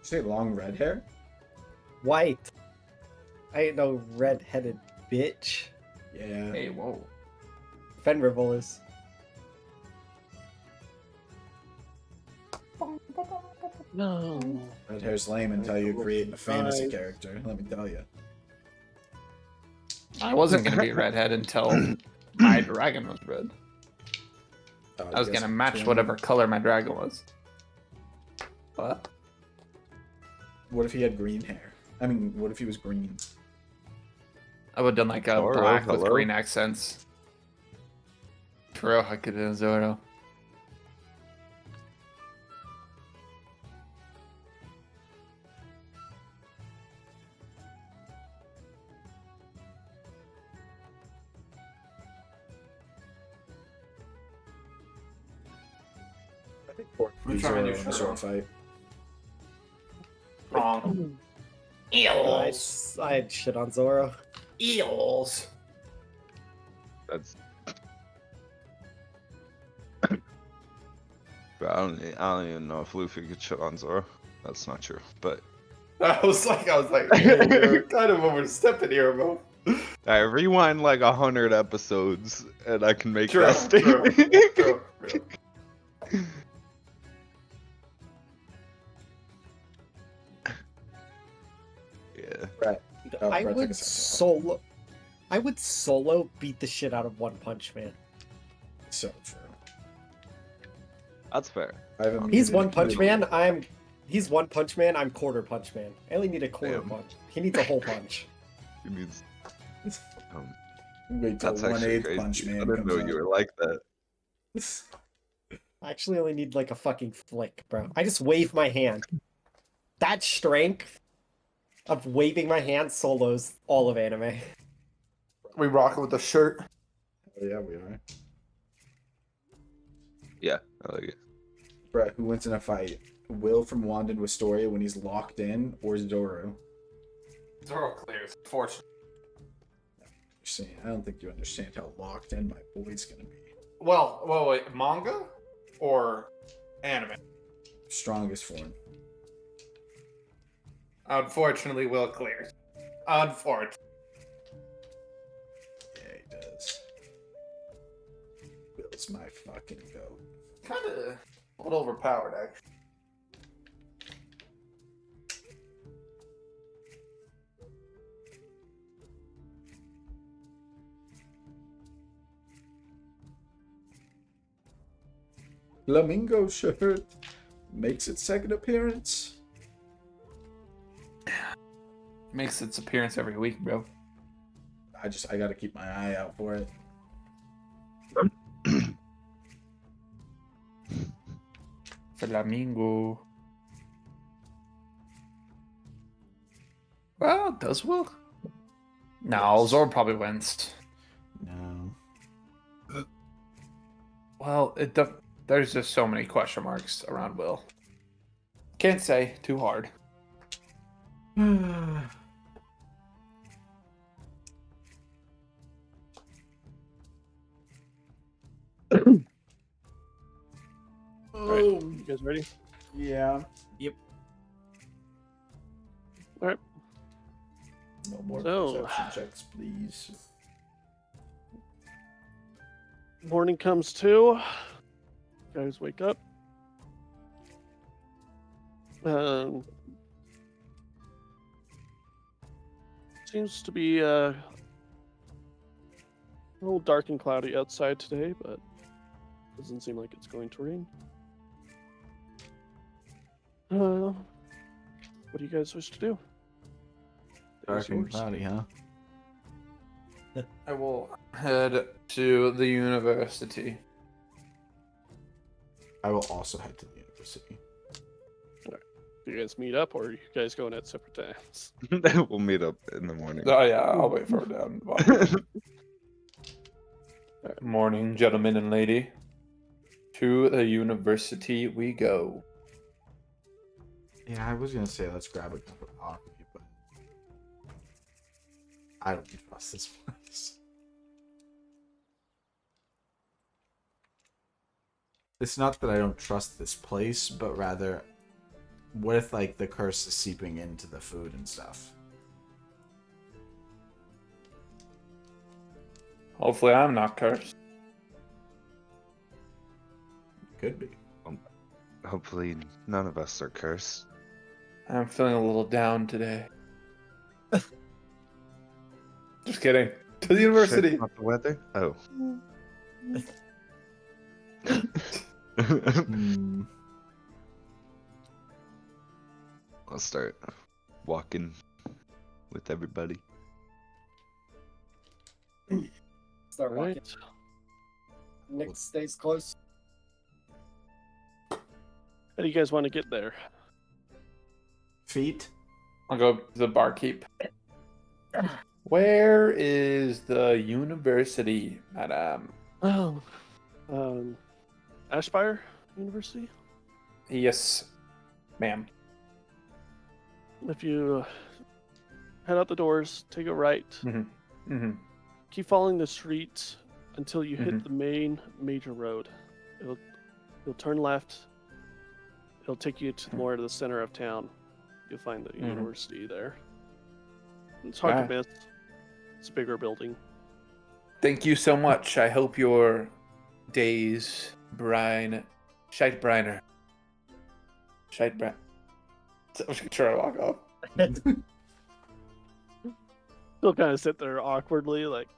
S1: Say long red hair?
S4: White. I ain't no red-headed bitch.
S1: Yeah.
S5: Hey, whoa.
S4: Fenrival is.
S2: No.
S1: Red hair's lame until you create a fantasy character, let me tell you.
S5: I wasn't gonna be redhead until my dragon was red. I was gonna match whatever color my dragon was. But
S1: What if he had green hair? I mean, what if he was green?
S5: I would have done like a
S3: Zoro,
S5: black with
S3: hello?
S5: green accents. True, I could have done Zoro.
S1: I think Pork
S5: I'm
S1: beats
S5: trying
S1: Zoro
S5: to
S1: in a
S5: do
S1: sword fight.
S5: Wrong.
S4: I had shit on Zoro.
S5: Eels.
S3: That's. But I don't even know if Luffy could shit on Zoro. That's not true. But
S5: I was like, hey, you're kind of overstepping here, bro.
S3: I rewind like 100 episodes and I can make
S5: True,
S3: that statement.
S5: true.
S3: Yeah.
S1: Brett. Oh,
S4: I
S1: Brett took
S4: would
S1: a second.
S4: solo beat the shit out of One Punch Man.
S1: So true.
S3: That's fair.
S1: I have a
S4: He's
S1: muted-
S4: One Punch
S1: muted-
S4: Man. He's One Punch Man. I'm Quarter Punch Man. I only need a quarter
S3: Damn.
S4: punch. He needs a whole punch.
S3: He needs.
S1: Wait till
S3: That's actually
S1: 1/8
S3: crazy.
S1: Punch Man
S3: I didn't
S1: comes
S3: know
S1: out.
S3: you were like that.
S4: I actually only need like a fucking flick, bro. I just wave my hand. That strength of waving my hand solos all of anime.
S5: We rock it with the shirt.
S1: Oh, yeah, we are.
S3: Yeah, I like it.
S1: Brett, who wins in a fight? Will from Wanded Wistoria when he's locked in, or Zoro?
S5: Zoro clears. Fortunately.
S1: You're saying, I don't think you understand how locked in my boy's gonna be.
S5: Well, wait, manga or anime?
S1: Strongest form.
S5: Unfortunately, Will clears. Unfortunately.
S1: Yeah, he does. Will's my fucking goat.
S5: Kind of a little overpowered, actually.
S1: Flamingo shirt makes its second appearance.
S5: Makes its appearance every week, bro.
S1: I gotta keep my eye out for it.
S5: Flamingo. Well, does Will? No, Zoro probably wins.
S1: No.
S5: Well, there's just so many question marks around Will. Can't say too hard.
S2: Oh, you guys ready?
S1: Yeah.
S4: Yep.
S2: Alright.
S1: No more
S2: So-
S1: perception checks, please.
S2: Morning comes to. Guys, wake up. Seems to be a little dark and cloudy outside today, but doesn't seem like it's going to rain. What do you guys wish to do?
S1: Dark
S2: It's
S1: and
S2: yours.
S1: cloudy, huh?
S5: I will head to the university.
S1: I will also head to the university.
S2: Do you guys meet up, or are you guys going at separate times?
S3: We'll meet up in the morning.
S5: Oh yeah, I'll wait for her down. the bottom. Morning, gentlemen and lady. To the university we go.
S1: Yeah, I was gonna say let's grab a cup of coffee, but I don't trust this place. It's not that I don't trust this place, but rather, what if like the curse is seeping into the food and stuff?
S5: Hopefully, I'm not cursed.
S1: Could be.
S3: Hopefully, none of us are cursed.
S5: I'm feeling a little down today. Just kidding. To the university.
S3: Shit, not the weather? Oh.
S1: Hmm.
S3: I'll start walking with everybody.
S4: Start walking.
S2: Right.
S4: Nick stays close.
S2: How do you guys want to get there?
S1: Feet.
S5: I'll go to the barkeep. Where is the university, madam?
S2: Oh, Ashfire University.
S5: Yes, ma'am.
S2: If you head out the doors, take a right,
S5: Mm-hmm.
S2: keep following the street until you hit
S5: Mhm.
S2: the main major road. You'll turn left. It'll take you to more to the center of town. You'll find the university there. It's hard
S5: Alright.
S2: to miss. It's a bigger building.
S5: Thank you so much. I hope your days brine, shite briner. Shite brine. I'm just gonna try to walk off.
S2: Still kind of sit there awkwardly, like.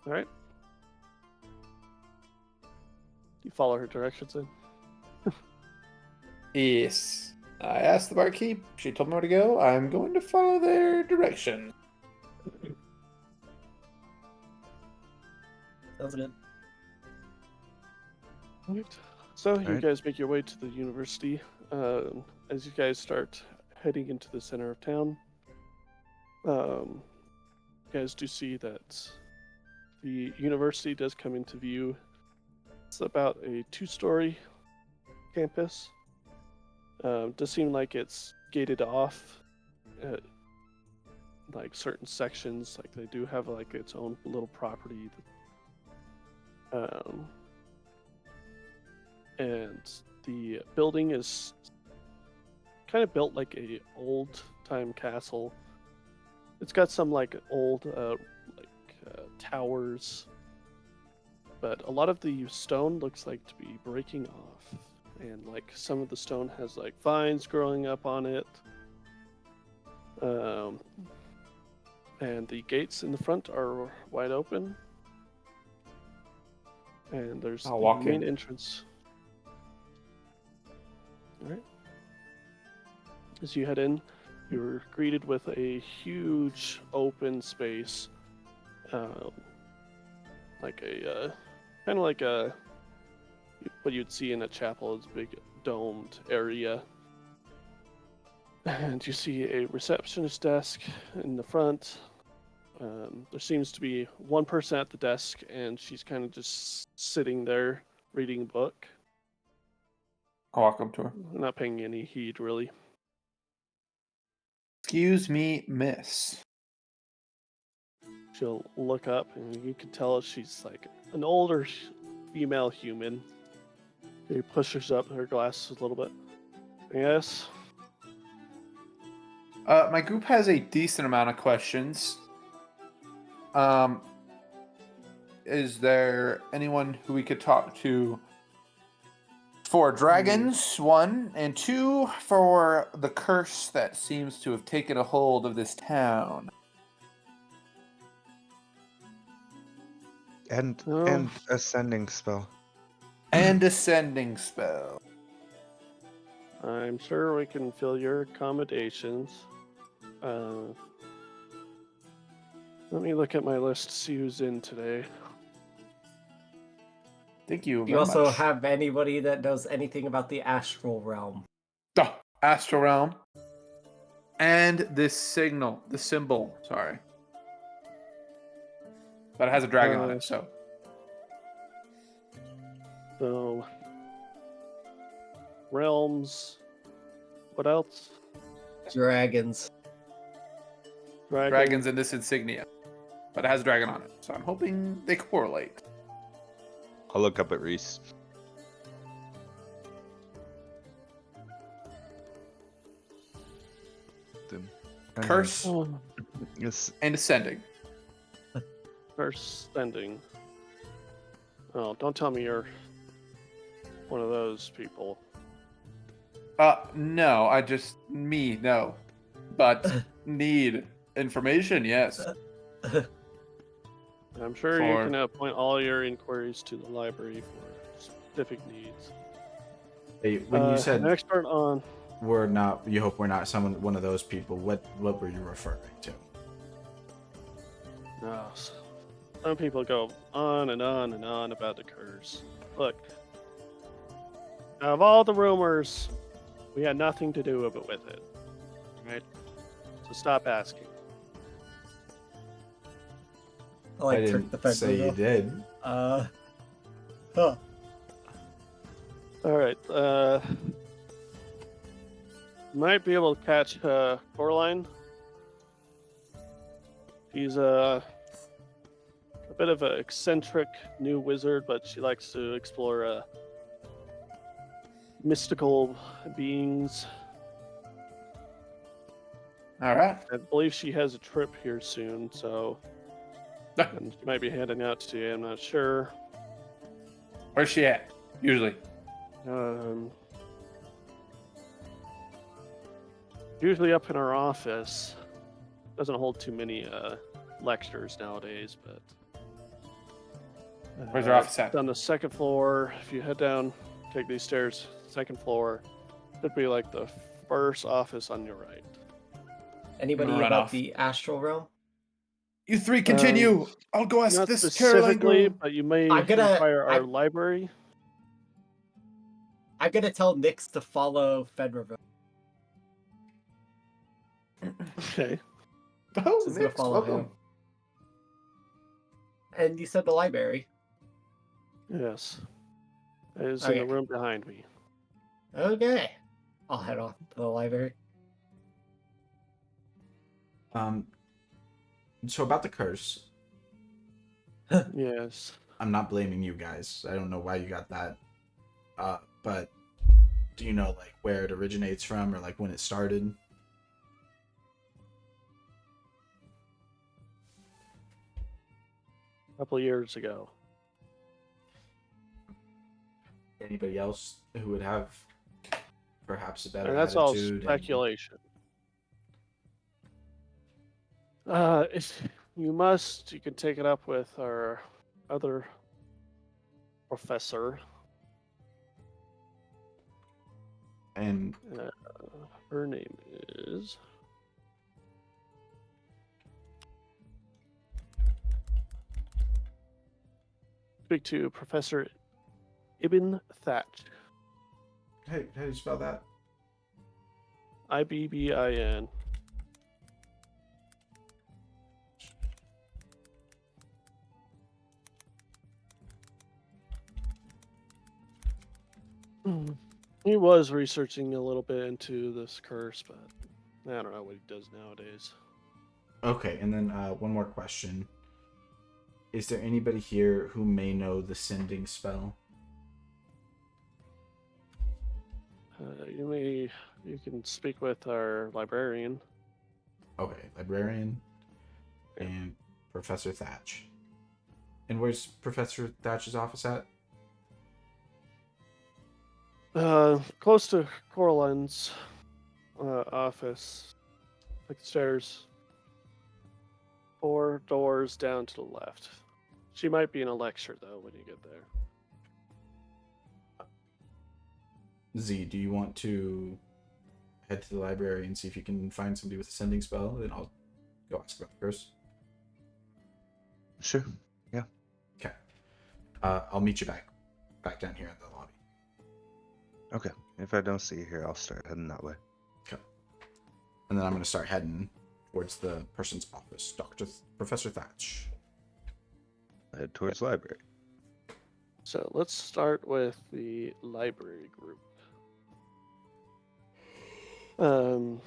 S2: All right. You follow her directions then.
S5: Yes. I asked the barkeep. She told me where to go. I'm going to follow their direction.
S4: Sounds good.
S2: Right. So you
S3: Alright.
S2: guys make your way to the university. As you guys start heading into the center of town, you guys do see that the university does come into view. It's about a 2-story campus. Does seem like it's gated off at like certain sections. Like they do have like its own little property. And the building is kind of built like a old time castle. It's got some like old towers, but a lot of the stone looks like to be breaking off, and like some of the stone has like vines growing up on it. And the gates in the front are wide open, and there's
S5: I'll
S2: the
S5: walk
S2: main
S5: in.
S2: entrance. All right. As you head in, you're greeted with a huge open space, like a kind of like a what you'd see in a chapel. It's a big domed area, and you see a receptionist desk in the front. There seems to be one person at the desk, and she's kind of just sitting there reading a book,
S5: I'll walk up to her.
S2: not paying any heed really.
S5: Excuse me, miss.
S2: She'll look up, and you can tell she's like an older female human. She pushes up her glasses a little bit. Yes.
S5: My group has a decent amount of questions. Is there anyone who we could talk to for dragons, 1, and 2, for the curse that seems to have taken a hold of this town?
S3: And
S2: Oh.
S3: ascending spell.
S5: And ascending spell.
S2: I'm sure we can fill your accommodations. Let me look at my list to see who's in today.
S5: Thank you
S4: Do
S5: very
S4: you also
S5: much.
S4: have anybody that knows anything about the astral realm?
S5: Oh, Astral Realm. And this signal, the symbol, sorry. But it has a dragon on it, so.
S2: So, realms. What else?
S6: Dragons.
S5: Dragons in this insignia, but it has a dragon on it, so I'm hoping they correlate.
S3: I'll look up at Reese. Then-
S5: Curse
S2: Oh,
S3: Yes.
S5: and ascending.
S2: first sending. Oh, don't tell me you're one of those people.
S5: No, no, but need information. Yes.
S2: I'm sure you
S5: For-
S2: can point all your inquiries to the library for specific needs.
S1: Hey, when you said
S2: an expert on
S1: we're not, you hope we're not one of those people. What were you referring to?
S2: some people go on and on and on about the curse. Look, out of all the rumors, we had nothing to do with it. Right? So stop asking.
S6: I like
S1: I
S6: trick the
S1: didn't say you
S6: Fedra.
S1: did.
S6: Huh.
S2: All right. Might be able to catch Coraline. She's a bit of an eccentric new wizard, but she likes to explore mystical beings.
S5: All right.
S2: I believe she has a trip here soon, so and she might be heading out today. I'm not sure.
S5: Where's she at? Usually.
S2: Usually up in our office. Doesn't hold too many lectures nowadays, but.
S5: Where's her office at?
S2: It's on the second floor. If you head down, take these stairs, second floor. Should be like the first office on your right.
S6: Anybody
S5: Run
S6: about
S5: off.
S6: the astral realm?
S5: You three continue. I'll go ask
S2: Not
S5: this Caroline
S2: specifically,
S5: girl.
S2: but you may
S6: I'm gonna-
S2: require our
S6: I'm-
S2: library.
S6: I'm gonna tell Nyx to follow Fedraville.
S2: Okay.
S5: Oh,
S6: She's gonna
S5: Nick,
S6: follow
S5: welcome.
S6: him. And you said the library.
S2: Yes. It is in
S6: Okay.
S2: the room behind me.
S6: Okay. I'll head off to the library.
S1: So about the curse,
S2: Yes.
S1: I'm not blaming you guys. I don't know why you got that. But do you know like where it originates from or like when it started?
S2: A couple of years ago.
S1: Anybody else who would have perhaps a better
S2: And that's all
S1: attitude and-
S2: speculation. If you must, you can take it up with our other professor.
S1: And
S2: Her name is. Speak to Professor Ibn Thatch.
S1: hey, how do you spell that?
S2: Ibbin. He was researching a little bit into this curse, but I don't know what he does nowadays.
S1: Okay, and then one more question. Is there anybody here who may know the sending spell?
S2: You can speak with our librarian.
S1: Okay, librarian and Professor Thatch. And where's Professor Thatch's office at?
S2: Close to Coraline's office. Like stairs. 4 doors down to the left. She might be in a lecture though when you get there.
S1: Z, do you want to head to the library and see if you can find somebody with a sending spell? Then I'll go ask about the curse.
S3: Sure.
S1: Okay. I'll meet you back down here in the lobby.
S3: Okay. If I don't see you here, I'll start heading that way.
S1: Okay. And then I'm going to start heading towards the person's office, Professor Thatch.
S3: Head towards the library.
S2: So let's start with the library group. Kalen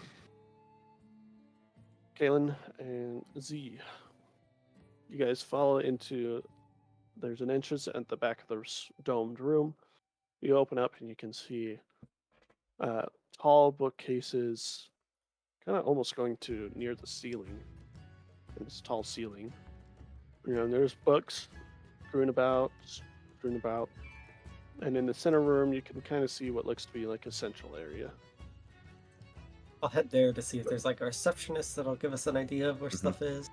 S2: and Z, you guys follow into. There's an entrance at the back of the domed room. You open up and you can see tall bookcases, kind of almost going to near the ceiling. This tall ceiling. There's books strewn about, and in the center room you can kind of see what looks to be like a central area.
S6: I'll head there to see if there's like a receptionist that'll give us an idea of where stuff is.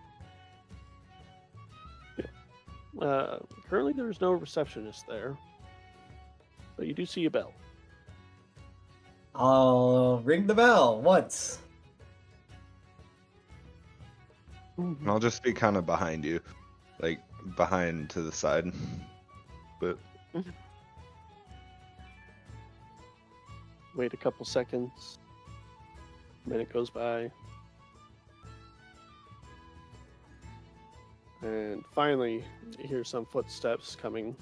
S2: Currently, there's no receptionist there, but you do see a bell.
S6: I'll ring the bell once.
S3: And I'll just be kind of behind you, like behind to the side. But
S2: Wait a couple seconds. A minute goes by. And finally, you hear some footsteps coming.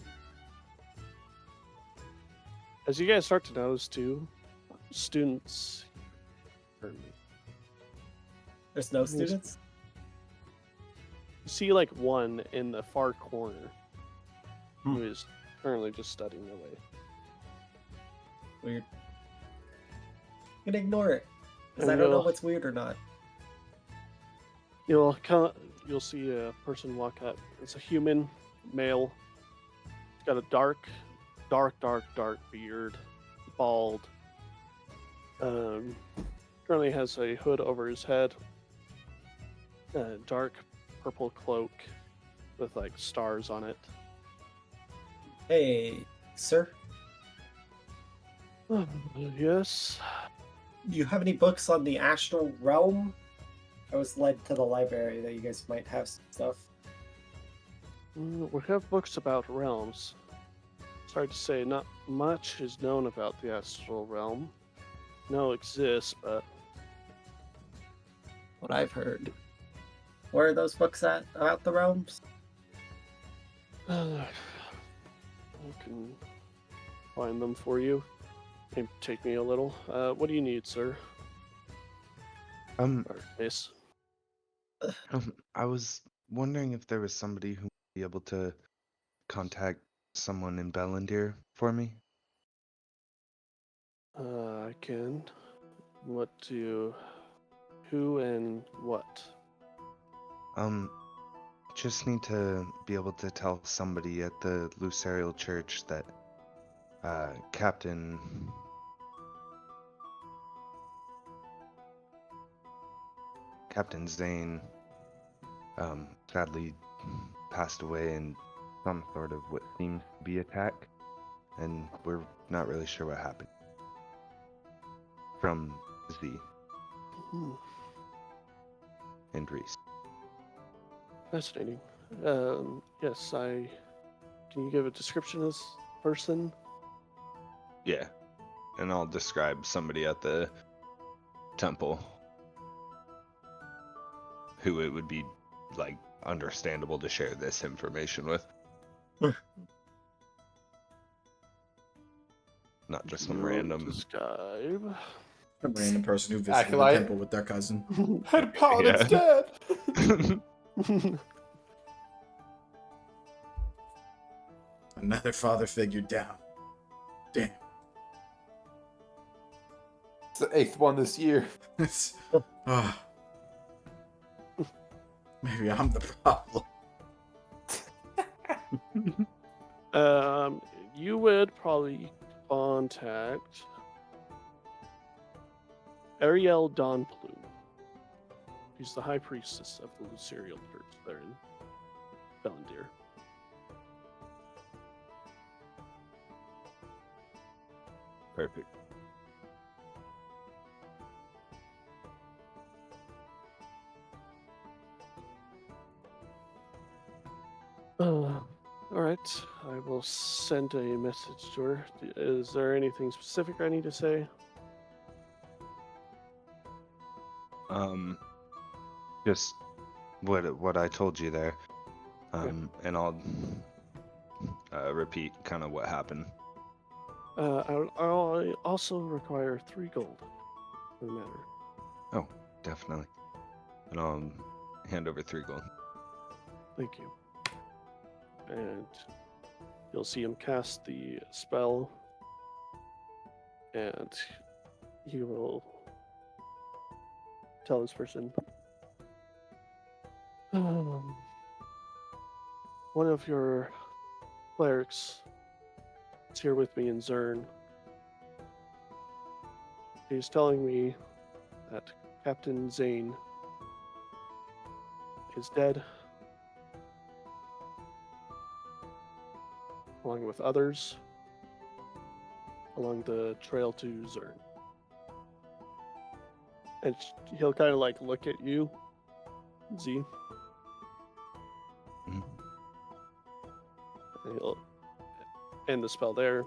S2: As you guys start to notice, too, students.
S6: There's no students?
S2: You see, like, one in the far corner who is currently just studying away.
S6: Weird. I'm gonna ignore it. Because
S2: And
S6: I don't know
S2: you'll-
S6: what's weird or not.
S2: You'll see a person walk up. It's a human, male. He's got a dark beard, bald. Currently has a hood over his head. A dark purple cloak with like stars on it.
S6: Hey, sir,
S2: Yes.
S6: do you have any books on the astral realm? I was led to the library that you guys might have some stuff.
S2: We have books about realms. Sorry to say, not much is known about the astral realm. No, it exists, but
S6: What I've heard. Where are those books at about the realms?
S2: I can find them for you. It'd take me a little. What do you need, sir?
S3: um,
S2: Or miss?
S3: I was wondering if there was somebody who would be able to contact someone in Bellendir for me.
S2: I can. Who and what?
S3: Just need to be able to tell somebody at the Lucerial Church that Captain Zane sadly passed away in some sort of what seems to be attack, and we're not really sure what happened. From Z
S2: Hmm,
S3: and Reese.
S2: fascinating. Yes, Can you give a description of this person?
S3: Yeah, and I'll describe somebody at the temple who it would be like understandable to share this information with. Not just some
S2: You
S3: random.
S2: Describe.
S1: A random person who visited the
S5: Acolyte.
S1: temple with their cousin.
S5: Head paladin's
S3: Yeah.
S5: dead.
S1: Another father figure down. Damn.
S5: It's the 8th one this year.
S1: It's, ah. Maybe I'm the problem.
S2: You would probably contact Ariel Dawnplume. She's the high priestess of the Lucerial Church there in Bellendir.
S3: Perfect.
S2: All right, I will send a message to her. Is there anything specific I need to say?
S3: Just what I told you there. And I'll repeat kind of what happened.
S2: I'll also require 3 gold for the matter.
S3: Oh, definitely. And I'll hand over 3 gold.
S2: Thank you. And you'll see him cast the spell, and he will tell this person, one of your clerics is here with me in Zern. He's telling me that Captain Zane is dead, along with others, along the trail to Zern. And he'll kind of like look at you, Z,
S3: Mhm.
S2: and he'll end the spell there.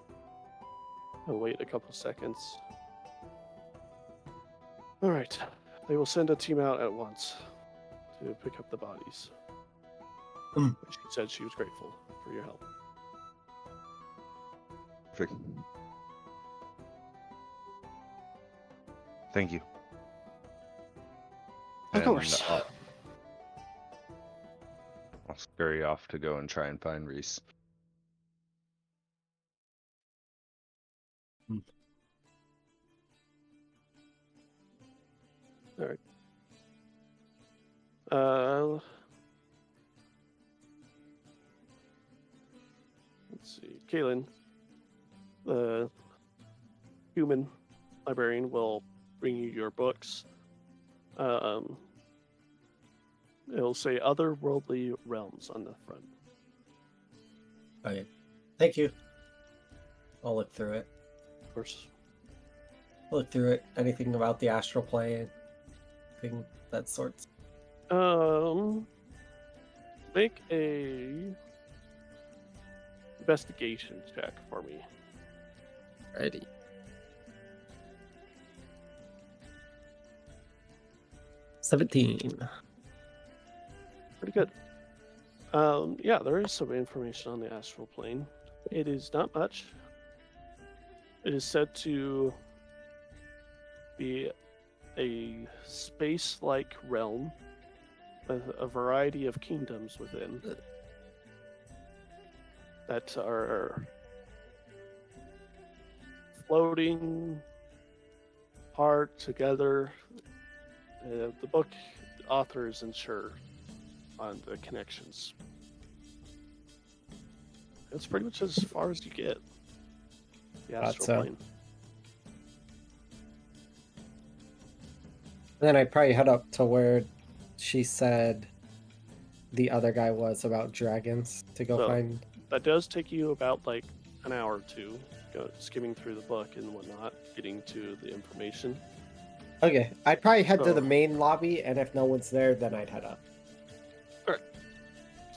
S2: He'll wait a couple seconds. All right, they will send a team out at once to pick up the bodies. She said she was grateful for your help.
S3: Perfect. Thank you.
S2: Of course.
S3: I'll scurry off to go and try and find Reese.
S2: All right. Let's see. Kaylin, the human librarian, will bring you your books. It'll say otherworldly realms on the front.
S6: Okay. Thank you. I'll look through it.
S2: Of course.
S6: Look through it. Anything about the astral plane? Thing that sorts.
S2: Make a investigation check for me.
S7: Ready.
S6: $17.
S2: Pretty good. Yeah, there is some information on the astral plane. It is not much. It is said to be a space-like realm with a variety of kingdoms within that are floating apart together. The book author is unsure on the connections. It's pretty much as far as you get. The
S6: Thought
S2: astral
S6: so.
S2: plane.
S6: Then I'd probably head up to where she said the other guy was about dragons to go
S2: So-
S6: find.
S2: That does take you about like an hour or two, skimming through the book and whatnot, getting to the information.
S6: Okay, I'd probably head to
S2: So-
S6: the main lobby, and if no one's there, then I'd head up.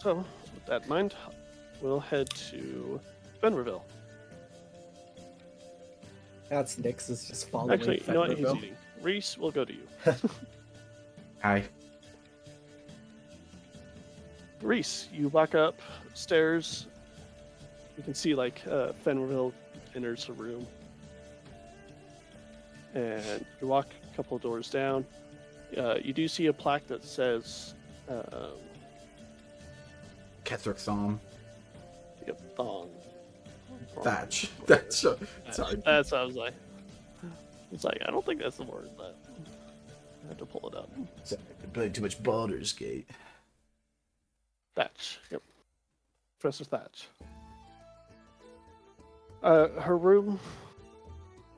S2: So, with that in mind, we'll head to Fenrirville.
S6: That's Nyx is just following.
S2: Actually, you know what? He's
S6: Fenrirville.
S2: eating. Reese, we'll go to you.
S1: Hi.
S2: Reese, you walk up stairs. You can see like Fenrirville enters the room, and you walk a couple of doors down. You do see a plaque that says,
S1: Kethric Thom.
S2: "Yep, thong."
S1: Thatch. That's sorry.
S2: That's what I was like. It's like I don't think that's the word, but I have to pull it up.
S1: Sorry, I played too much Baldur's Gate.
S2: Thatch. Yep. Professor Thatch. Her room,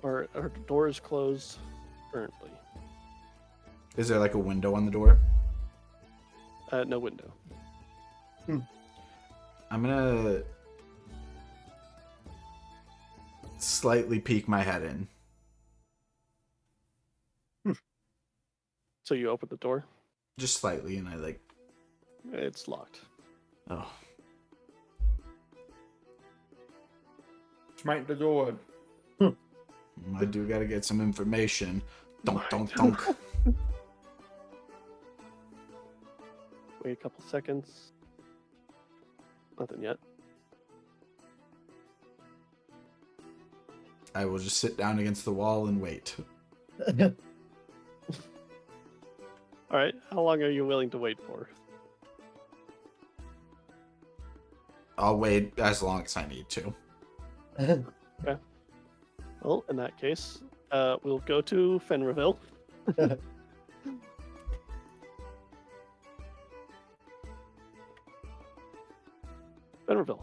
S2: or her door is closed currently.
S1: Is there like a window on the door?
S2: No window.
S1: I'm gonna slightly peek my head in.
S2: So you open the door.
S1: Just slightly, and I like,
S2: It's locked.
S1: oh.
S5: Smite the door.
S1: I do gotta get some information. Donk, donk, donk.
S2: Wait a couple seconds. Nothing yet.
S1: I will just sit down against the wall and wait.
S2: All right. How long are you willing to wait for?
S1: I'll wait as long as I need to.
S2: Well, in that case, we'll go to Fenreville. Fenreville.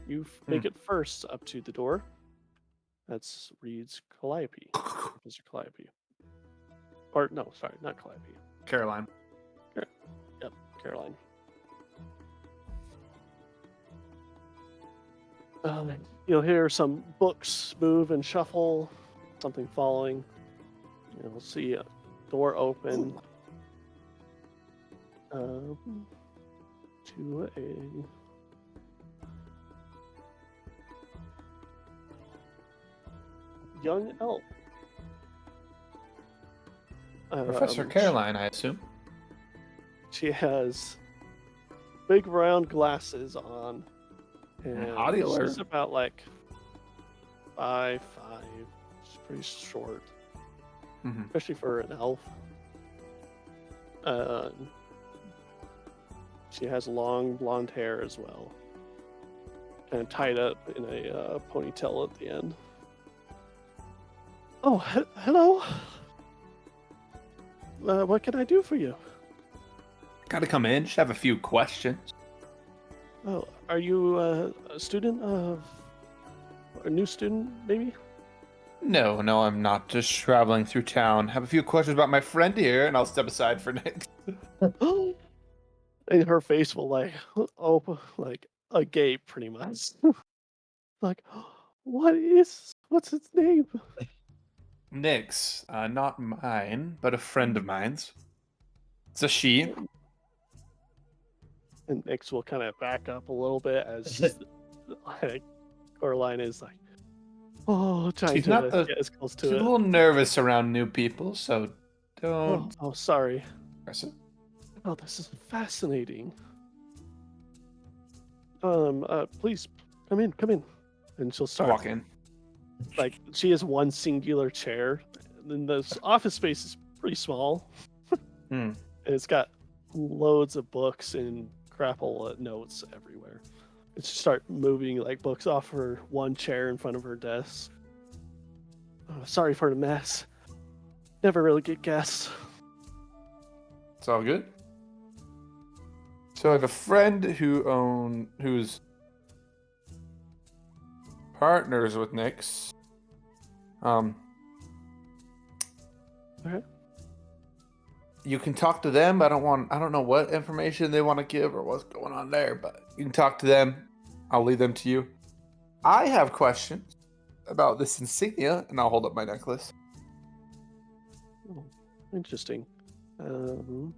S2: You make it first up to the door. That's reads Calliope. Mr. Calliope. Or, no, sorry, not Calliope.
S5: Caroline.
S2: Yep, Caroline. You'll hear some books move and shuffle, something falling. You'll see a door open to a young elf.
S5: Professor Caroline, I assume.
S2: She has big round glasses on. And
S5: Howdy,
S2: she's
S5: alert.
S2: about like 5'5". She's pretty short,
S5: Mhm.
S2: especially for an elf. She has long blonde hair as well, kind of tied up in a ponytail at the end. Oh, hello. What can I do for you?
S5: Gotta come in. Just have a few questions.
S2: Oh, are you a student of a new student, maybe?
S5: No, I'm not. Just traveling through town. Have a few questions about my friend here, and I'll step aside for Nick.
S2: And her face will like open like agape pretty much. Like, what's its name?
S5: Nick's, not mine, but a friend of mine's. It's a she.
S2: And Nyx will kind of back up a little bit as like Coraline is like, trying
S5: She's
S2: to
S5: not the-
S2: get as close
S5: She's
S2: to
S5: a
S2: it.
S5: little nervous around new people, so
S2: Oh,
S5: don't
S2: sorry.
S5: press it.
S2: Oh, this is fascinating. Please come in. And she'll start
S5: Walk in.
S2: like she has one singular chair. And the office space is pretty small.
S5: Hmm.
S2: And it's got loads of books and grapple notes everywhere. And she start moving like books off her one chair in front of her desk. Oh, sorry for the mess. Never really get guests.
S5: It's all good. So I have a friend who's partners with Nyx.
S2: Okay.
S5: You can talk to them. I don't know what information they want to give or what's going on there, but you can talk to them. I'll leave them to you. I have questions about this insignia, and I'll hold up my necklace.
S2: Oh, interesting.
S5: You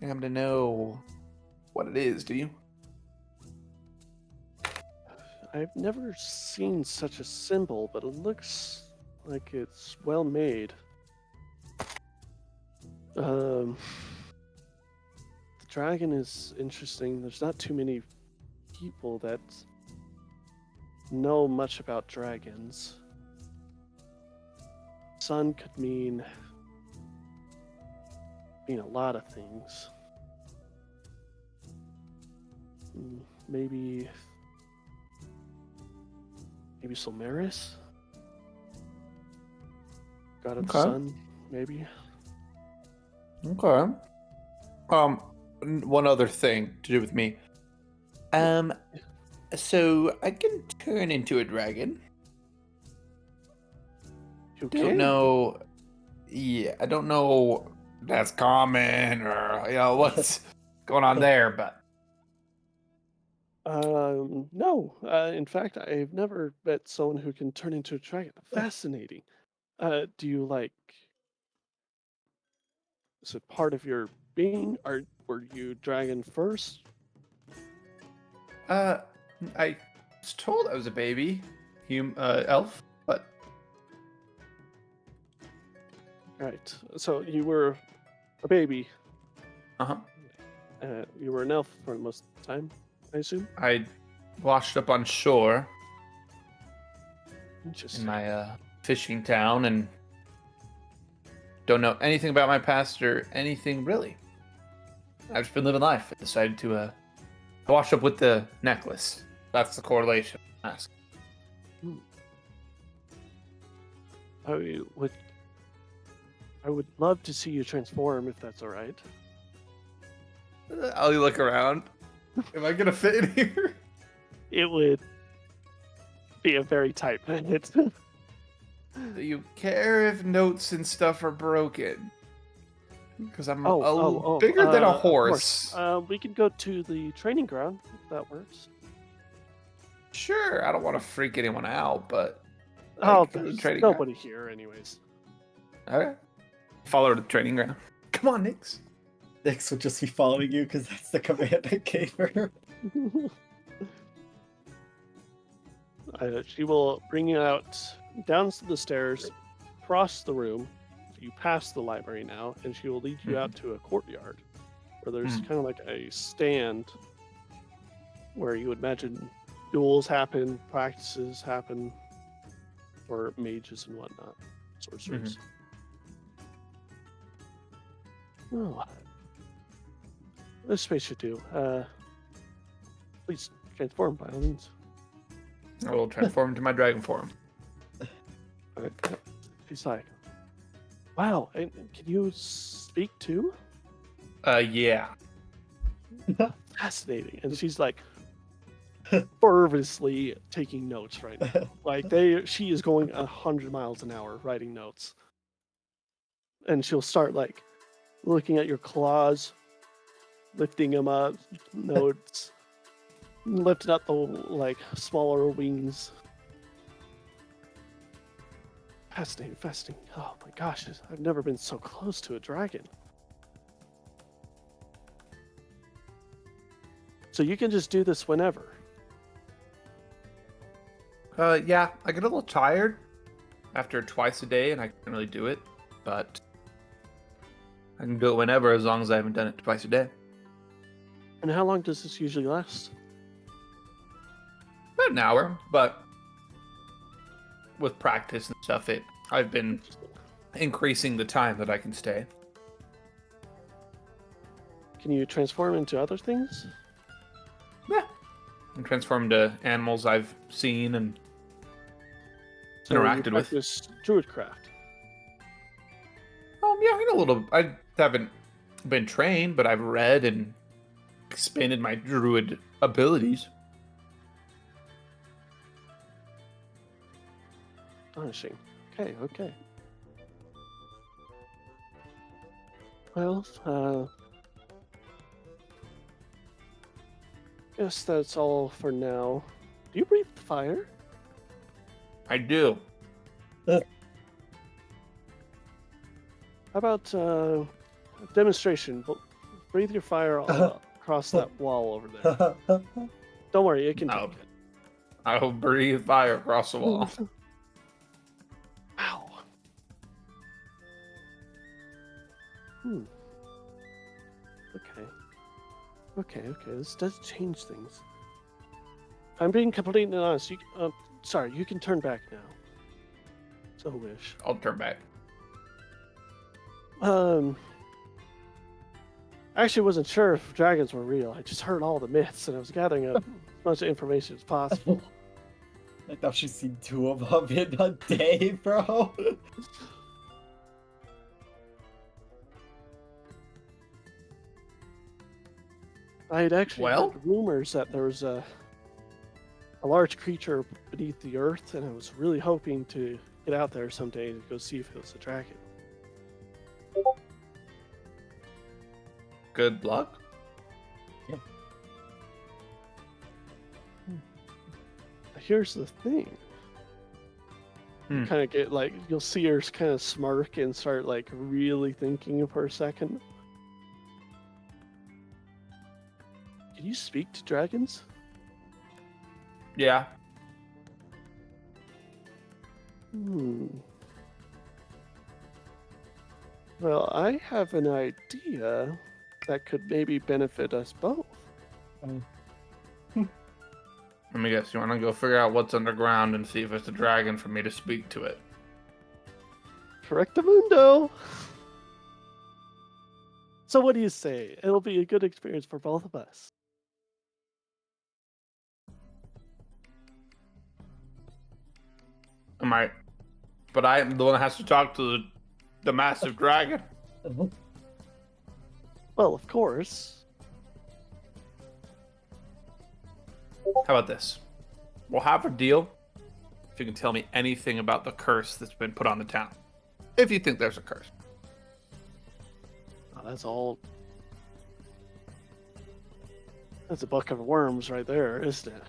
S5: happen to know what it is, do you?
S2: I've never seen such a symbol, but it looks like it's well made. The dragon is interesting. There's not too many people that know much about dragons. Sun could mean a lot of things. Maybe Solmaris? God of the
S5: Okay.
S2: Sun, maybe?
S5: Okay. One other thing to do with me. So I can turn into a dragon.
S2: You
S5: Don't
S2: can.
S5: know. Yeah, I don't know if that's common or what's going on there, but
S2: No. In fact, I've never met someone who can turn into a dragon. Fascinating. Do you like? Is it part of your being? Were you dragon first?
S5: I was told I was a baby, elf, but
S2: Right. So you were a baby.
S5: uh-huh.
S2: You were an elf for most of the time, I assume.
S5: I washed up on shore in
S2: Interesting.
S5: my fishing town and don't know anything about my past or anything really. I've just been living life. I decided to wash up with the necklace. That's the correlation. Ask.
S2: I would love to see you transform if that's all right.
S5: I'll look around. Am I gonna fit in here?
S2: It would be a very tight fit.
S5: Do you care if notes and stuff are broken? Because I'm bigger than a
S2: of
S5: horse.
S2: course. We can go to the training ground if that works.
S5: Sure, I don't want to freak anyone out, but
S2: Oh,
S5: go to the
S2: there's
S5: training
S2: nobody here, anyways.
S5: ground. Okay. Follow her to the training ground. Come on, Nix.
S4: Nyx would just be following you because that's the command I gave her.
S2: She will bring you out down the stairs, across the room. You pass the library now, and she will lead you out to a courtyard where there's kind of like a stand where you would imagine duels happen, practices happen for mages and whatnot, sorcerers. Oh, this space should do. Please transform by all means.
S5: I will transform into my dragon form.
S2: Alright. She's like, wow, and can you speak too?
S5: Yeah.
S2: Fascinating. And she's like fervently taking notes right now. Like she is going 100 miles an hour writing notes. And she'll start like looking at your claws, lifting them up, notes, lifting up the like smaller wings. Fascinating. Oh my gosh, I've never been so close to a dragon. So you can just do this whenever.
S5: Yeah, I get a little tired after twice a day, and I can't really do it, but I can do it whenever as long as I haven't done it twice a day.
S2: And how long does this usually last?
S5: About an hour, but with practice and stuff, I've been increasing the time that I can stay.
S2: Can you transform into other things?
S5: Yeah. I'm transformed to animals I've seen and
S2: So you
S5: interacted with.
S2: practice Druidcraft.
S5: Yeah, I know a little. I haven't been trained, but I've read and expanded my druid abilities.
S2: Astonishing. Okay. Well, guess that's all for now. Do you breathe fire?
S5: I do.
S2: How about a demonstration? Breathe your fire all across that wall over there. Don't worry, it can
S5: No.
S2: take it.
S5: I will breathe fire across the wall.
S2: Wow. Okay. This does change things. If I'm being completely honest, sorry, you can turn back now. So wish.
S5: I'll turn back.
S2: I actually wasn't sure if dragons were real. I just heard all the myths, and I was gathering as much information as possible.
S6: I thought she'd seen 2 of them in a day, bro.
S2: I had actually
S5: Well?
S2: heard rumors that there was a large creature beneath the earth, and I was really hoping to get out there someday to go see if it was a dragon.
S5: Good luck.
S2: Here's the thing.
S5: Hmm.
S2: Kind of get like, you'll see her kind of smirk and start like really thinking for a second. Can you speak to dragons?
S5: Yeah.
S2: Well, I have an idea that could maybe benefit us both.
S5: Let me guess. You want to go figure out what's underground and see if it's a dragon for me to speak to it?
S2: Correctamundo! So what do you say? It'll be a good experience for both of us.
S5: Am I? But I am the one that has to talk to the massive dragon.
S2: Well, of course.
S5: How about this? We'll have a deal if you can tell me anything about the curse that's been put on the town. If you think there's a curse.
S2: Oh, that's all. That's a bucket of worms right there, isn't it?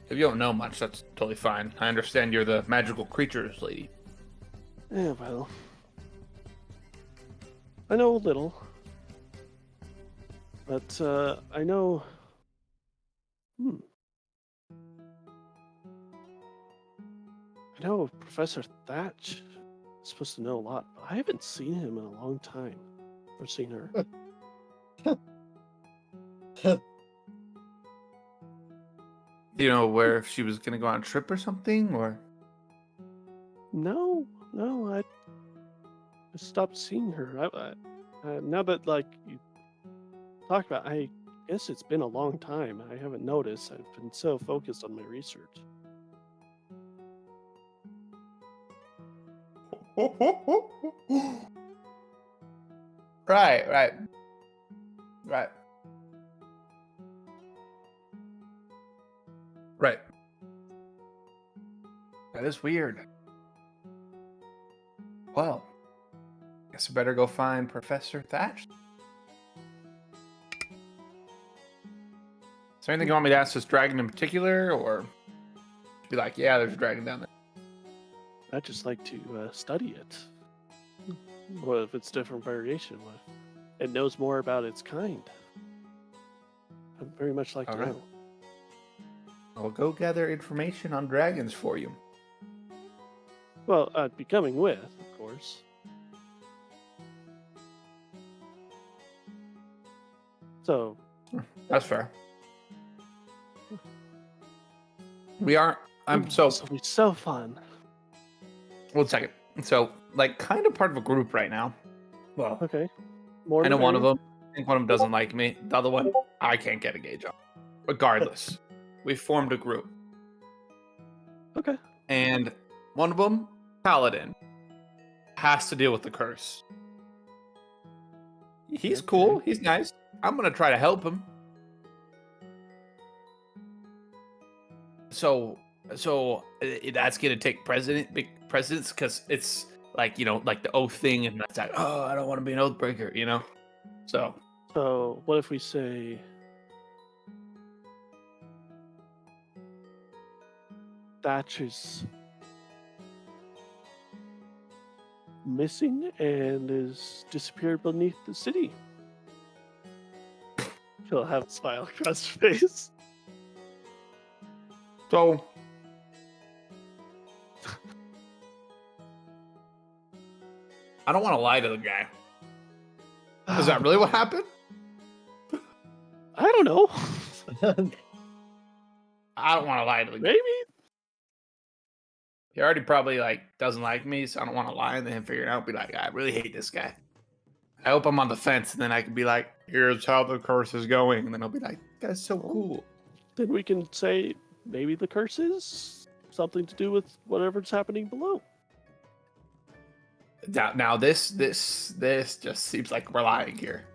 S5: If you don't know much, that's totally fine. I understand you're the magical creatures lady.
S2: Yeah, well. I know a little. But I know. I know Professor Thatch is supposed to know a lot, but I haven't seen him in a long time. Or seen her.
S5: Do you know where she was gonna go on a trip or something, or?
S2: No, I stopped seeing her. Now that you talk about, I guess it's been a long time. I haven't noticed. I've been so focused on my research.
S5: Right. That is weird. Well, guess I better go find Professor Thatch. Is there anything you want me to ask this dragon in particular, or be like, yeah, there's a dragon down there?
S2: I just like to study it. What if it's different variation? What if it knows more about its kind? I'd very much like to
S5: Alright.
S2: know.
S5: I'll go gather information on dragons for you.
S2: Well, I'd be coming with, of course. So,
S5: That's fair. We aren't. I'm so.
S2: This will be so fun.
S5: 1 second. So, like, kind of part of a group right now. Well,
S2: Okay. More
S5: I know
S2: the
S5: one of
S2: merrier.
S5: them. I think one of them doesn't like me. The other one, I can't get a gauge on. Regardless, we formed a group,
S2: Okay.
S5: and one of them, Paladin, has to deal with the curse. He's cool. He's nice. I'm gonna try to help him. So that's gonna take precedence because it's like, like the oath thing, and that's like, oh, I don't want to be an oath breaker, So
S2: So, what if we say Thatch is missing and is disappeared beneath the city? He'll have a smile across his face.
S5: So, I don't want to lie to the guy. Is that really what happened?
S2: I don't know.
S5: I don't want to lie to the guy.
S2: Maybe.
S5: He already probably doesn't like me, so I don't want to lie and then figure it out. Be like, I really hate this guy. I hope I'm on the fence, and then I can be like, here's how the curse is going, and then he'll be like, that's so cool.
S2: Then we can say maybe the curse is something to do with whatever's happening below.
S5: Now this just seems like we're lying here.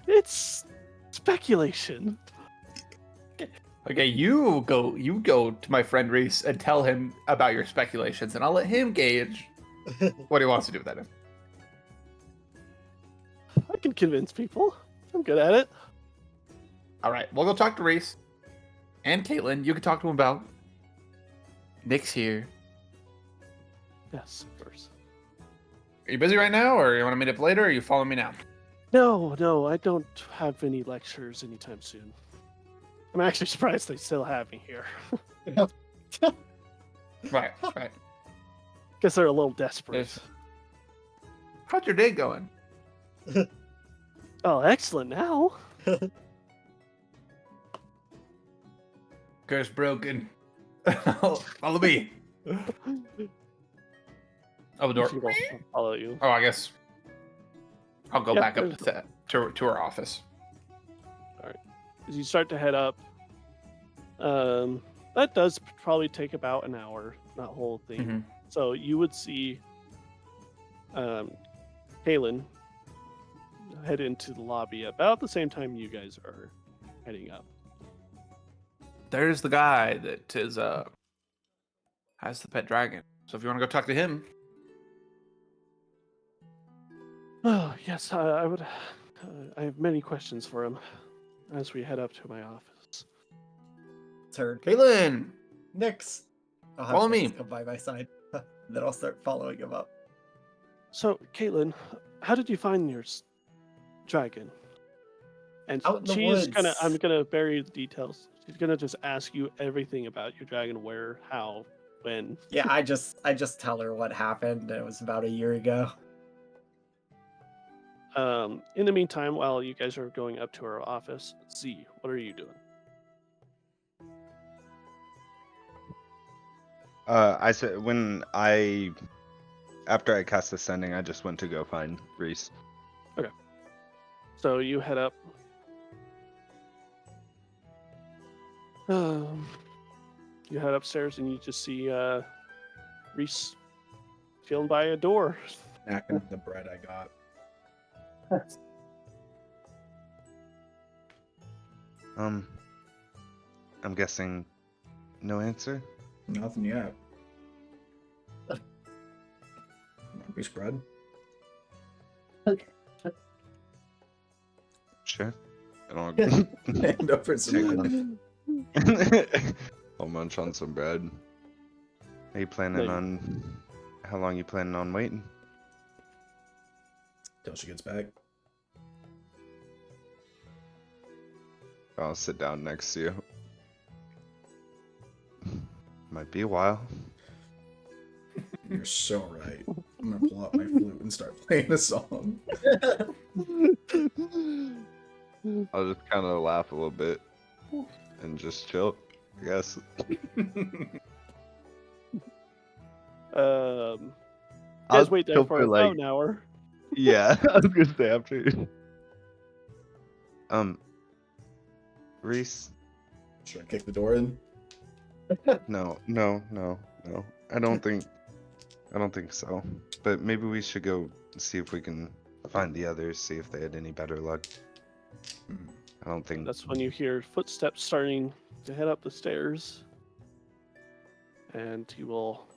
S2: It's speculation.
S5: Okay, you go to my friend Reese and tell him about your speculations, and I'll let him gauge what he wants to do with that.
S2: I can convince people. I'm good at it.
S5: All right, we'll go talk to Reese and Caitlin. You can talk to him about Nick's here.
S2: Yes, of course.
S5: Are you busy right now, or you want to meet up later, or are you following me now?
S2: No, I don't have any lectures anytime soon. I'm actually surprised they still have me here.
S5: Right.
S2: Guess they're a little desperate.
S5: Yes. How's your day going?
S2: Oh, excellent now.
S5: Curse broken. Follow me. Oh, the
S2: You
S5: door.
S2: can go follow you.
S5: Oh, I guess I'll go
S2: Yep,
S5: back up
S2: there's
S5: to to her office.
S2: As you start to head up, that does probably take about an hour, that whole thing.
S5: Mhm.
S2: So you would see Kalen head into the lobby about the same time you guys are heading up.
S5: There's the guy that is has the pet dragon. So if you want to go talk to him,
S2: Oh, yes, I would. I have many questions for him as we head up to my office.
S6: Turn.
S5: Kaylin.
S6: Nix. I'll have
S5: Follow
S6: Nix
S5: me.
S6: come by my side. Then I'll start following him up.
S2: So, Caitlin, how did you find your dragon? And
S6: Out in the
S2: she's gonna.
S6: woods.
S2: I'm gonna bury the details. She's gonna just ask you everything about your dragon, where, how, when.
S6: Yeah, I just tell her what happened. It was about a year ago.
S2: In the meantime, while you guys are going up to her office, Z, what are you doing?
S3: I said after I cast the sending, I just went to go find Reese.
S2: So you head up. You head upstairs and you just see Reese chilling by a door.
S1: Snacking the bread I got.
S3: I'm guessing no answer.
S1: Nothing yet. Piece of bread.
S3: Sure. I don't.
S1: Hand over some bread.
S3: I'll munch on some bread. Are you planning
S2: No,
S3: on? How long you planning on waiting?
S1: Till she gets back.
S3: I'll sit down next to you. Might be a while.
S1: You're so right. I'm gonna pull out my flute and start playing a song.
S3: I'll just kind of laugh a little bit and just chill, I guess.
S2: You guys wait there for about an hour.
S3: Yeah, I was gonna say after. Reese.
S1: Should I kick the door in?
S3: No. I don't think so. But maybe we should go see if we can find the others, see if they had any better luck. I don't think.
S2: That's when you hear footsteps starting to head up the stairs. And you will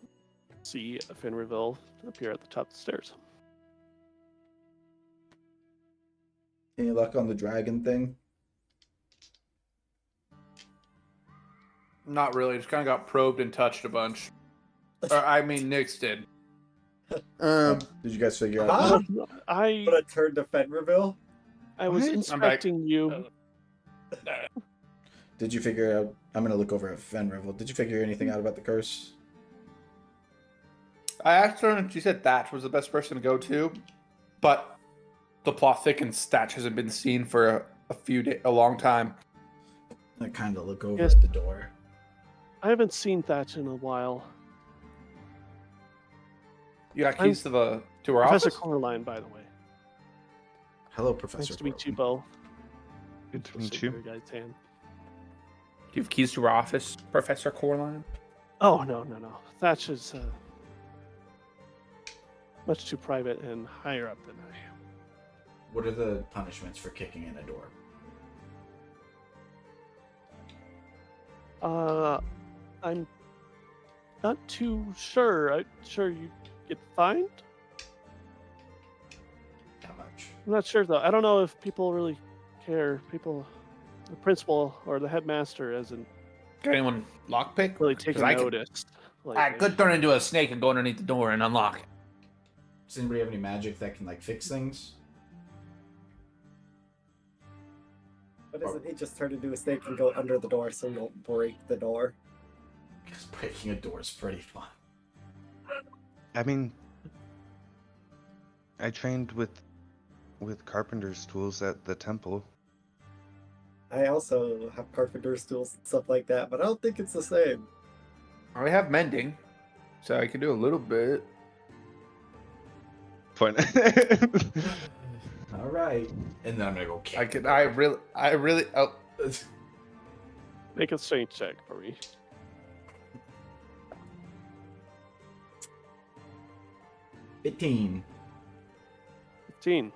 S2: see Fenrirville appear at the top of the stairs.
S1: Any luck on the dragon thing?
S5: not really. Just kind of got probed and touched a bunch. Or, I mean, Nyx did.
S1: Did you guys figure out?
S6: Huh?
S2: I
S6: But I turned to Fenrirville.
S2: I was
S3: What?
S2: inspecting you.
S1: Did you figure out? I'm gonna look over at Fenrivel. Did you figure anything out about the curse?
S5: I asked her, and she said Thatch was the best person to go to, but the plot thickens. Thatch hasn't been seen for a long time.
S1: I kind of look over
S2: Yes.
S1: at the door.
S2: I haven't seen Thatch in a while.
S5: You got keys to her
S2: Professor
S5: office?
S2: Coraline, by the way.
S1: Hello, Professor.
S2: Nice to meet you,
S1: Coraline.
S2: Bo. Good to
S3: Meet
S2: shake
S3: you.
S2: your guys' hand.
S5: Do you have keys to her office, Professor Coraline?
S2: Oh no. Thatch is much too private and higher up than I am.
S1: What are the punishments for kicking in a door?
S2: I'm not too sure. I'm sure you get fined.
S1: How much?
S2: I'm not sure though. I don't know if people really care. The principal or the headmaster hasn't
S5: Got anyone lockpick?
S2: really taken
S5: I could-
S2: notice.
S5: I could turn into a snake and go underneath the door and unlock it.
S1: Does anybody have any magic that can like fix things?
S6: But isn't he just turned into a snake and go under the door so you don't break the door?
S1: Because breaking a door is pretty fun.
S3: I mean, I trained with carpenter's tools at the temple.
S6: I also have carpenter's tools and stuff like that, but I don't think it's the same.
S5: I have mending, so I can do a little bit.
S3: point.
S1: All right, and then I'm gonna go.
S5: I
S1: kick
S5: could.
S1: the
S5: I
S1: door.
S5: really. Oh,
S2: Make a strength check for me.
S1: 15.
S2: 15.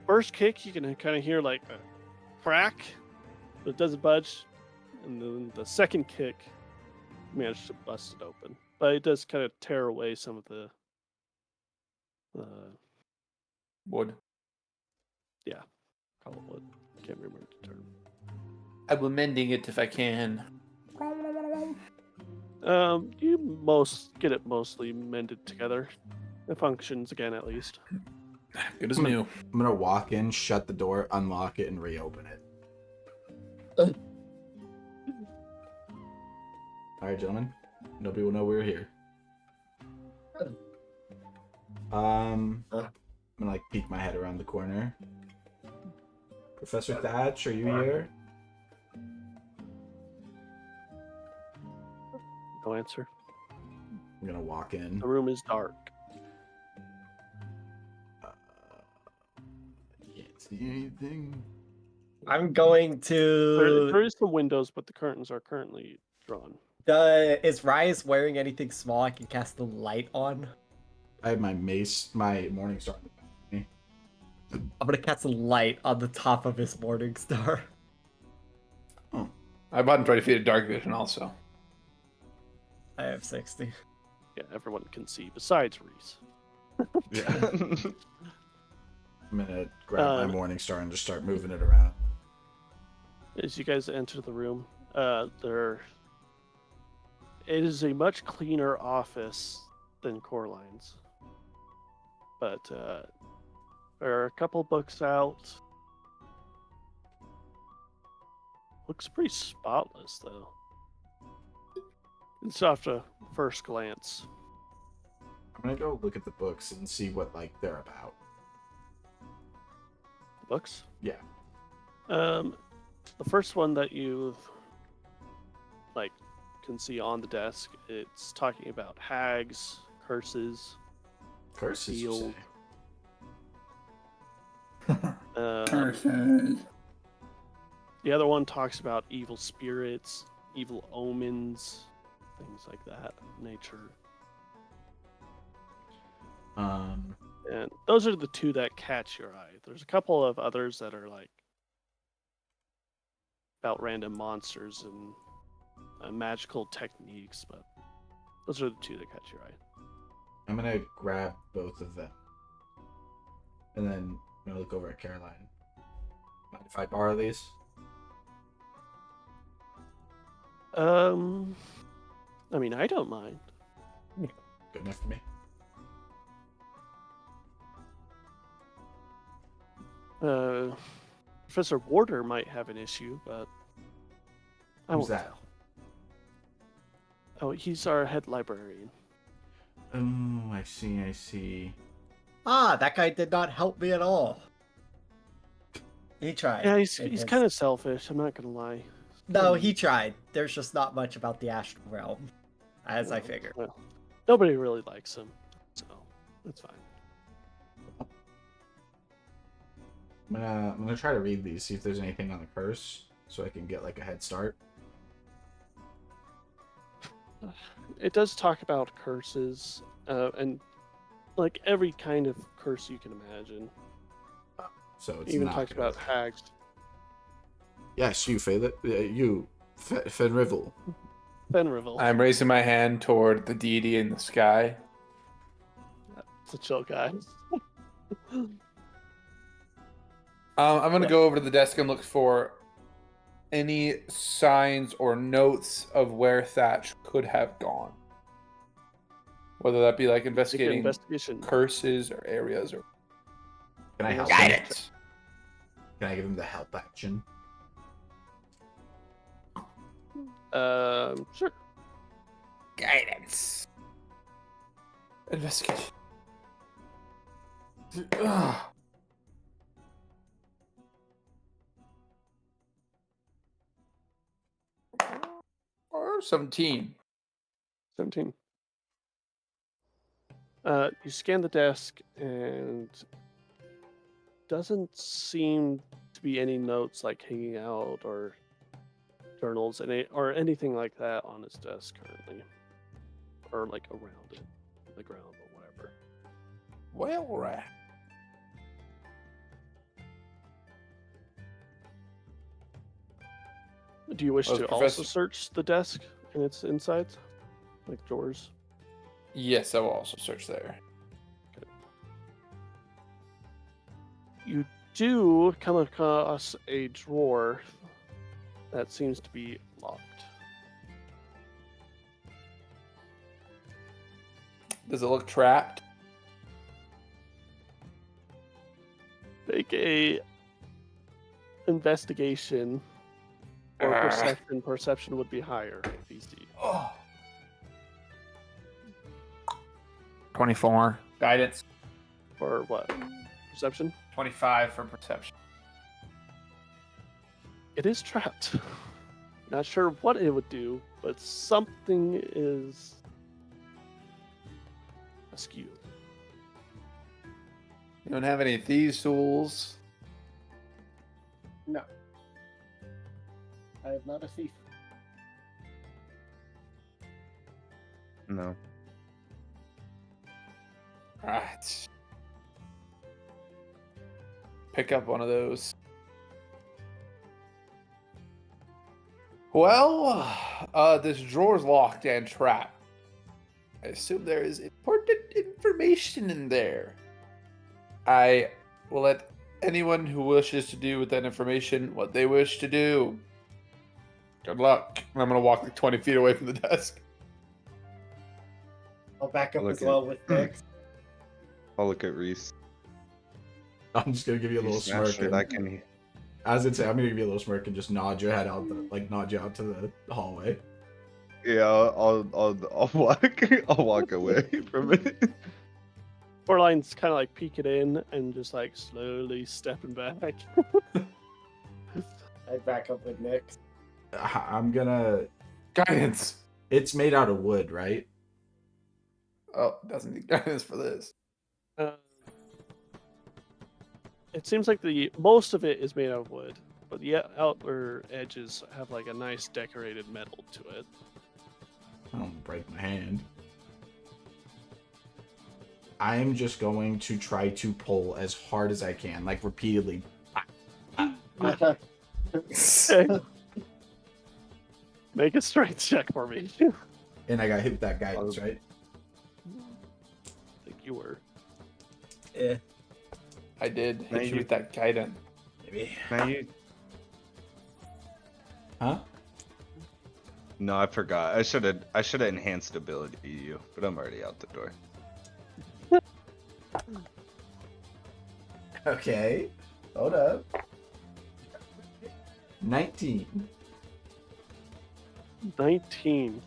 S2: First kick, you can kind of hear like a crack, but it doesn't budge. And then the second kick, you manage to bust it open. But it does kind of tear away some of the.
S5: wood.
S2: Call it wood. Can't remember the term.
S5: I will mending it if I can.
S2: You get it mostly mended together. It functions again, at least.
S5: Good as new.
S1: I'm gonna walk in, shut the door, unlock it, and reopen it. All right, gentlemen. Nobody will know we're here. I'm gonna like peek my head around the corner. Professor Thatch, are you here?
S2: No answer.
S1: I'm gonna walk in.
S2: The room is dark.
S1: Can't see anything.
S6: I'm going
S2: There
S6: to.
S2: is some windows, but the curtains are currently drawn.
S6: Is Rise wearing anything small I can cast the light on?
S1: I have my mace, my morning star.
S6: I'm gonna cast a light on the top of his morning star.
S5: I bought 20 feet of dark vision also.
S6: I have 60.
S2: Yeah, everyone can see besides Reese.
S1: Yeah. I'm gonna grab my
S2: Um,
S1: morning star and just start moving it around.
S2: As you guys enter the room, it is a much cleaner office than Coraline's. But there are a couple books out. Looks pretty spotless, though. It's off to first glance.
S1: I'm gonna go look at the books and see what like they're about.
S2: Books?
S1: Yeah.
S2: The first one that you like can see on the desk, it's talking about hags, curses.
S1: Curses, you
S2: Field.
S1: say?
S2: The other one talks about evil spirits, evil omens, things like that nature. And those are the two that catch your eye. There's a couple of others that are like about random monsters and magical techniques, but those are the two that catch your eye.
S1: I'm gonna grab both of them, and then I'm gonna look over at Caroline. Mind if I borrow these?
S2: I mean, I don't mind.
S1: Good enough for me.
S2: Professor Warder might have an issue, but I
S1: Who's
S2: won't
S1: that?
S2: tell. Oh, he's our head librarian.
S1: Oh, I see. I see.
S6: Ah, that guy did not help me at all. He tried.
S2: Yeah, he's
S6: It is-
S2: kind of selfish. I'm not gonna lie.
S6: No, he tried. There's just not much about the astral realm, as I figured.
S2: Well, nobody really likes him, so that's fine.
S1: I'm gonna try to read these, see if there's anything on the curse, so I can get like a head start.
S2: It does talk about curses, and like every kind of curse you can imagine.
S1: So it's
S2: It even
S1: not
S2: talks
S1: gonna-
S2: about hags.
S1: Yes, you, Fenrivel.
S2: Fenrivel.
S5: I'm raising my hand toward the deity in the sky.
S2: It's a chill guy.
S5: I'm gonna go over to the desk and look for any signs or notes of where Thatch could have gone. Whether that be like
S2: Make an
S5: investigating
S2: investigation.
S5: curses or areas or
S1: Can I help
S5: guidance.
S1: him? Can I give him the help action?
S2: Sure.
S5: Guidance. Investigation. Ugh. Or 17.
S2: 17. You scan the desk and doesn't seem to be any notes like hanging out or journals or anything like that on his desk currently, or like around it, the ground or whatever.
S5: Well, right.
S2: Do you wish
S5: Oh,
S2: to
S5: Professor-
S2: also search the desk and its insides, like drawers?
S5: Yes, I will also search there.
S2: You do come across a drawer that seems to be locked.
S5: Does it look trapped?
S2: Make a investigation or
S5: Ah.
S2: perception. Perception would be higher. PC.
S5: Oh. 24. Guidance.
S2: Or what? Perception?
S5: 25 for perception.
S2: It is trapped. Not sure what it would do, but something is askew.
S5: You don't have any thieves' tools?
S6: No. I am not a thief.
S3: No.
S5: Alright. Pick up one of those. Well, this drawer's locked and trapped. I assume there is important information in there. I will let anyone who wishes to do with that information what they wish to do. Good luck. And I'm going to walk like 20 feet away from the desk.
S6: I'll back up
S3: Look
S6: as
S3: at-
S6: well with Nix.
S3: I'll look at Reese.
S1: I'm just gonna give you a
S3: You
S1: little
S3: smash
S1: smirk.
S3: it, I can.
S1: As it say, I'm gonna give you a little smirk and just nod your head out, nod you out to the hallway.
S3: Yeah, I'll walk. I'll walk away from it.
S2: Coraline's kind of like peeking in and just like slowly stepping back.
S6: I back up with Nix.
S1: I'm gonna.
S5: Guidance.
S1: It's made out of wood, right?
S5: Oh, doesn't need guidance for this.
S2: It seems like the most of it is made out of wood, but the outer edges have like a nice decorated metal to it.
S1: I don't break my hand. I'm just going to try to pull as hard as I can, like repeatedly.
S2: Make a strength check for me.
S1: And I got hit with that guidance, right?
S2: I think you were.
S4: Eh.
S5: I did
S3: Now
S5: hit you
S3: you-
S5: with that guidance.
S1: Maybe.
S3: Now you.
S1: Huh?
S3: No, I forgot. I should have enhanced ability to you, but I'm already out the door.
S1: Okay. Hold up. 19.
S2: 19.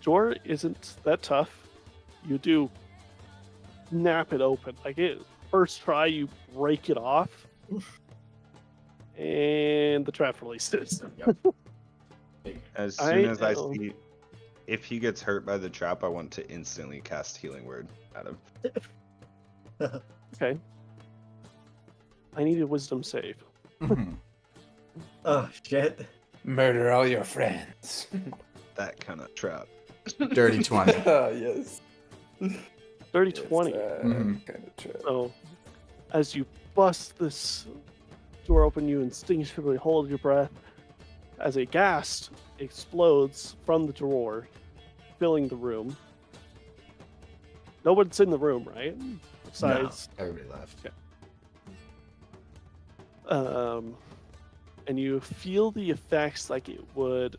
S2: Door isn't that tough. You do nap it open. Like it first try, you break it off, and the trap releases.
S3: As
S2: I
S3: soon as I
S2: know.
S3: see if he gets hurt by the trap, I want to instantly cast Healing Word at him.
S2: Okay. I need a wisdom save.
S6: Oh shit.
S5: Murder all your friends.
S3: That kind of trap.
S1: Dirty 20.
S5: Yes.
S2: Dirty 20.
S1: Mhm.
S5: Kind of trap.
S2: So, as you bust this door open, you instinctively hold your breath as a gas explodes from the drawer, filling the room. No one's in the room, right? Besides,
S1: Everybody left.
S2: and you feel the effects like it would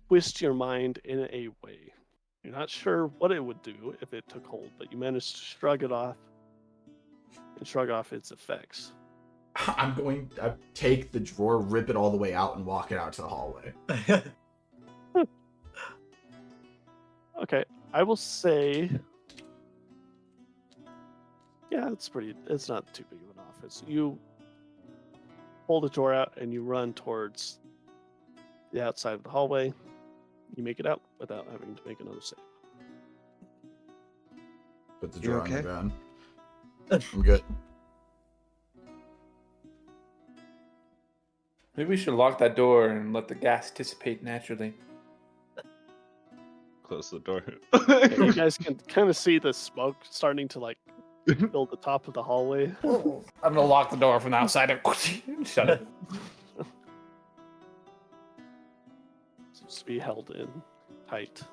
S2: twist your mind in a way. You're not sure what it would do if it took hold, but you managed to shrug it off and shrug off its effects.
S1: I'm going to take the drawer, rip it all the way out, and walk it out to the hallway.
S2: Okay, I will say, yeah, it's not too big of an office. You pull the door out and you run towards the outside of the hallway. You make it out without having to make another save.
S1: Put the
S3: You're
S1: drawer on the
S3: okay?
S1: ground. I'm good.
S5: Maybe we should lock that door and let the gas dissipate naturally.
S3: Close the door.
S2: Yeah, you guys can kind of see the smoke starting to like fill the top of the hallway.
S5: I'm gonna lock the door from the outside and shut it.
S2: Just be held in tight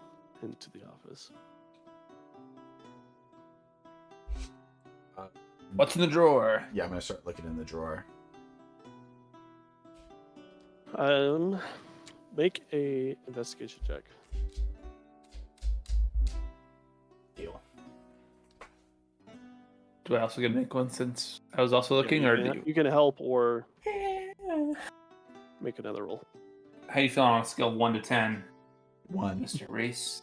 S2: into the office.
S5: What's in the drawer?
S1: Yeah, I'm gonna start looking in the drawer.
S2: Make a investigation check.
S1: Deal.
S5: Do I also get to make one since I was also looking,
S2: Yeah,
S5: or
S2: you
S5: do
S2: can,
S5: you?
S2: you can help or make another roll.
S5: How you feeling on a scale of 1 to 10,
S1: 1.
S5: Mr. Reese?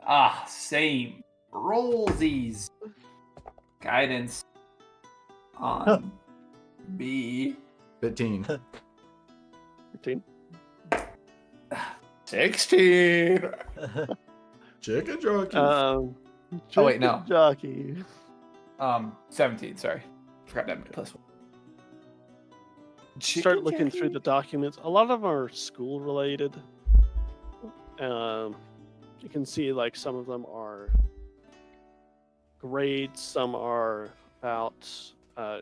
S5: Ah, same. Rollsies. Guidance on B.
S1: 15.
S2: 15.
S5: 16.
S1: Chicken jockey.
S5: Oh, wait, no.
S2: chicken Jockey.
S5: 17. Sorry, forgot to have my +1.
S2: Start looking through the documents. A lot of them are school related. You can see like some of them are grades, some are about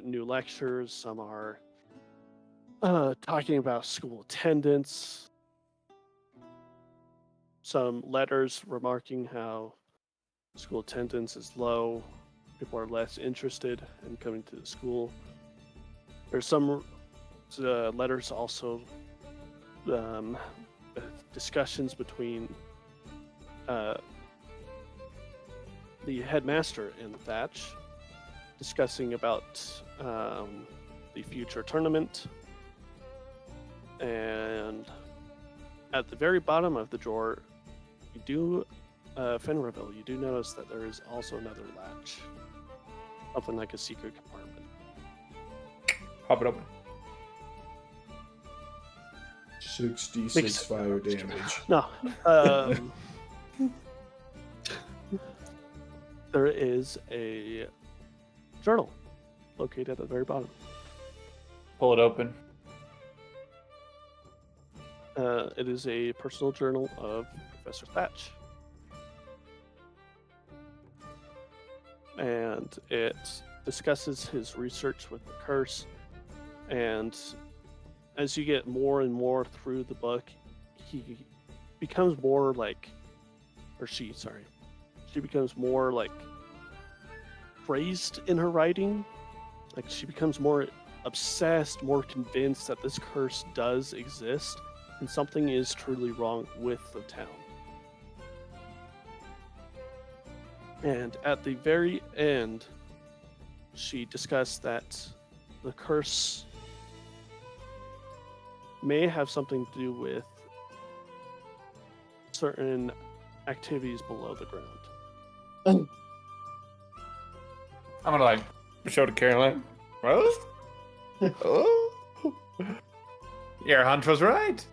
S2: new lectures, some are talking about school attendance, some letters remarking how school attendance is low, people are less interested in coming to the school. There's some letters also discussions between the headmaster and Thatch discussing about the future tournament. And at the very bottom of the drawer, you do, Fenrivel, you do notice that there is also another latch. Something like a secret compartment.
S5: Pop it open.
S1: 66 fire damage.
S2: No. There is a journal located at the very bottom.
S5: Pull it open.
S2: It is a personal journal of Professor Thatch. And it discusses his research with the curse. And as you get more and more through the book, he becomes more like, or she becomes more like praised in her writing. Like she becomes more obsessed, more convinced that this curse does exist and something is truly wrong with the town. And at the very end, she discussed that the curse may have something to do with certain activities below the ground.
S5: I'm gonna like show to Caroline. Rose? Oh. Your hunch was right.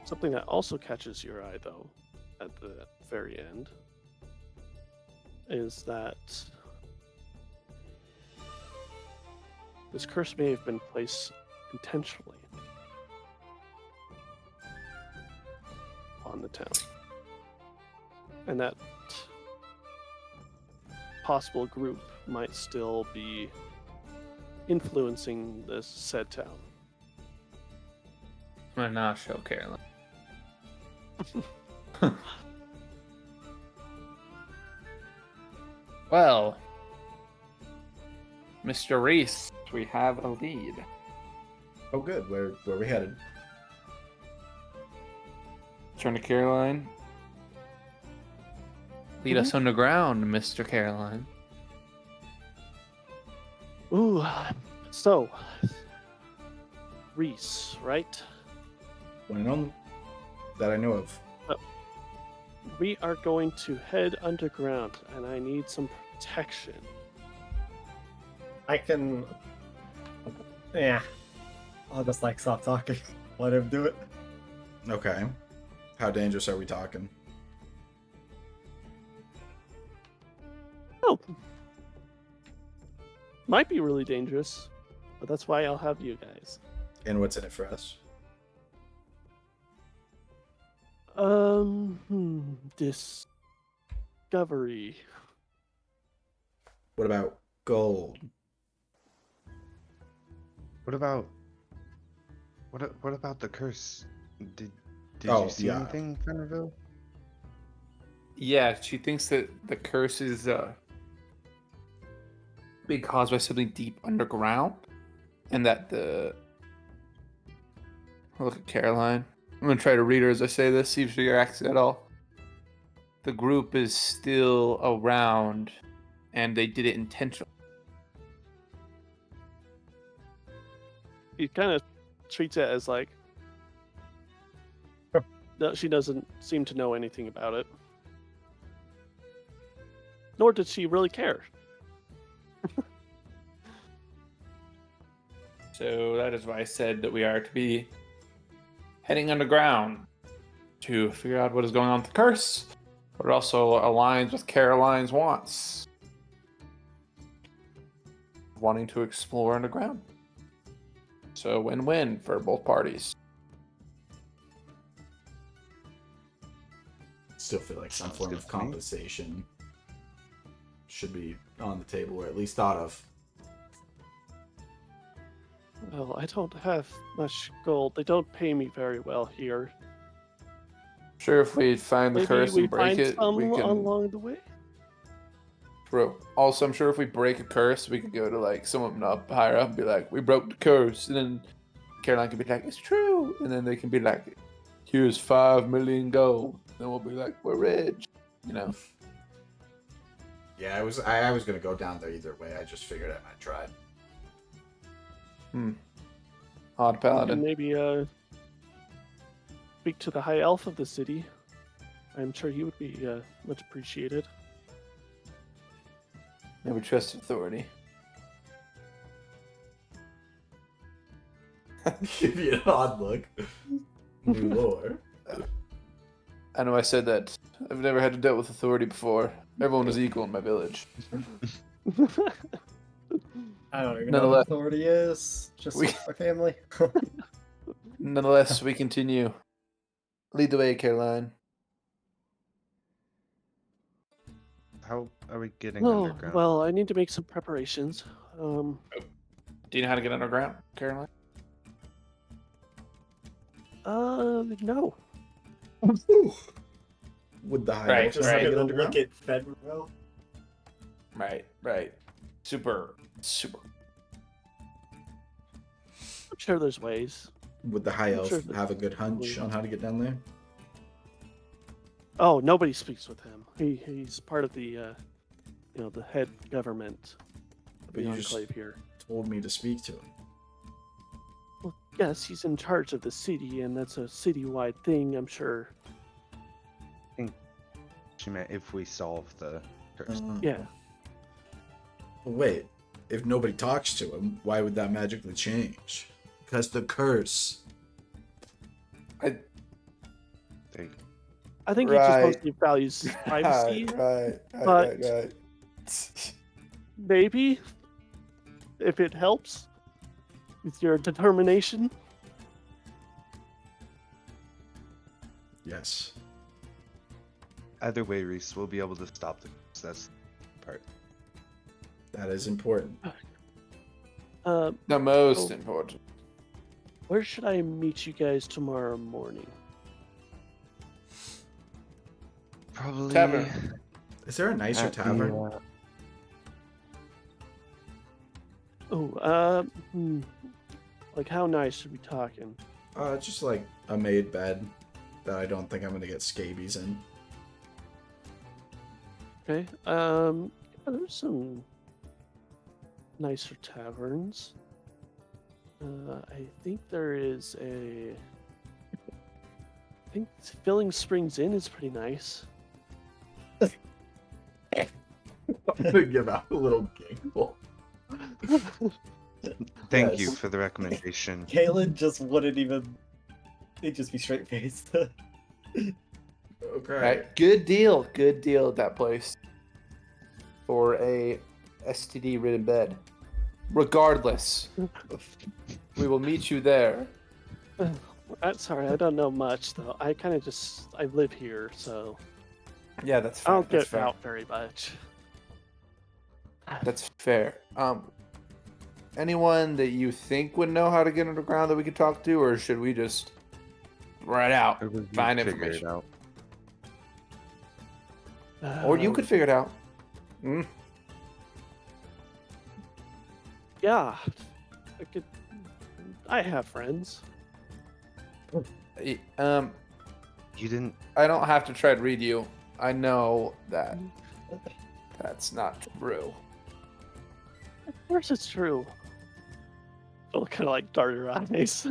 S2: Something that also catches your eye, though, at the very end, is that this curse may have been placed intentionally on the town. And that possible group might still be influencing this said town.
S5: I'm gonna not show Caroline. Well, Mr. Reese, we have a lead.
S1: Oh, good. Where are we headed?
S5: Turn to Caroline. Lead us underground, Mr. Caroline.
S2: Ooh, so Reese, right?
S1: One and only that I know of.
S2: We are going to head underground, and I need some protection.
S6: I can. Yeah. I'll just like stop talking. Let him do it.
S1: Okay. How dangerous are we talking?
S2: Oh, might be really dangerous, but that's why I'll have you guys.
S1: And what's in it for us?
S2: Discovery.
S1: What about gold?
S3: What about what about the curse? Did
S1: Oh,
S3: you see
S1: yeah.
S3: anything, Fennerville?
S5: Yeah, she thinks that the curse is being caused by something deep underground, and that the. I'll look at Caroline. I'm gonna try to read her as I say this, see if she reacts at all. The group is still around, and they did it intentionally.
S2: He kind of treats it as like no, she doesn't seem to know anything about it. Nor did she really care.
S5: So that is why I said that we are to be heading underground to figure out what is going on with the curse, but it also aligns with Caroline's wants. Wanting to explore underground. So win-win for both parties.
S1: I still feel like some
S3: Sounds
S1: form
S3: good
S1: of
S3: to me.
S1: compensation should be on the table, or at least thought of.
S2: Well, I don't have much gold. They don't pay me very well here.
S5: Sure, if we find the
S2: Maybe
S5: curse
S2: we
S5: and break
S2: find
S5: it,
S2: some
S5: we can.
S2: along the way.
S5: True. Also, I'm sure if we break a curse, we could go to like someone up higher up and be like, "We broke the curse," and then Caroline could be like, "It's true," and then they can be like, "Here's 5 million gold." Then we'll be like, "We're rich," you know.
S1: Yeah, I was gonna go down there either way. I just figured I might try.
S5: Odd
S2: And
S5: paladin.
S2: maybe speak to the high elf of the city. I'm sure he would be much appreciated.
S5: Never trust authority.
S1: Give you an odd look. New lore.
S5: I know I said that. I've never had to deal with authority before. Everyone was equal in my village.
S6: I don't even know
S5: Nonetheless-
S6: what authority is. Just
S5: We-
S6: my family.
S5: Nonetheless, we continue. Lead the way, Caroline.
S3: How are we getting
S2: Oh,
S3: underground?
S2: well, I need to make some preparations.
S5: Do you know how to get underground, Caroline?
S2: No.
S1: Would the high
S5: Right,
S1: elf
S6: Just
S1: know how
S5: right.
S1: to
S6: gonna
S1: get underground?
S6: look at Federal.
S5: Right. Super.
S2: I'm sure there's ways.
S1: Would the high
S2: I'm
S1: elf
S2: sure that-
S1: have a good hunch on how to get down there?
S2: Oh, nobody speaks with him. He's part of the the head government of
S1: But
S2: the
S1: you just-
S2: enclave here.
S1: Told me to speak to him.
S2: Well, yes, he's in charge of the city, and that's a citywide thing, I'm sure.
S3: She meant if we solve the curse.
S2: Yeah.
S1: Well, wait. If nobody talks to him, why would that magically change? Because the curse.
S3: There you go.
S2: I think he
S5: Right.
S2: just mostly values privacy.
S5: Right.
S2: Maybe, if it helps with your determination.
S1: Yes.
S3: Either way, Reese, we'll be able to stop the curse. That's the part.
S1: That is important.
S5: The most
S2: Oh.
S5: important.
S2: Where should I meet you guys tomorrow morning?
S3: Probably
S5: Tavern.
S1: Is there a nicer
S3: at the,
S1: tavern?
S2: Oh, like how nice are we talking?
S1: Just like a made bed that I don't think I'm gonna get scabies in.
S2: Okay. Yeah, there's some nicer taverns. I think there is a. I think Filling Springs Inn is pretty nice.
S1: I'm gonna give out a little giggle.
S3: Thank
S1: Yes.
S3: you for the recommendation.
S6: Kalen just wouldn't even It'd just be straight faced.
S1: Okay.
S5: Right. Good deal. Good deal at that place for a STD ridden bed. Regardless, we will meet you there.
S2: Sorry, I don't know much though. I kind of I live here, so
S5: Yeah, that's
S2: I
S5: fair.
S2: don't
S5: That's
S2: get
S5: fair.
S2: out very much.
S5: That's fair. Anyone that you think would know how to get underground that we could talk to, or should we just right out
S3: Or would you
S5: find
S3: figure
S5: information?
S3: it out?
S5: Or you could figure it out. Mm.
S2: Yeah, I have friends.
S3: You didn't.
S5: I don't have to try to read you. I know that that's not true.
S2: Of course, it's true. She'll kind of like dart her eyes.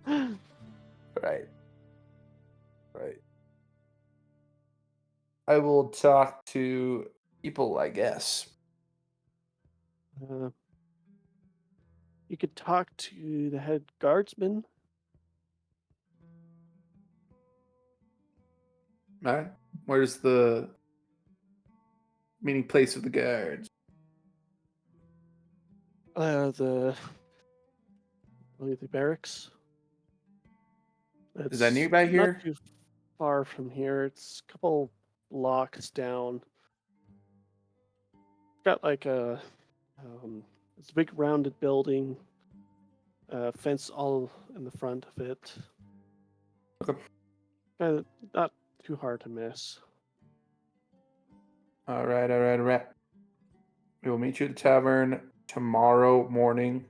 S5: Right. Right. I will talk to people, I guess.
S2: You could talk to the head guardsman.
S5: All right. Where's the meeting place of the guards?
S2: The barracks.
S5: Is that
S2: It's
S5: nearby here?
S2: Not too far from here. It's a couple blocks down. Got like it's a big rounded building. Fence all in the front of it.
S5: Okay.
S2: Not too hard to miss.
S5: All right. We will meet you at the tavern tomorrow morning.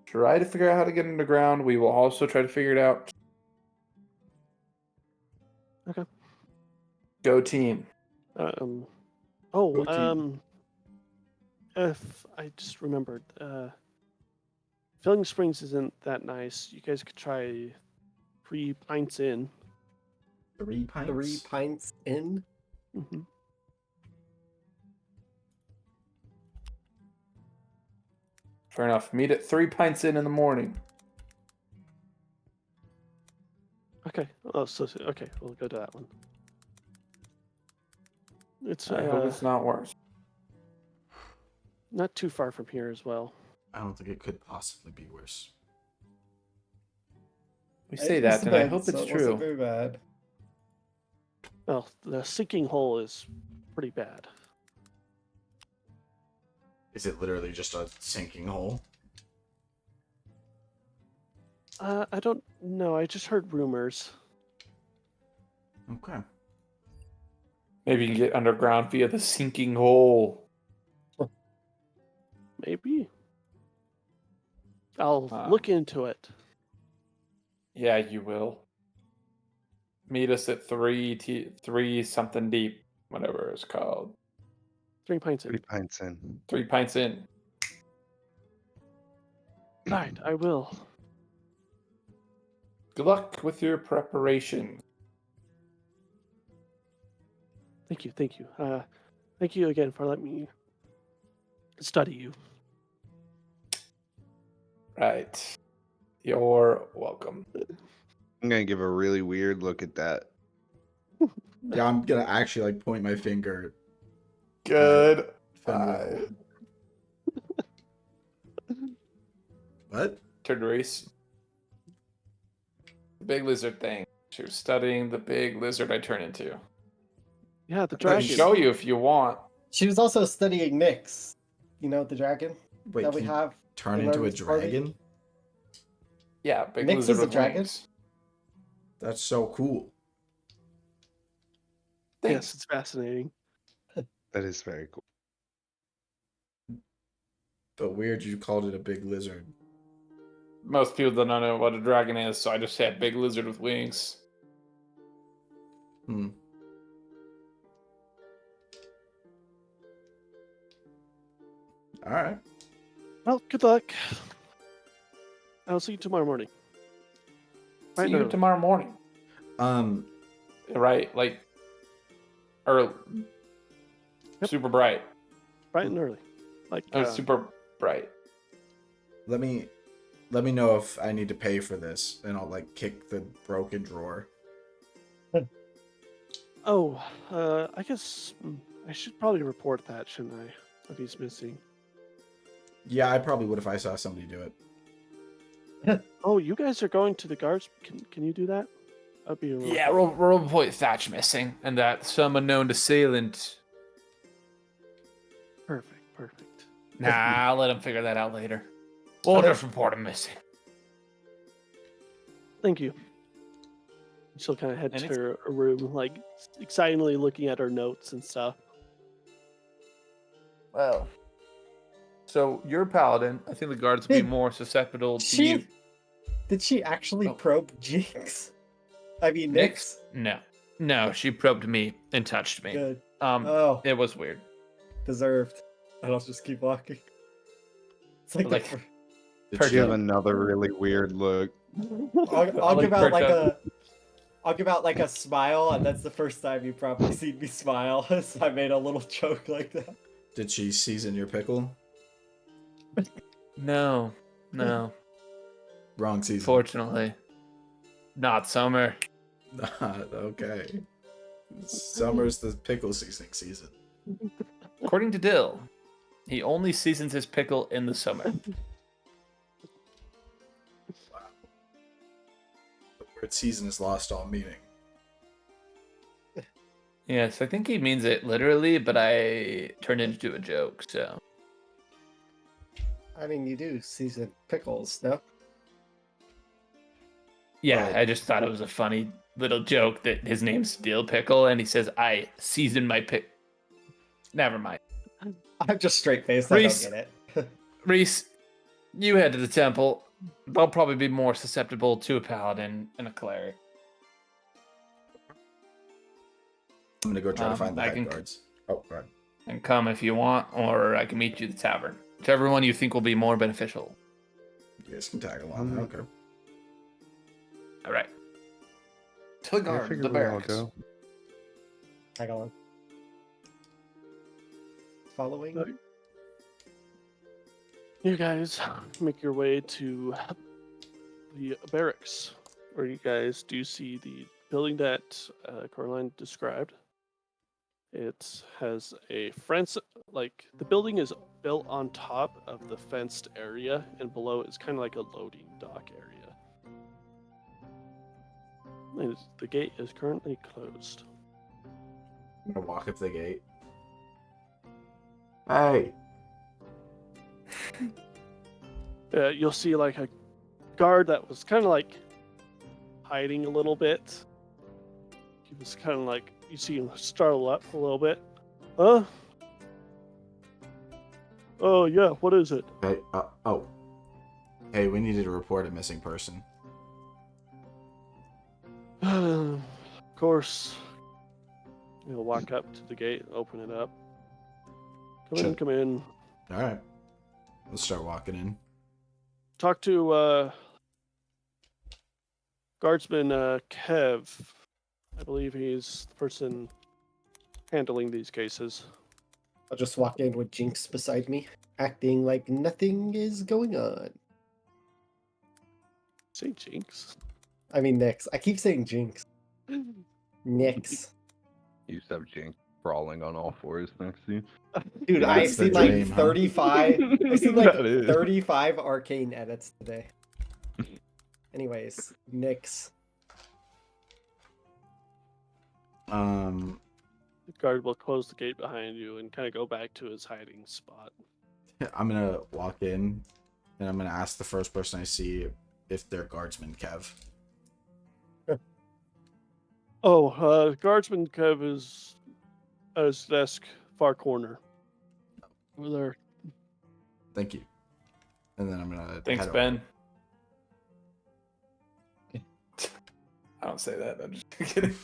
S5: Try to figure out how to get underground. We will also try to figure it out.
S2: Okay.
S5: Go team.
S2: If I just remembered, Filling Springs isn't that nice. You guys could try 3 pints in.
S1: 3 pints.
S6: 3 pints in.
S2: Mm-hmm.
S5: Fair enough. Meet at 3 pints in the morning.
S2: Okay. Okay, we'll go to that one. It's
S5: I hope it's not worse.
S2: not too far from here as well.
S1: I don't think it could possibly be worse.
S5: We say that, and I hope it's
S6: It wasn't
S5: true.
S6: very bad.
S2: Well, the sinking hole is pretty bad.
S1: Is it literally just a sinking hole?
S2: I don't know. I just heard rumors.
S1: Okay.
S5: Maybe you can get underground via the sinking hole.
S2: Maybe. I'll
S5: Wow.
S2: look into it.
S5: Yeah, you will. Meet us at 3 something deep, whatever it's called.
S2: 3 pints in.
S3: 3 pints in.
S5: 3 pints in.
S2: All right, I will.
S5: Good luck with your preparation.
S2: Thank you. Thank you again for letting me study you.
S5: Right. You're welcome.
S3: I'm gonna give a really weird look at that.
S1: Yeah, I'm gonna actually like point my finger.
S5: Good.
S1: Fenrir. What?
S5: Turn to Reese. The big lizard thing. She was studying the big lizard I turn into.
S2: Yeah, the
S5: I can
S2: dragon.
S5: show you if you want.
S6: She was also studying Nyx. You know, the dragon
S1: Wait,
S6: that we
S1: can you
S6: have.
S1: turn
S6: in
S1: into a
S6: Leonard's party?
S1: dragon?
S5: Yeah, big
S6: Nyx
S5: lizard
S6: is a
S5: with
S6: dragon?
S5: wings.
S1: That's so cool.
S2: Yes,
S5: Thanks.
S2: it's fascinating.
S3: That is very cool.
S1: But weird you called it a big lizard.
S5: Most people don't know what a dragon is, so I just said big lizard with wings.
S1: Hmm. Alright.
S2: Well, good luck. I'll see you tomorrow morning.
S5: See
S2: Right
S5: you
S2: early.
S5: tomorrow morning. Right, like early.
S2: Yep.
S5: Super bright.
S2: Bright and early. Like
S5: Super bright.
S1: Let me Let me know if I need to pay for this, and I'll like kick the broken drawer.
S2: Oh, I guess I should probably report that, shouldn't I? That he's missing.
S1: Yeah, I probably would if I saw somebody do it.
S2: Oh, you guys are going to the guards. Can you do that? That'd be really
S5: Yeah, we'll report Thatch missing and that some unknown assailant.
S2: perfect.
S5: Nah, I'll let him figure that out later. We'll just report him missing.
S2: Thank you. She'll kind of head
S5: And
S2: to
S5: it's-
S2: her room, like excitedly looking at her notes and stuff.
S5: Well, so you're a paladin. I think the guards would be
S6: Did
S5: more susceptible to
S6: she-
S5: you.
S6: Did she actually
S5: Oh.
S6: probe Jinx? I mean,
S5: Nyx?
S6: Nyx.
S5: No, she probed me and touched me.
S6: Good.
S5: Um,
S6: Oh,
S5: it was weird.
S6: deserved. And I'll just keep walking. It's like,
S5: Like-
S1: Did
S5: Perk
S1: she-
S3: Give another really weird look.
S6: I'll
S5: like
S6: give out like
S5: perk
S6: I'll give out like a smile, and that's the first time you've probably seen me smile. So I made a little joke like that.
S1: Did she season your pickle?
S5: No.
S1: Wrong season.
S5: Fortunately. Not summer.
S1: Okay. Summer's the pickle seasoning season.
S5: According to Dill, he only seasons his pickle in the summer.
S1: The word season has lost all meaning.
S5: Yes, I think he means it literally, but I turned it into a joke, so.
S6: I mean, you do season pickles, no?
S5: Yeah,
S1: Right.
S5: I just thought it was a funny little joke that his name's Dill Pickle, and he says, I season my pick. Never mind.
S6: I'm just straight faced. I don't
S5: Reese.
S6: get it.
S5: Reese, you head to the temple. They'll probably be more susceptible to a paladin and a cleric.
S1: I'm gonna go try to
S5: Um,
S1: find the
S5: I
S1: head
S5: can-
S1: guards. Oh, right.
S5: And come if you want, or I can meet you at the tavern. Whichever one you think will be more beneficial.
S1: You guys can tag along. Okay.
S5: All right. To the guard, the barracks.
S6: Tag along. Following.
S2: You guys make your way to the barracks, where you guys do see the building that Coraline described. It has a fence, like the building is built on top of the fenced area, and below it's kind of like a loading dock area. And the gate is currently closed.
S1: I'm gonna walk up to the gate. Hey.
S2: You'll see like a guard that was kind of like hiding a little bit. He was kind of like, you see him startle up a little bit. Huh? Oh yeah, what is it?
S1: Hey. Oh. Hey, we needed to report a missing person.
S2: Of course. He'll walk up to the gate, open it up. Come in,
S1: Sure.
S2: come in.
S1: All right. Let's start walking in.
S2: Talk to Guardsman Kev. I believe he's the person handling these cases.
S6: I'll just walk in with Jinx beside me, acting like nothing is going on.
S2: Say Jinx.
S6: I mean, Nyx. I keep saying Jinx. Nyx.
S3: You used to have Jinx crawling on all fours next to you.
S6: Dude,
S1: Yeah,
S6: I've
S1: it's the
S6: seen like
S1: dream, huh?
S6: 35. I've seen like
S3: That is.
S6: 35 arcane edits today. Anyways, Nyx.
S2: The guard will close the gate behind you and kind of go back to his hiding spot.
S1: I'm gonna walk in, and I'm gonna ask the first person I see if they're guardsman Kev.
S2: Oh, Guardsman Kev is at his desk, far corner. Over there.
S1: Thank you. And then I'm gonna.
S5: Thanks,
S1: head
S5: Ben. I don't say that. I'm just kidding.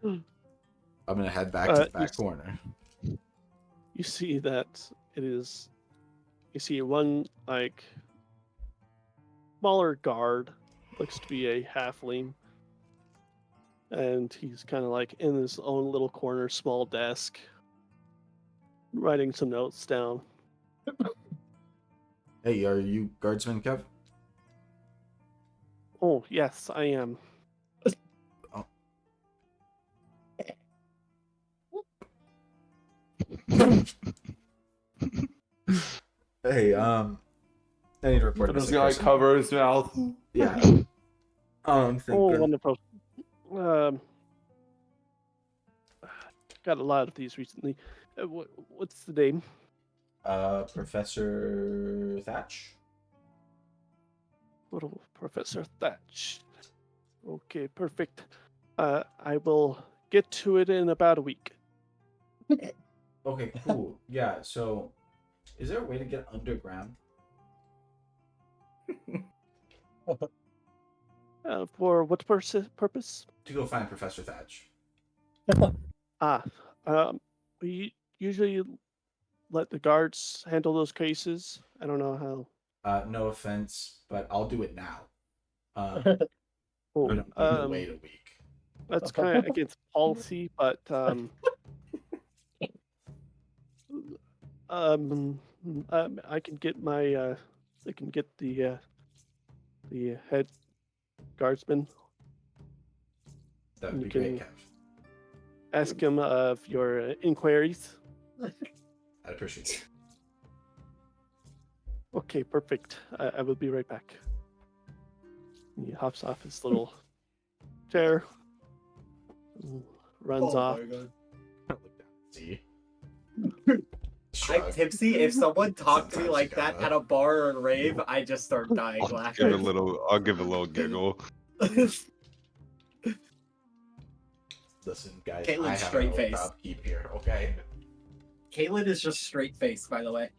S1: I'm gonna head back to the back
S2: yes.
S1: corner.
S2: You see that it is. You see one like smaller guard, looks to be a halfling, and he's kind of like in his own little corner, small desk, writing some notes down.
S1: Hey, are you guardsman, Kev?
S2: Oh, yes, I am.
S1: Hey, I need to report
S5: I'm
S1: this
S5: just
S1: in
S5: gonna like
S1: person.
S5: cover his mouth.
S1: Yeah. I'm
S2: Oh,
S1: thinking.
S2: wonderful. Got a lot of these recently. What's the name?
S1: Professor Thatch.
S2: Little Professor Thatch. Okay, perfect. I will get to it in about a week.
S1: Okay, cool. Yeah. So, is there a way to get underground?
S2: For what purpose?
S1: To go find Professor Thatch.
S2: Ah, we usually let the guards handle those cases. I don't know how.
S1: No offense, but I'll do it now.
S2: Oh,
S1: We don't need to wait a week.
S2: that's kind of against policy, but I can get my I can get the head guardsman.
S1: That would
S2: You
S1: be great,
S2: can-
S1: Kev.
S2: Ask him of your inquiries.
S1: I'd appreciate it.
S2: Okay, perfect. I will be right back. He hops off his little chair, runs off.
S6: my god.
S1: Look down. See.
S6: I'm
S1: Shrug.
S6: tipsy. If someone talked to me
S1: Sometimes
S6: like
S1: you
S6: that
S1: gotta-
S6: at a bar or a rave, I just start dying
S3: I'll give a
S6: laughing.
S3: little. I'll give a little giggle.
S1: Listen, guys,
S6: Caitlin's
S1: I have
S6: straight
S1: an
S6: face.
S1: upkeep here. Okay.
S6: Caitlin is just straight face, by the way.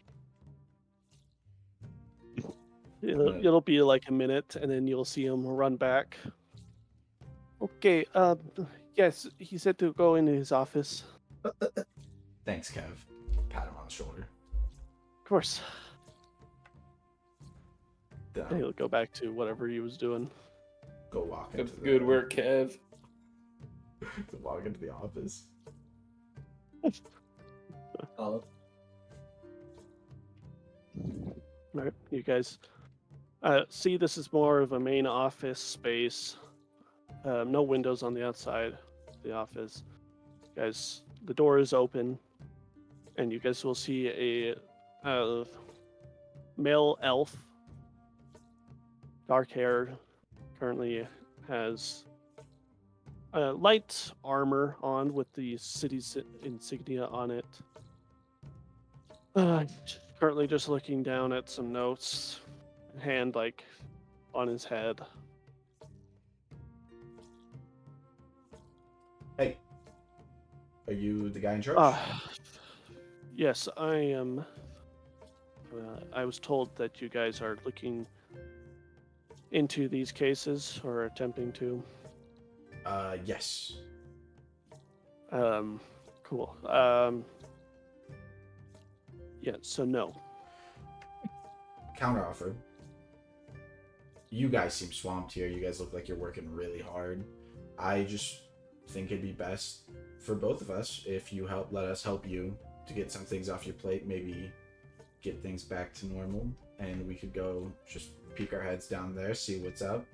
S2: It'll be like a minute, and then you'll see him run back. Okay. Yes, he said to go into his office.
S1: Thanks, Kev. Pat him on the shoulder.
S2: Of course.
S1: Then
S2: And he'll go back to whatever he was doing.
S1: go walk
S5: Good,
S1: into the,
S5: good work, Kev.
S1: Go walk into the office.
S6: Oh,
S2: All right, you guys. See, this is more of a main office space. No windows on the outside of the office. Guys, the door is open, and you guys will see a male elf, dark hair, currently has light armor on with the city's insignia on it. Currently just looking down at some notes, hand like on his head.
S1: Hey, are you the guy in charge?
S2: Yes, I am. I was told that you guys are looking into these cases or attempting to.
S1: Yes.
S2: Cool. Yeah, so no.
S1: Counteroffer. You guys seem swamped here. You guys look like you're working really hard. I just think it'd be best for both of us if you let us help you to get some things off your plate, maybe get things back to normal, and we could go just peek our heads down there, see what's up.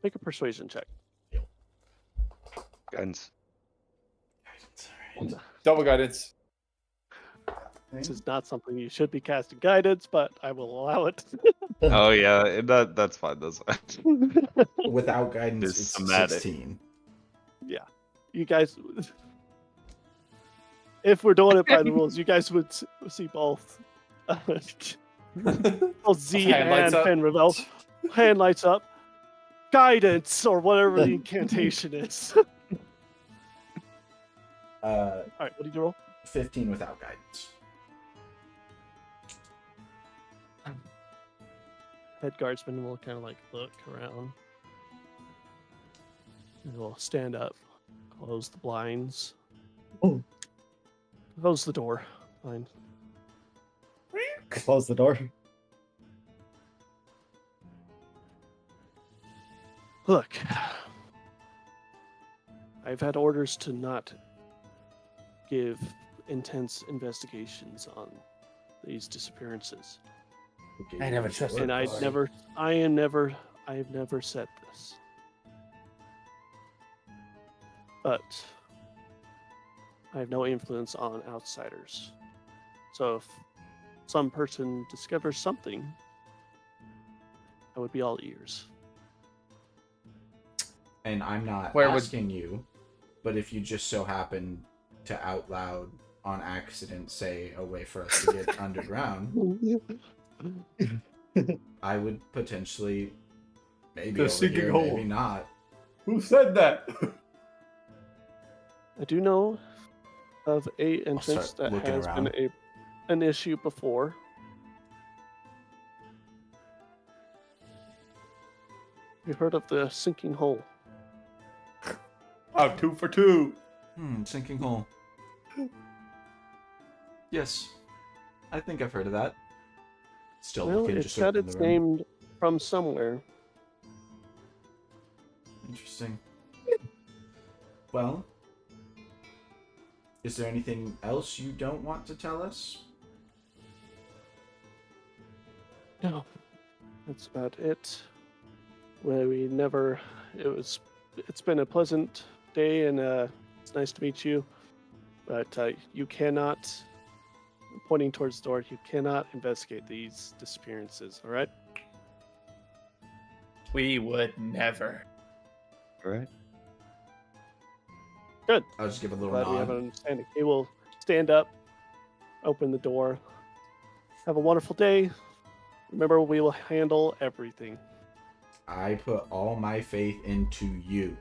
S2: Make a persuasion check.
S3: Guns.
S5: Double guidance.
S2: This is not something you should be casting guidance, but I will allow it.
S3: Oh yeah, that's fine. That's fine.
S1: Without guidance,
S3: It's
S1: it's
S3: somatic.
S1: 16.
S2: You guys, if we're doing it by the rules, you guys would see both. Both Z
S5: Hand lights
S2: and
S5: up.
S2: Fenrivel. Hand lights up. Guidance, or whatever the incantation is. All right, what did you roll?
S1: 15 without guidance.
S2: Head guardsman will kind of like look around. And will stand up, close the blinds.
S6: Oh.
S2: Close the door. Fine.
S6: close the door.
S2: Look, I've had orders to not give intense investigations on these disappearances.
S1: Okay,
S5: I never trusted
S2: And I
S5: Sorry.
S2: have never said this. But I have no influence on outsiders. So if some person discovers something, I would be all ears.
S1: And I'm not
S5: Where would-
S1: asking you, but if you just so happen to out loud on accident say a way for us to get underground, I would potentially maybe
S5: The
S1: over
S5: sinking
S1: here,
S5: hole.
S1: maybe not.
S5: Who said that?
S2: I do know of a entrance
S1: start
S2: that
S1: looking
S2: has
S1: around.
S2: been an issue before. You heard of the sinking hole?
S5: I'm 2 for 2.
S1: Sinking hole. Yes, I think I've heard of that. Still
S2: Well,
S1: looking
S2: it
S1: just
S2: got
S1: around
S2: its
S1: the room.
S2: name from somewhere.
S1: Interesting. Well, is there anything else you don't want to tell us?
S2: No, that's about it. Well, it's been a pleasant day, and it's nice to meet you. But you cannot, pointing towards the door, you cannot investigate these disappearances. All right?
S5: We would never.
S3: All right.
S2: Good.
S1: I'll just give a little
S2: Glad we have an
S1: nod.
S2: understanding. He will stand up, open the door. Have a wonderful day. Remember, we will handle everything.
S1: I put all my faith into you.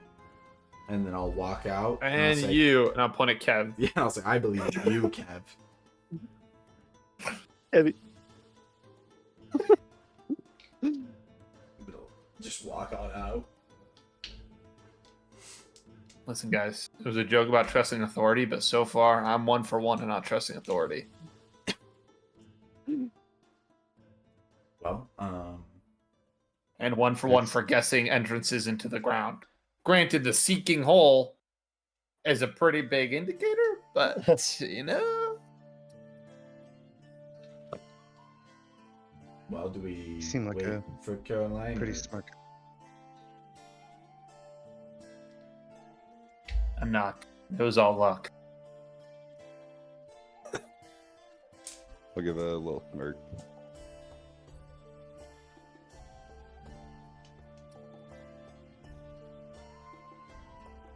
S1: And then I'll walk out. I'll
S5: And
S1: say,
S5: you. And I'll point at Kev.
S1: Yeah, I'll say, I believe in you, Kev.
S2: Heavy.
S1: Just walk on out.
S5: Listen, guys, it was a joke about trusting authority, but so far I'm 1 for 1 and not trusting authority.
S1: Well,
S5: And 1 for 1 for guessing entrances into the ground. Granted, the seeking hole is a pretty big indicator, but you know.
S1: well, do we
S3: You seem like
S1: wait
S3: a
S1: for Caroline?
S3: Pretty
S1: or-
S3: smart.
S5: I'm not. It was all luck.
S3: I'll give a little smirk.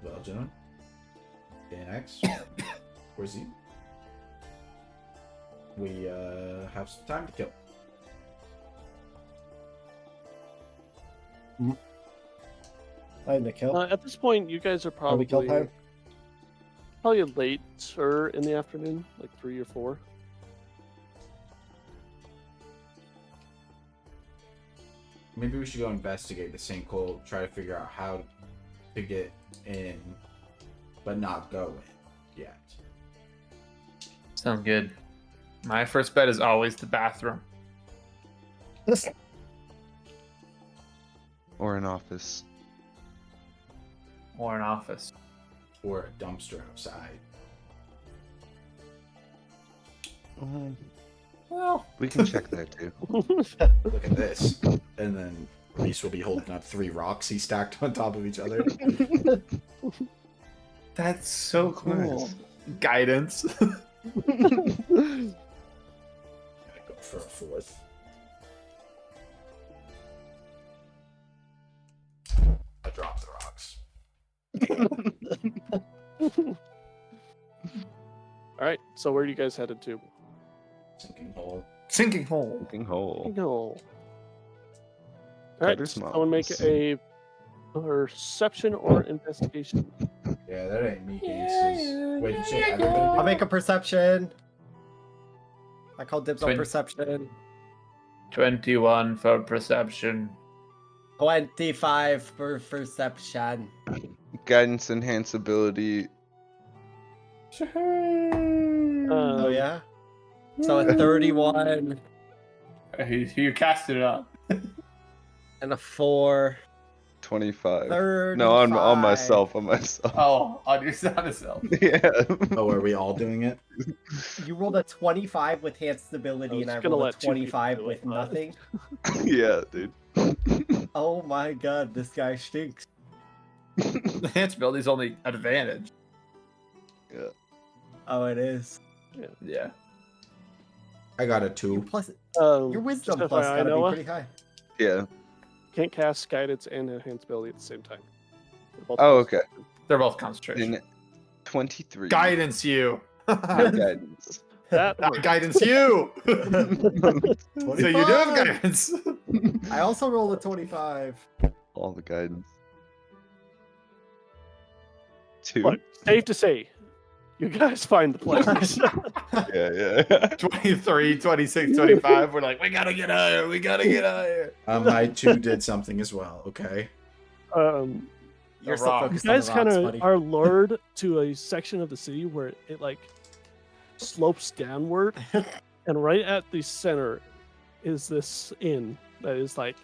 S1: Well, gentlemen. ANX. Where's he? We have some time to kill.
S6: Time to kill.
S2: At this point, you guys are
S6: Are
S2: probably
S6: we kill time?
S2: later in the afternoon, like 3 or 4.
S1: Maybe we should go investigate the sinkhole, try to figure out how to get in, but not go in yet.
S5: Sounds good. My first bet is always the bathroom.
S3: Or an office.
S5: Or an office.
S1: Or a dumpster outside.
S5: Well,
S3: We can check that too.
S1: Look at this. And then Reese will be holding up 3 rocks he stacked on top of each other.
S5: that's so cool.
S3: Nice.
S5: Guidance.
S1: Gonna go for a 4th. I dropped the rocks.
S2: All right. So where are you guys headed to?
S1: Sinking hole.
S5: Sinking hole.
S3: Sinking hole.
S2: No. All right.
S3: Cutter's
S2: Someone make
S3: Moms.
S2: a perception or investigation.
S1: Yeah, that ain't me cases. Wait, you say everybody?
S6: I'll make a perception. I call dibs on
S5: Twin-
S6: perception.
S5: 21 for perception.
S6: 25 for perception.
S3: Guidance enhance ability.
S6: Oh yeah. So a 31
S5: You casted it up.
S6: and a 4.
S3: 25.
S4: 35.
S3: No, on myself. On myself.
S5: Oh, on yourself.
S3: Yeah.
S1: Oh, are we all doing it?
S6: You rolled a 25 with hand
S2: I
S6: stability,
S2: was
S6: and I
S2: gonna
S6: rolled a
S2: let 2 people
S6: 25
S2: do
S6: with
S2: it, but-
S6: nothing.
S3: Yeah, dude.
S4: Oh my god, this guy stinks.
S5: Enhanced ability's only advantage.
S4: Oh, it is.
S5: Yeah.
S1: I got a
S4: Your
S1: 2.
S4: plus,
S2: Um,
S4: your wisdom
S2: just
S4: plus
S2: FYI,
S4: gotta
S2: Noah,
S4: be pretty high.
S3: Yeah.
S2: Can't cast guidance and enhanced ability at the same time. They're both
S3: Oh, okay.
S2: concentration.
S5: They're both concentration.
S3: Then 23.
S5: Guidance you.
S3: No guidance.
S2: That works.
S5: Guidance you. So you do have
S4: 25.
S5: guidance.
S4: I also rolled a 25.
S3: All the guidance. 2.
S2: Look, safe to say, you guys find the players.
S3: Yeah.
S5: 23, 26, 25. We're like, we gotta get higher. We gotta get higher.
S1: My 2 did something as well. Okay.
S6: You're so
S5: rock.
S2: You
S6: focused on
S2: guys
S6: the
S2: kind
S6: rocks,
S2: of
S6: buddy.
S2: are lured to a section of the city where it like slopes downward, and right at the center is this inn that is like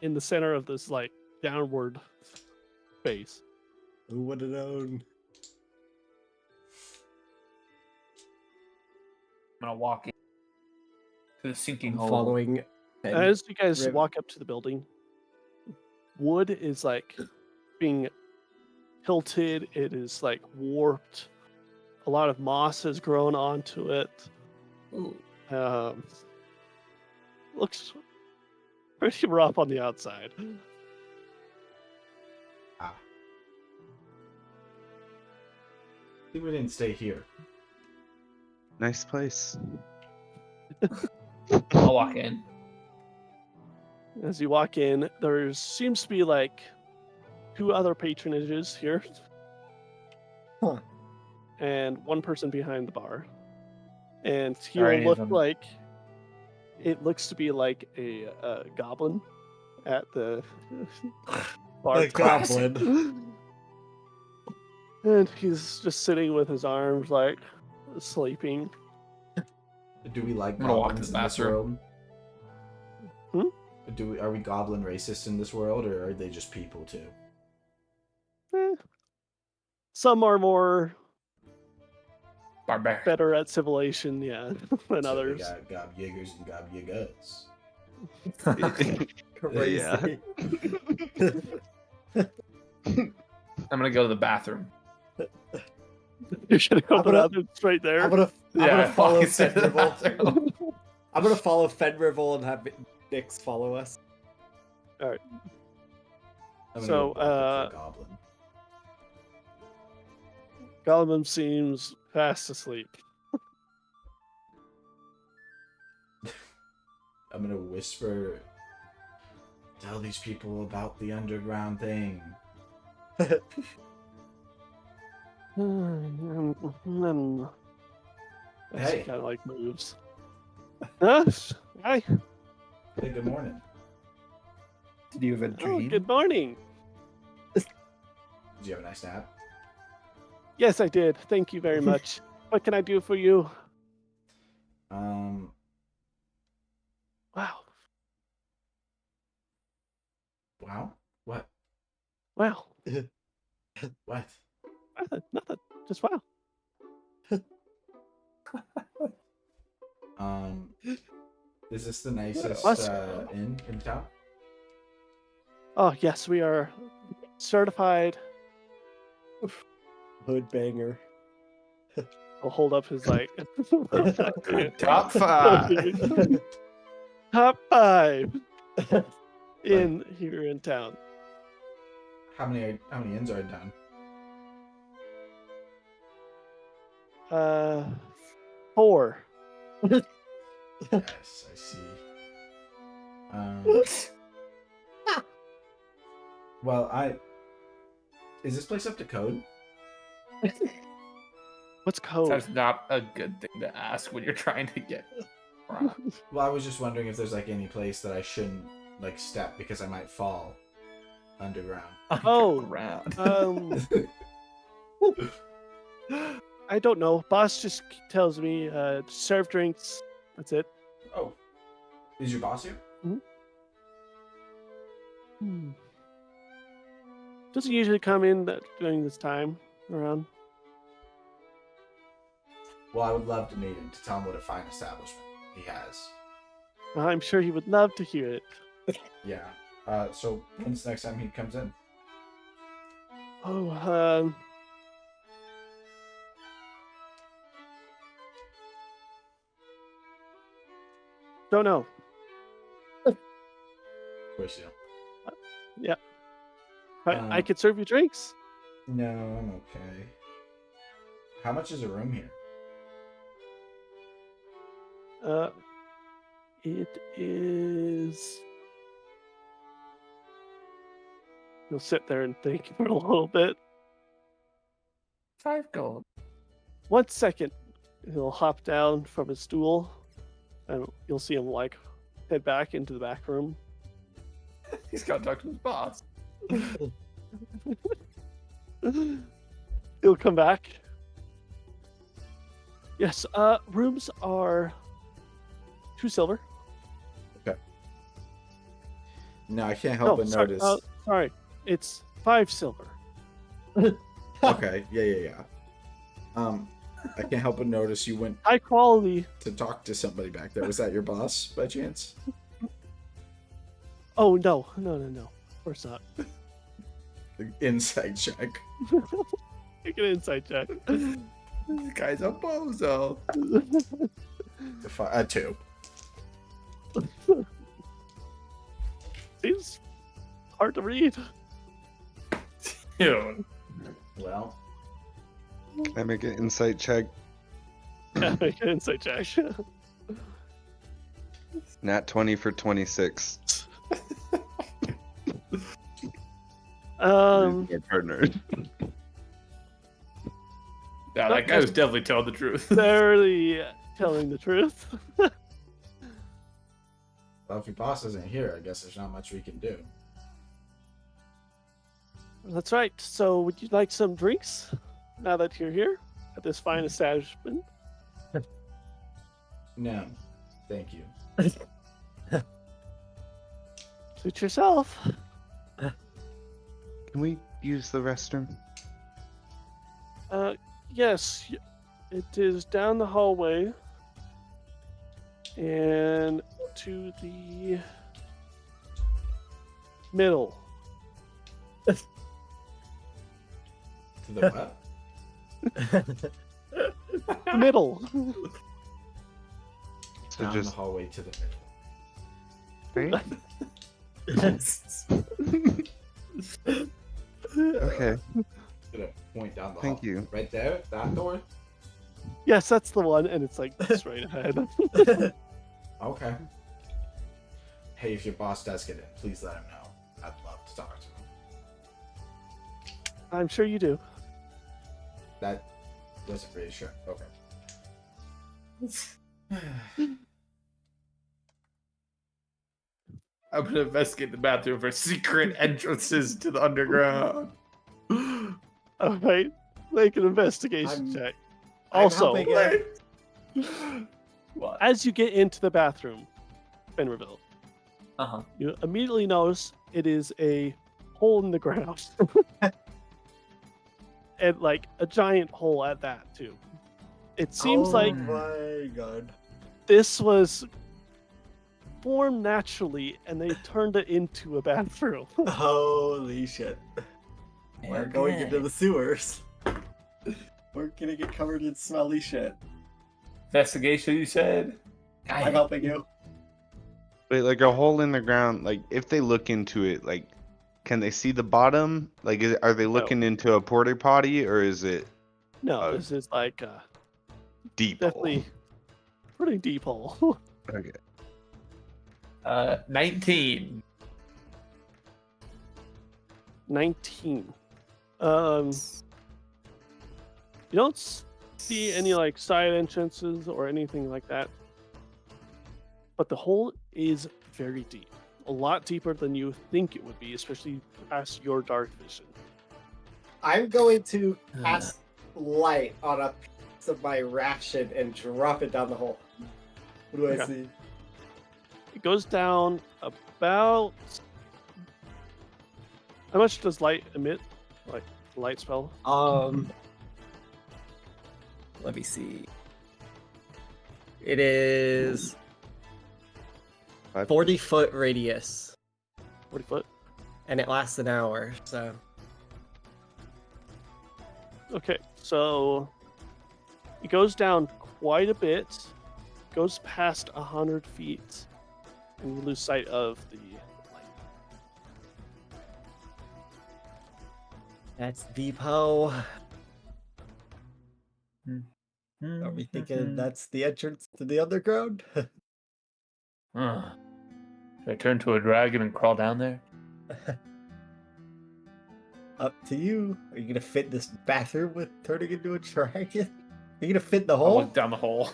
S2: in the center of this like downward face.
S4: Who would have known?
S5: I'm gonna walk in to the sinking
S6: I'm
S5: hole.
S6: following. Ben.
S2: As you guys
S6: Riv-
S2: walk up to the building, wood is like being tilted. It is like warped. A lot of moss has grown onto it. Looks pretty rough on the outside.
S1: I think we didn't stay here.
S3: Nice place.
S5: I'll walk in.
S2: As you walk in, there seems to be like 2 other patronages here.
S4: Huh.
S2: And 1 person behind the bar. And he
S5: Are
S2: will
S5: any of
S2: look
S5: them-
S2: like it looks to be like a goblin at the bar.
S4: A goblin.
S2: And he's just sitting with his arms like sleeping.
S1: Do we like
S5: I'm gonna walk to
S1: goblins
S5: the
S1: in this
S2: Hmm?
S5: bathroom.
S1: world? Are we goblin racist in this world, or are they just people too?
S2: Eh. Some are more
S5: Barbaric.
S2: better at civilization, yeah, than
S1: So
S2: others.
S1: we got gob yiggers and gob yiggas.
S6: Crazy.
S5: I'm gonna go to the bathroom.
S2: You should go
S6: I'm
S2: to the
S6: gonna-
S2: bathroom straight there.
S6: I'm gonna follow
S5: walk into the
S6: Fenrival.
S5: bathroom.
S6: I'm gonna follow Fenrival and have Nix follow us.
S1: I'm gonna
S2: So,
S1: go walk up to a goblin.
S2: Gollum seems fast asleep.
S1: I'm gonna whisper. Tell these people about the underground thing.
S2: As he
S1: Hey.
S2: kind of like moves. Hi.
S1: Hey, good morning.
S6: Did you have a
S2: Oh,
S6: dream?
S2: good morning.
S1: Did you have a nice nap?
S2: Yes, I did. Thank you very much. What can I do for you?
S1: Um,
S2: Wow.
S1: wow. What?
S2: Wow.
S1: What?
S2: Nothing. Just wow.
S1: Is this the nicest
S2: Us?
S1: inn in town?
S2: Oh, yes, we are certified.
S6: Hood banger.
S2: I'll hold up his like
S5: Top 5.
S2: top 5 in here in town.
S1: How many inns are in town?
S2: 4.
S1: Yes, I see. Well, is this place up to code?
S2: What's code?
S5: That's not a good thing to ask when you're trying to get.
S1: Well, I was just wondering if there's like any place that I shouldn't like step because I might fall underground.
S2: Oh.
S5: Around.
S2: I don't know. Boss just tells me serve drinks. That's it.
S1: Oh, is your boss here?
S2: Hmm. Doesn't usually come in during this time around.
S1: Well, I would love to meet him to tell him what a fine establishment he has.
S2: I'm sure he would love to hear it.
S1: Yeah. So when's the next time he comes in?
S2: Oh, don't know.
S1: Of course, yeah.
S2: I could serve you drinks.
S1: No, I'm okay. How much is a room here?
S2: It is. You'll sit there and think for a little bit.
S5: 5 gold.
S2: 1 second. He'll hop down from his stool, and you'll see him like head back into the back room.
S5: He's got to talk to his boss.
S2: He'll come back. Yes, rooms are 2 silver.
S1: No, I can't help but notice.
S2: Sorry, it's 5 silver.
S1: Okay, yeah. I can't help but notice you went
S2: High quality.
S1: to talk to somebody back there. Was that your boss, by chance?
S2: Oh no. Of course not.
S1: Insight check.
S2: Make an insight check.
S5: This guy's a bozo.
S1: 2.
S2: Seems hard to read.
S5: Ew.
S1: Well,
S3: Can I make an insight check?
S2: Yeah, make an insight check.
S3: Nat 20 for 26.
S2: Um,
S3: Our partner.
S5: Yeah, that guy was definitely telling the truth.
S2: barely telling the truth.
S1: well, if your boss isn't here, I guess there's not much we can do.
S2: That's right. So, would you like some drinks now that you're here at this fine establishment?
S1: No, thank you.
S2: Suit yourself.
S3: Can we use the restroom?
S2: Yes, it is down the hallway and to the middle.
S1: To the what?
S2: Middle.
S3: So
S1: Down the
S3: just
S1: hallway to the
S3: right? Okay.
S1: Gonna point down the
S3: Thank
S1: hall.
S3: you.
S1: Right there, that door.
S2: Yes, that's the one, and it's like just right ahead.
S1: Okay. Hey, if your boss does get in, please let him know. I'd love to talk to him.
S2: I'm sure you do.
S1: That wasn't reassuring. Okay.
S5: I'm gonna investigate the bathroom for secret entrances to the underground.
S2: All right, make an investigation
S6: I'm-
S2: check.
S6: I'm
S2: Also,
S6: helping it.
S5: What?
S2: as you get into the bathroom, Fenrirville,
S5: Uh-huh.
S2: you immediately notice it is a hole in the ground. And like a giant hole at that too. It seems like
S6: my god.
S2: this was formed naturally and they turned it into a bathroom.
S6: Holy shit. We're going into the sewers. We're gonna get covered in smelly shit.
S5: Investigation, you said?
S6: I'm helping you.
S3: Wait, like a hole in the ground, like if they look into it, like can they see the bottom? Like are they looking into a porta potty or is it
S2: No,
S3: Oh.
S2: this is like
S3: deep?
S2: definitely pretty deep hole.
S3: Okay.
S5: 19.
S2: 19. You don't see any like side entrances or anything like that. But the hole is very deep. A lot deeper than you think it would be, especially past your dark vision.
S6: I'm going to cast light on a piece of my ration and drop it down the hole. What do I
S2: Okay.
S6: see?
S2: It goes down about How much does light emit? Like light spell?
S7: Let me see. It is 40-foot radius,
S2: 40 foot.
S7: and it lasts an hour. So
S2: Okay, so it goes down quite a bit, goes past 100 feet, and you lose sight of the light.
S7: that's Depot.
S4: Are we thinking that's the entrance to the underground?
S5: Should I turn to a dragon and crawl down there?
S4: Up to you. Are you gonna fit this bathroom with turning into a dragon? Are you gonna fit the
S5: I'll
S4: hole?
S5: look down the hole.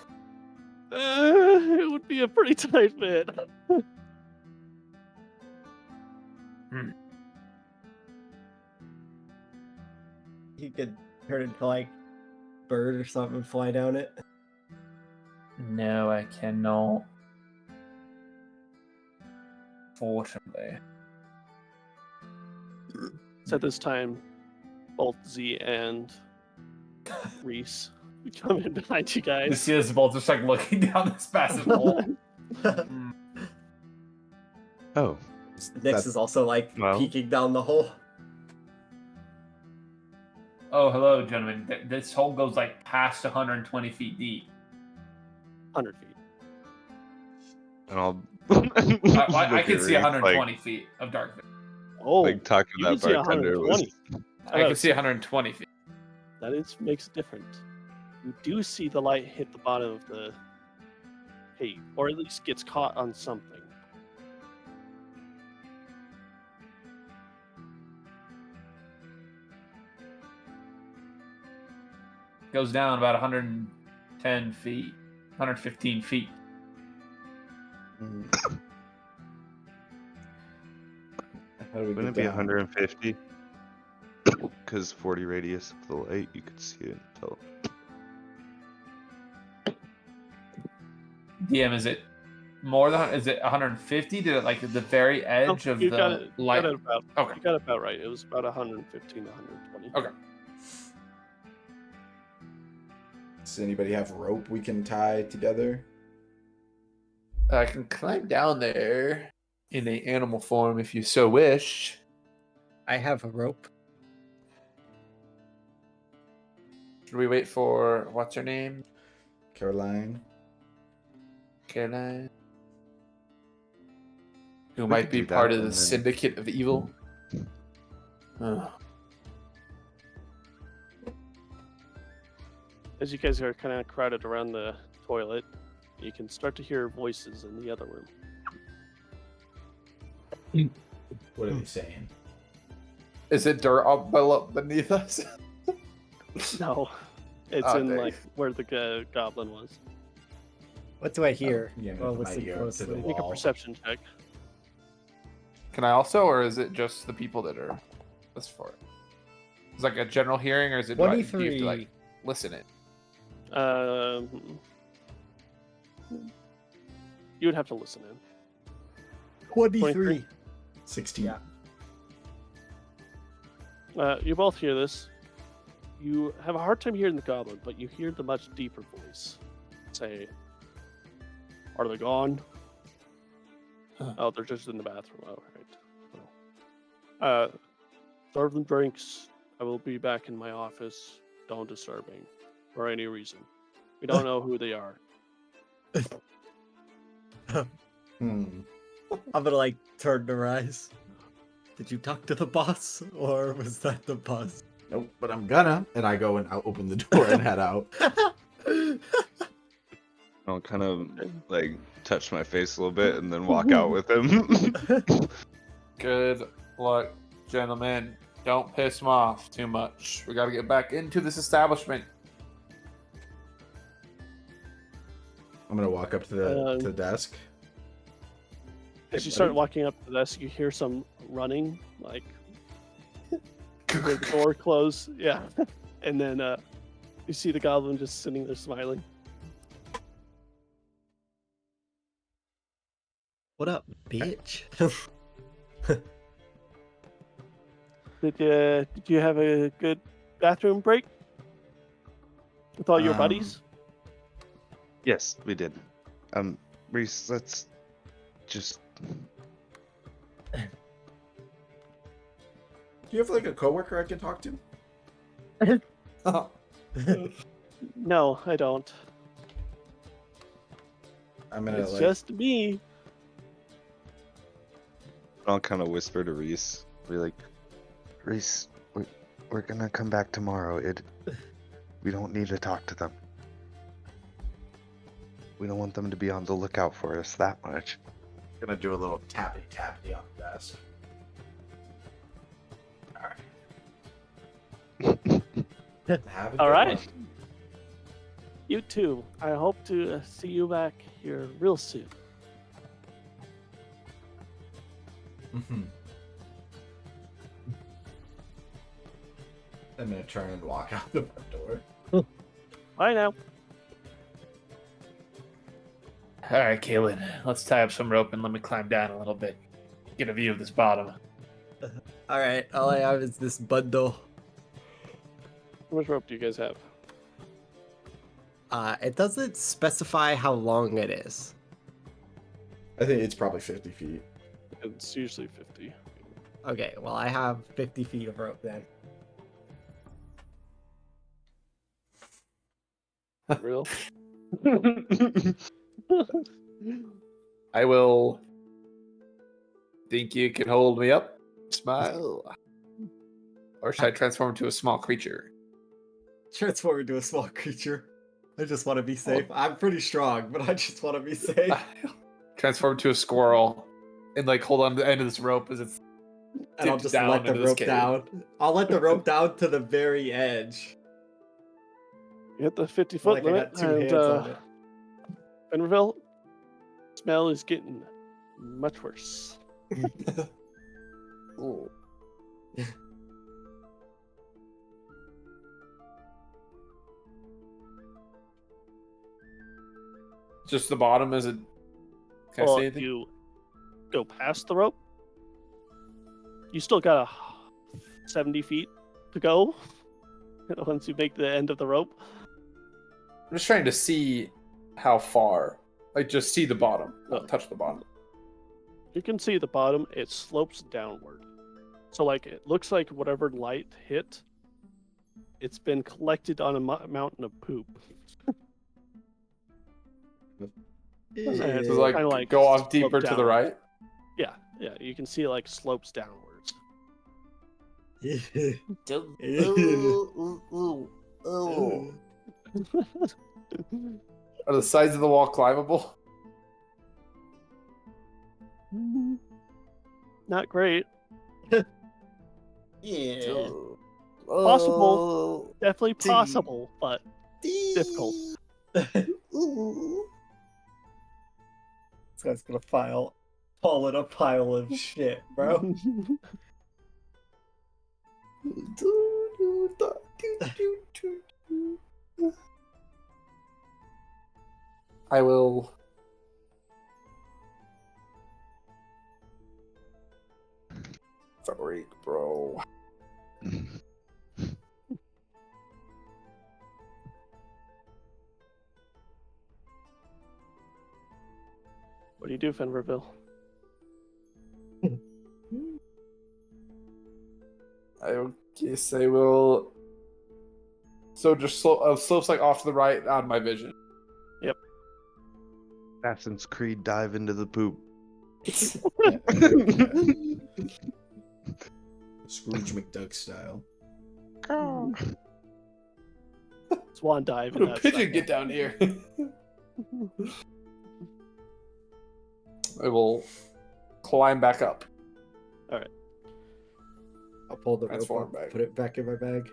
S2: It would be a pretty tight fit.
S4: You could turn into like bird or something and fly down it.
S5: No, I cannot. Fortunately.
S2: So at this time, both Z and Reese come in behind you
S5: You
S2: guys.
S5: see us both just like looking down this massive hole.
S3: Oh,
S4: Nyx is also like
S3: Well.
S4: peeking down the hole.
S5: Oh, hello, gentlemen. This hole goes like past 120 feet deep.
S2: 100 feet.
S3: and I'll.
S5: I can see 120 feet of dark vision.
S2: Oh,
S3: Like talking
S2: you
S3: to
S2: can
S3: that
S2: see
S3: bartender was.
S2: 120.
S5: I
S2: Oh,
S5: can see
S2: so
S5: 120 feet.
S2: that makes a difference. You do see the light hit the bottom of the cave, or at least gets caught on something.
S5: Goes down about 110 feet, 115 feet.
S1: How do we
S3: Wouldn't it
S1: get
S3: be
S1: down?
S3: 150? Because 40 radius of the light, you could see it until.
S5: DM, is it more than? Is it 150? Did it like at the very edge of
S2: you
S5: the
S2: got it,
S5: light?
S2: Got it about,
S5: Okay.
S2: you got it about right. It was about 115 to 120.
S5: Okay.
S1: Does anybody have rope we can tie together?
S5: I can climb down there in a animal form if you so wish.
S7: I have a rope.
S5: Should we wait for what's her name?
S1: Caroline?
S5: Caroline? Who
S3: We
S5: might
S3: could
S5: be
S3: do
S5: part
S3: that
S5: of the
S3: and then-
S5: syndicate of evil? Ugh.
S2: As you guys are kind of crowded around the toilet, you can start to hear voices in the other room.
S1: What are they saying?
S5: Is it dirt up beneath us?
S2: No, it's
S5: Oh,
S2: in
S5: dang.
S2: like where the goblin was.
S4: What do I hear?
S1: Yeah,
S4: Oh,
S1: with my
S4: listen
S1: ear up to the
S4: closely.
S2: Make a
S1: wall.
S2: perception check.
S5: Can I also, or is it just the people that are this for it? Is it like a general hearing, or is it do you have to
S7: 23.
S5: like listen it?
S2: You would have to listen in.
S4: 23.
S1: 16.
S4: Yeah.
S2: You both hear this. You have a hard time hearing the goblin, but you hear the much deeper voice say, "Are they gone?" Oh, they're just in the bathroom. Oh, right. Well. Serve them drinks. I will be back in my office. Don't disturb me for any reason. We don't know who they are.
S1: Hmm.
S4: I'm gonna like turn to Rise. Did you talk to the boss, or was that the boss?
S1: Nope, but I'm gonna. And I go and I'll open the door and head out.
S3: I'll kind of like touch my face a little bit and then walk out with him.
S5: Good luck, gentlemen. Don't piss him off too much. We got to get back into this establishment.
S1: I'm gonna walk up to the desk.
S2: As you start walking up to the desk, you hear some running, like you hear the door close. Yeah, and then you see the goblin just sitting there smiling.
S4: What up, bitch?
S2: Did you have a good bathroom break with all your buddies?
S3: Yes, we did. Reese, let's just.
S1: Do you have like a coworker I can talk to?
S2: No, I don't.
S1: I'm gonna
S2: It's
S1: like.
S2: just me.
S3: I'll kind of whisper to Reese. Be like, Reese, we're gonna come back tomorrow. We don't need to talk to them. We don't want them to be on the lookout for us that much.
S1: Gonna do a little tappity tappity on the desk. Have a
S2: All
S1: good
S2: right.
S1: one.
S2: You too. I hope to see you back here real soon.
S1: I'm gonna turn and walk out the front door.
S2: Bye now.
S5: All right, Kaylin, let's tie up some rope and let me climb down a little bit. Get a view of this bottom.
S7: All right, all I have is this bundle.
S2: How much rope do you guys have?
S7: It doesn't specify how long it is.
S1: I think it's probably 50 feet.
S2: It's usually 50.
S7: Okay, well I have 50 feet of rope then.
S2: Real?
S5: I will think you can hold me up. Smile. Or should I transform into a small creature?
S4: Transform into a small creature. I just want to be safe. I'm pretty strong, but I just want to be safe.
S5: Transform into a squirrel and like hold on to the end of this rope as it's
S4: And I'll
S5: dipped
S4: just
S5: down
S4: let the
S5: into this
S4: rope
S5: cave.
S4: down. I'll let the rope down to the very edge.
S2: You hit the 50-foot
S4: Like I
S2: limit,
S4: got two
S2: and
S4: hands on it.
S2: Fenrirville, smell is getting much worse.
S5: Ooh. Just the bottom, is it? Can I
S2: Well,
S5: say anything?
S2: you go past the rope. You still got 70 feet to go once you make the end of the rope.
S5: I'm just trying to see how far. Like, just see the bottom. Not touch the bottom.
S2: You can see the bottom. It slopes downward. So, like, it looks like whatever light hit, it's been collected on a mountain of poop.
S5: Does it
S2: It's
S5: like,
S2: kinda like
S5: go off
S2: slope
S5: deeper to the
S2: down.
S5: right?
S2: Yeah, you can see it, like, slopes downwards.
S5: Are the sides of the wall climbable?
S2: Not great.
S7: Yeah.
S2: Possible. Definitely possible, but difficult.
S4: This guy's gonna fall in a pile of shit, bro.
S5: I will. Freak, bro.
S2: What do you do, Fenrirville?
S5: I guess I will. So just slopes like off to the right out of my vision.
S3: Assassin's Creed dive into the poop.
S1: Scrooge McDuck style.
S2: Swan dive.
S5: How
S2: in
S5: do
S2: that
S5: pigeon
S2: sucker.
S5: get down here? I will climb back up.
S4: I'll pull the rope
S5: Transform
S4: up,
S5: back.
S4: put it back in my bag.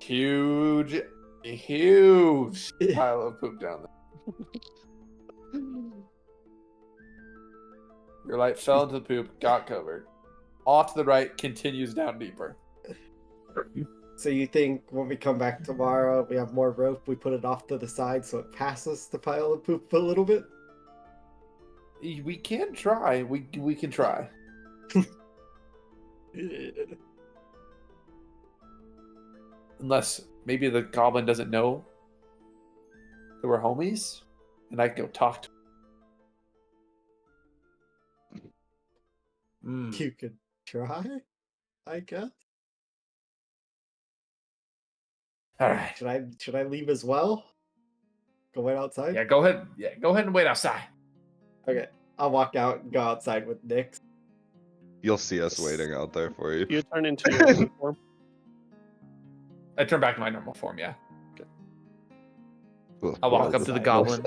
S5: Huge pile of poop down there. Your light fell into the poop, got covered. Off to the right, continues down deeper.
S4: So you think when we come back tomorrow, we have more rope, we put it off to the side so it passes the pile of poop a little bit?
S5: We can try. We can try. Unless maybe the goblin doesn't know that we're homies, and I can go talk to him.
S4: You could try, I guess.
S5: All right.
S4: Should I leave as well? Go wait outside?
S5: Yeah, go ahead. Yeah, go ahead and wait outside.
S4: Okay. I'll walk out and go outside with Nyx.
S3: You'll see us waiting out there for you.
S2: You turn into your uniform.
S5: I turn back to my normal form. Yeah.
S3: We'll-
S5: I'll walk
S3: we'll
S5: up to the
S3: decide.
S5: goblin,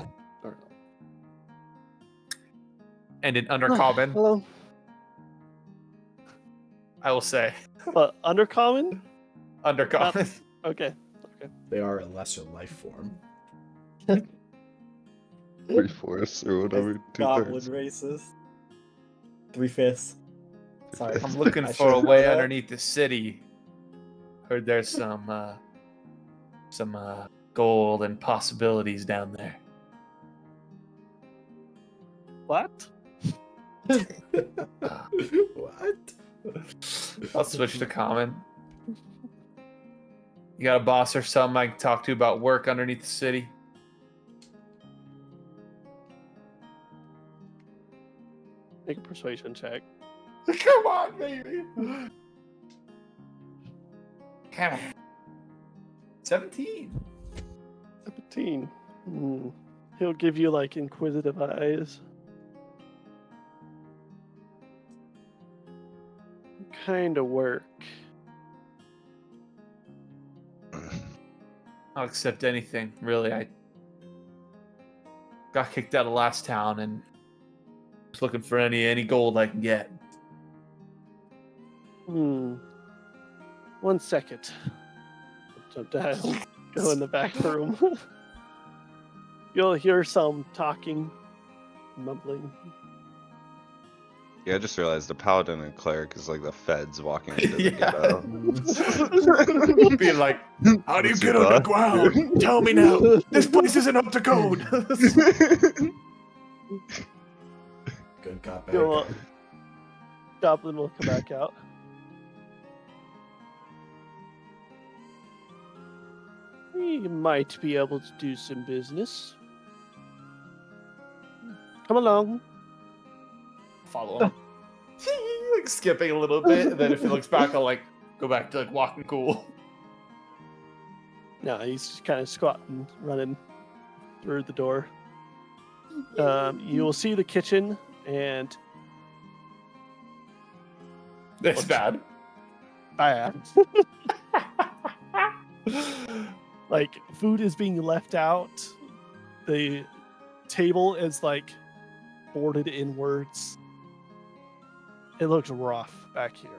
S5: and in Undercommon,
S2: Hello.
S5: I will say,
S2: But undercommon?
S5: Undercommon.
S2: Okay.
S1: They are a lesser life form.
S3: 3/4 or whatever.
S4: Goblin
S3: 2/3.
S4: races. 3/5. Sorry.
S5: I'm looking
S4: I
S5: for a
S4: should've
S5: way
S4: known that.
S5: underneath the city. Heard there's some gold and possibilities down there.
S2: What?
S1: What?
S5: I'll switch to common. You got a boss or something I can talk to about work underneath the city?
S2: Make a persuasion check.
S5: Come on, baby. Come on. 17.
S2: 17. He'll give you like inquisitive eyes. Kind of work.
S5: I'll accept anything, really. I got kicked out of last town and was looking for any gold I can get.
S2: 1 second. Jump down. Go in the back room. You'll hear some talking, mumbling.
S3: Yeah, I just realized the paladin and cleric is like the feds walking into the
S5: Yeah.
S3: ghetto.
S5: Being like, how do you
S3: What's
S5: get
S3: your boss?
S5: underground? Tell me now. This place isn't up to code.
S1: Good cop, bad
S2: You'll,
S1: cop.
S2: Goblin will come back out. We might be able to do some business. Come along.
S5: Follow him. Like skipping a little bit, and then if he looks back, I'll like go back to like walking cool.
S2: No, he's just kind of squatting, running through the door. You will see the kitchen, and
S5: It's bad.
S2: like food is being left out. The table is like boarded inwards. It looks rough back here.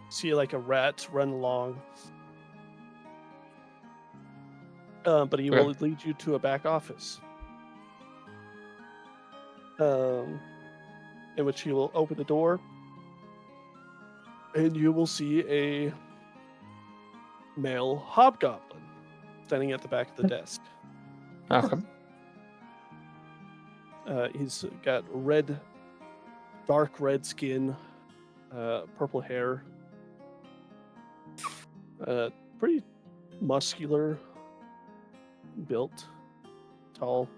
S2: See like a rat run along. But he will lead you to a back office. In which he will open the door. And you will see a male hobgoblin standing at the back of the desk.
S5: Okay.
S2: He's got dark red skin, purple hair, pretty muscular, built, tall.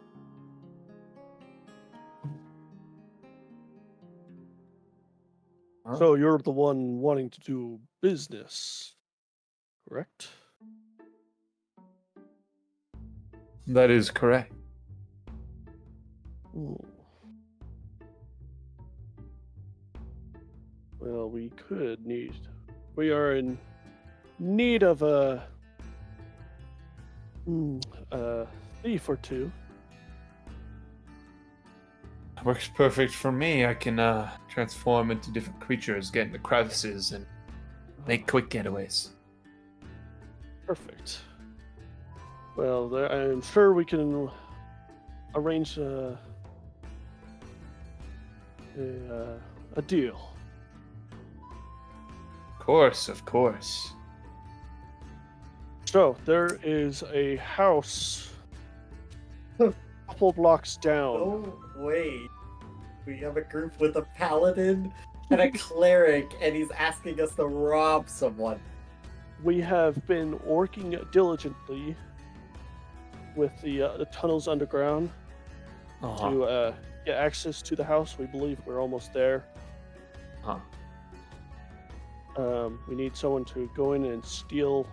S5: Huh?
S2: So you're the one wanting to do business, correct?
S5: That is correct.
S2: Hmm. Well, we are in need of a thief or two.
S5: Works perfect for me. I can transform into different creatures, get into crevices, and make quick getaways.
S2: Perfect. Well, I'm sure we can arrange a deal.
S5: Of course.
S2: So there is a house a couple blocks down.
S6: Oh, wait. We have a group with a paladin and a cleric, and he's asking us to rob someone.
S2: we have been working diligently with the tunnels underground
S5: Uh-huh.
S2: to get access to the house. We believe we're almost there.
S5: Huh.
S2: We need someone to go in and steal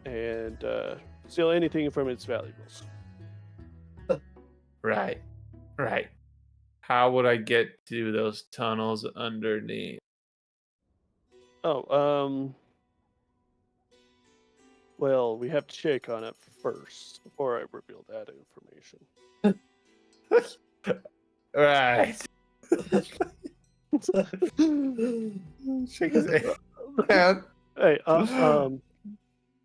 S2: anything from its valuables.
S5: Right. Right. How would I get to those tunnels underneath?
S2: Oh, well, we have to check on it first before I reveal that information.
S5: Right. Shake his head.
S2: Hey,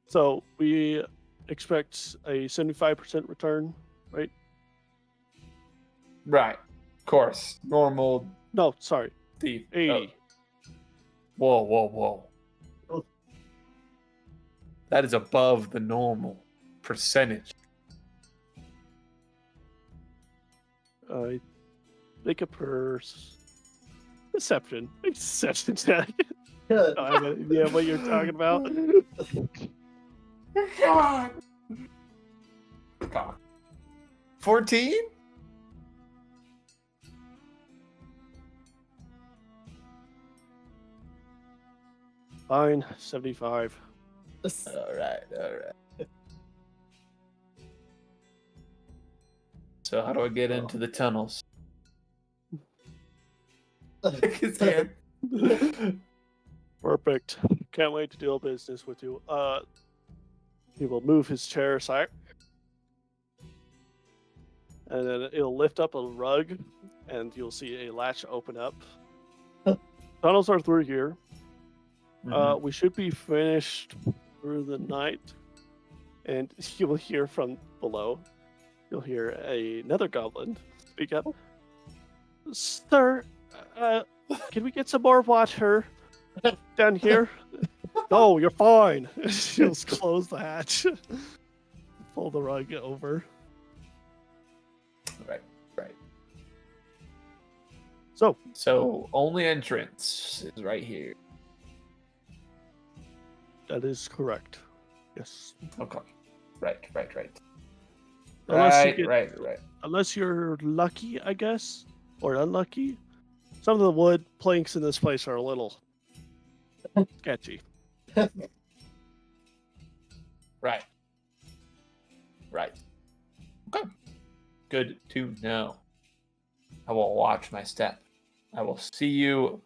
S2: so we expect a 75% return, right?
S5: Right. Of course. Normal
S2: No, sorry,
S5: thief.
S2: 80.
S5: Whoa, whoa, whoa.
S6: Oh.
S5: That is above the normal percentage.
S2: I think a perception. Perception check. I have an idea what you're talking about.
S5: God. 14?
S2: Fine, 75.
S5: All right. So how do I get into the tunnels? Shake his hand.
S2: Perfect. Can't wait to deal business with you. He will move his chair aside. And then it'll lift up a rug, and you'll see a latch open up. Tunnels are through here. We should be finished through the night. And you will hear from below. You'll hear another goblin speak up. Sir, can we get some more water down here? No, you're fine. She'll close the hatch. Pull the rug over.
S5: Right.
S2: So,
S5: So only entrance is right here.
S2: that is correct. Yes.
S5: Okay. Right.
S2: Unless you
S5: Right.
S2: get- Unless you're lucky, I guess, or unlucky. Some of the wood planks in this place are a little sketchy.
S5: Right. Okay. Good to know. I will watch my step. I will see you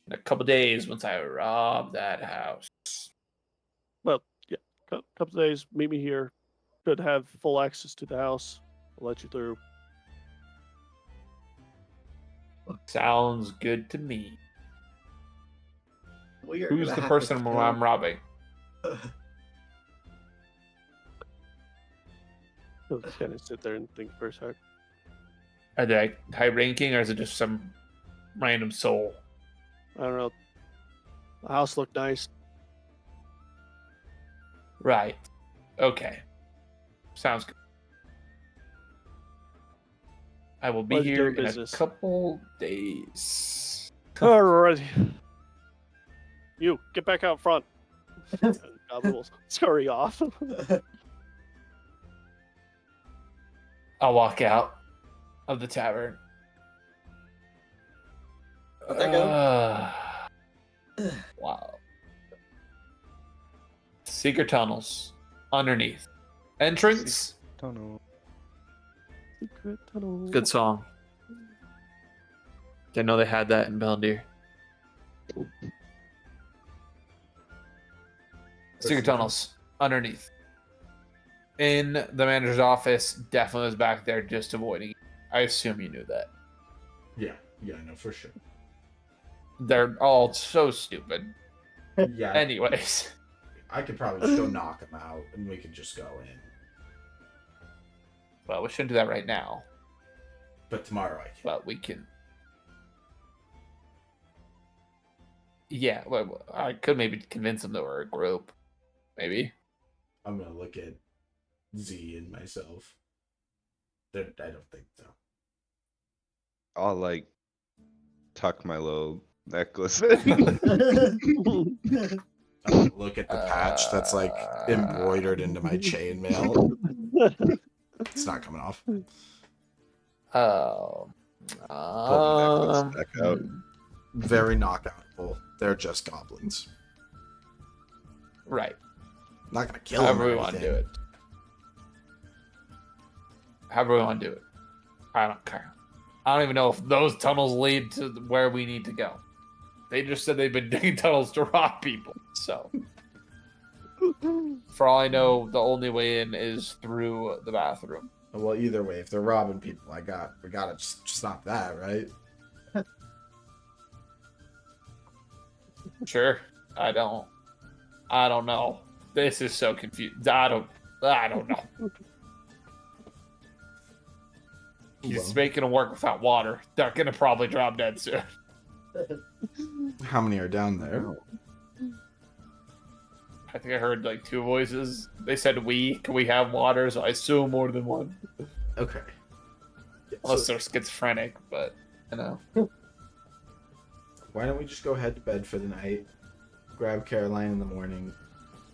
S5: in a couple days once I rob that house.
S2: Well, yeah, couple days, meet me here. Should have full access to the house. I'll let you through.
S5: Sounds good to me.
S6: We are
S5: Who's
S6: gonna
S5: the
S6: have to
S5: person
S6: kill-
S5: I'm robbing?
S2: He'll kind of sit there and think for a sec.
S5: Are they like high ranking or is it just some random soul?
S2: I don't know. The house looked nice.
S5: Right. Okay. Sounds good. I will be
S2: Let's do
S5: here in
S2: business.
S5: a couple days.
S2: Alrighty. You, get back out front. And Goblin will scurry off.
S5: I'll walk out of the tavern.
S6: How'd that go?
S5: Wow. Secret tunnels underneath. Entrance.
S3: Tunnel.
S2: Secret tunnel.
S5: Good song. Didn't know they had that in Bellendeer. Secret tunnels underneath. In the manager's office, definitely was back there just avoiding you. I assume you knew that.
S1: Yeah, no, for sure.
S5: They're all so stupid.
S1: Yeah,
S5: Anyways.
S1: I could probably just go knock him out, and we could just go in.
S5: Well, we shouldn't do that right now,
S1: But tomorrow I can.
S5: but we can. Yeah, well, I could maybe convince them that we're a group. Maybe.
S1: I'm gonna look at Z and myself. I don't think so.
S3: I'll like tuck my little necklace in.
S1: Look at the patch that's like embroidered into my chainmail. It's not coming off.
S5: Oh.
S3: Pull the necklace back out.
S1: Very knockoutable. They're just goblins.
S5: Right.
S1: Not gonna kill them.
S5: However we want to do it. However we want to do it. I don't care. I don't even know if those tunnels lead to where we need to go. They just said they've been digging tunnels to rob people. So, for all I know, the only way in is through the bathroom.
S1: Well, either way, if they're robbing people, we gotta just stop that, right?
S5: Sure. I don't know. This is so confused. I don't know. He's making them work without water. They're gonna probably drop dead soon.
S1: How many are down there?
S5: I think I heard like 2 voices. They said can we have water? So I assume more than one.
S1: Okay.
S5: Unless they're schizophrenic, but you know.
S1: Why don't we just go head to bed for the night, grab Caroline in the morning,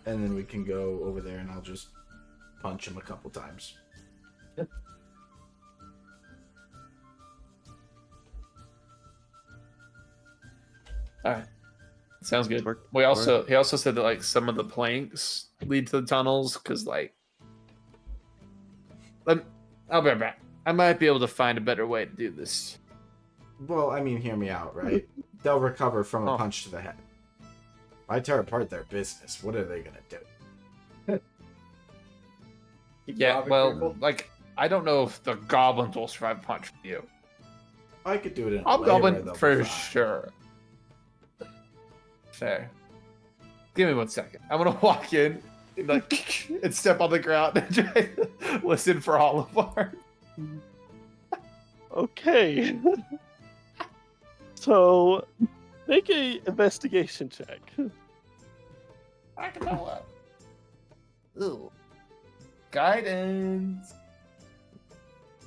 S1: and then we can go over there and I'll just punch him a couple times.
S5: All right. Sounds good.
S3: Work-
S5: He also said that like some of the planks lead to the tunnels because like I'll be right back. I might be able to find a better way to do this.
S1: Well, I mean, hear me out, right? They'll recover from a
S5: Huh.
S1: punch to the head. If I tear apart their business, what are they gonna do?
S6: Keep
S5: Yeah,
S6: robbing
S5: well,
S6: people?
S5: like I don't know if the goblins will survive a punch from you.
S1: I could do it in a
S5: I'm
S1: way where
S5: goblin
S1: they'll
S5: for
S1: be fine.
S5: sure. Fair. Give me 1 second. I'm gonna walk in and like and step on the ground and try to listen for all of our.
S2: Okay. So, make a investigation check.
S5: I can tell that. Ooh. Guidance.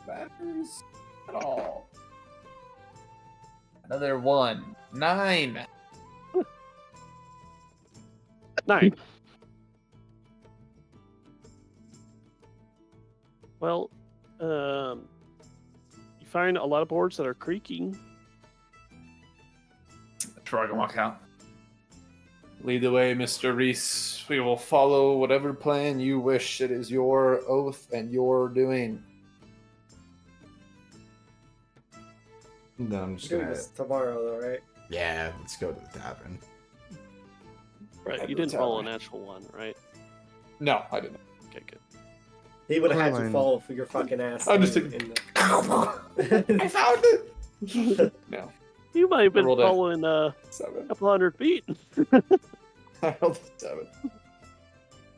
S5: Matters at all. Another 1. 9.
S2: 9. Well, you find a lot of boards that are creaking.
S5: Sure, I can walk out. Lead the way, Mr. Reese. We will follow whatever plan you wish. It is your oath and your doing.
S1: Then I'm just
S6: We're doing
S1: gonna.
S6: this tomorrow, though, right?
S1: Yeah, let's go to the tavern.
S2: Right,
S5: Head
S2: you
S5: to the
S2: didn't roll a
S5: tower.
S2: natural 1, right?
S5: No, I didn't.
S2: Okay, good.
S6: He would have had to
S3: Caroline.
S6: fall for your fucking ass.
S5: I'm just
S6: in
S5: I found it. No,
S2: You might have been
S5: rolled a-
S2: following a
S5: 7.
S2: couple hundred feet.
S5: I rolled a 7.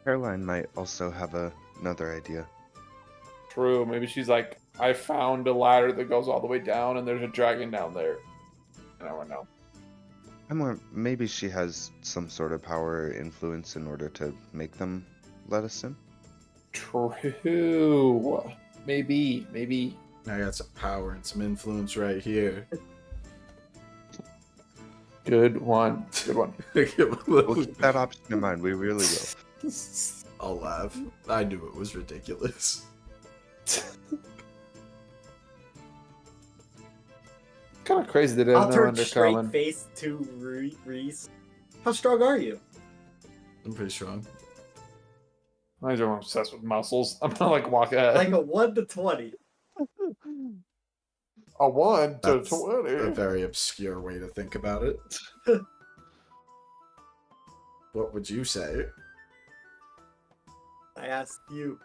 S3: Caroline might also have another idea.
S5: True. Maybe she's like, I found a ladder that goes all the way down, and there's a dragon down there. I don't know.
S3: Maybe she has some sort of power or influence in order to make them let us in.
S5: True. Maybe.
S1: I got some power and some influence right here.
S5: Good one.
S3: We'll keep that option in mind. We really will.
S1: I'll laugh. I knew it was ridiculous.
S5: Kind of crazy that
S6: I'll
S5: no
S6: turn straight
S5: undercommon.
S6: face to Reese. How strong are you?
S1: I'm pretty strong.
S5: I'm obsessed with muscles. I'm gonna like walk ahead.
S6: Like a 1 to 20.
S5: a 1 to
S1: That's a
S5: 20.
S1: very obscure way to think about it. What would you say?
S6: I asked you.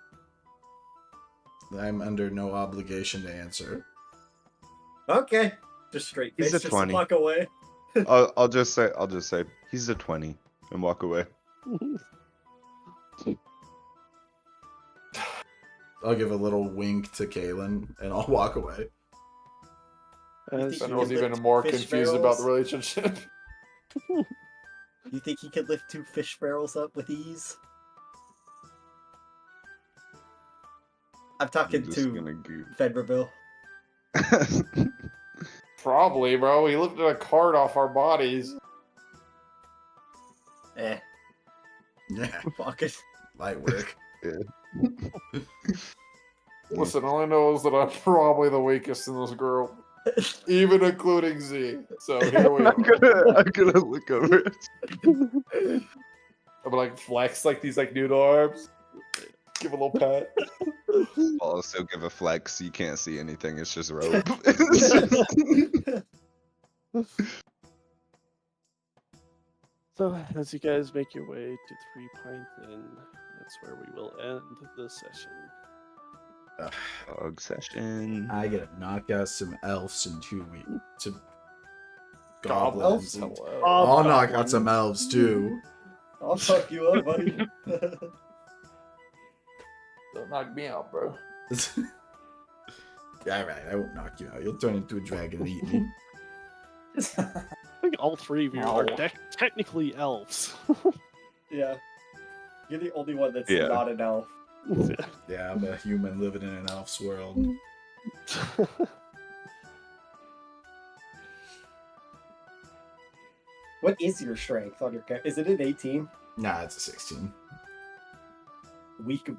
S1: I'm under no obligation to answer.
S6: Okay. Just straight
S3: He's
S6: face,
S3: a
S6: just
S3: 20.
S6: walk away.
S3: I'll just say he's a 20 and walk away.
S1: I'll give a little wink to Kaylin and I'll walk away.
S2: As
S5: I
S6: You
S5: was
S6: can
S5: even
S6: lift
S5: more
S6: fish
S5: confused about the
S6: barrels.
S5: relationship.
S6: You think he could lift 2 fish barrels up with ease? I'm talking
S3: I'm just
S6: to
S3: gonna goof.
S6: Federville.
S5: Probably, bro. He lifted a cart off our bodies.
S6: Eh.
S1: Yeah,
S4: Fuck it.
S1: light work.
S5: Listen, all I know is that I'm probably the weakest in this group, even including Z. So here we are.
S3: I'm gonna look over it.
S5: I'm like flex like these like noodle arms. Give a little pat.
S3: I'll also give a flex. You can't see anything. It's just rope.
S2: So as you guys make your way to 3 Pint Inn, that's where we will end the session.
S3: Dog session.
S1: I get to knock out some elves in 2 weeks. Some
S5: Goblins.
S1: goblins. and-
S5: Hello.
S1: I'll knock out some elves too.
S6: I'll fuck you up, buddy.
S5: Don't knock me out, bro.
S1: Yeah, right. I won't knock you out. You'll turn into a dragon and eat me.
S2: I think all 3 of you are technically elves.
S6: Yeah. You're the only one that's
S3: Yeah.
S6: not an elf.
S1: Yeah, I'm a human living in an elf's world.
S6: What is your strength on your character? Is it an 18?
S1: Nah, it's a 16.
S6: Weak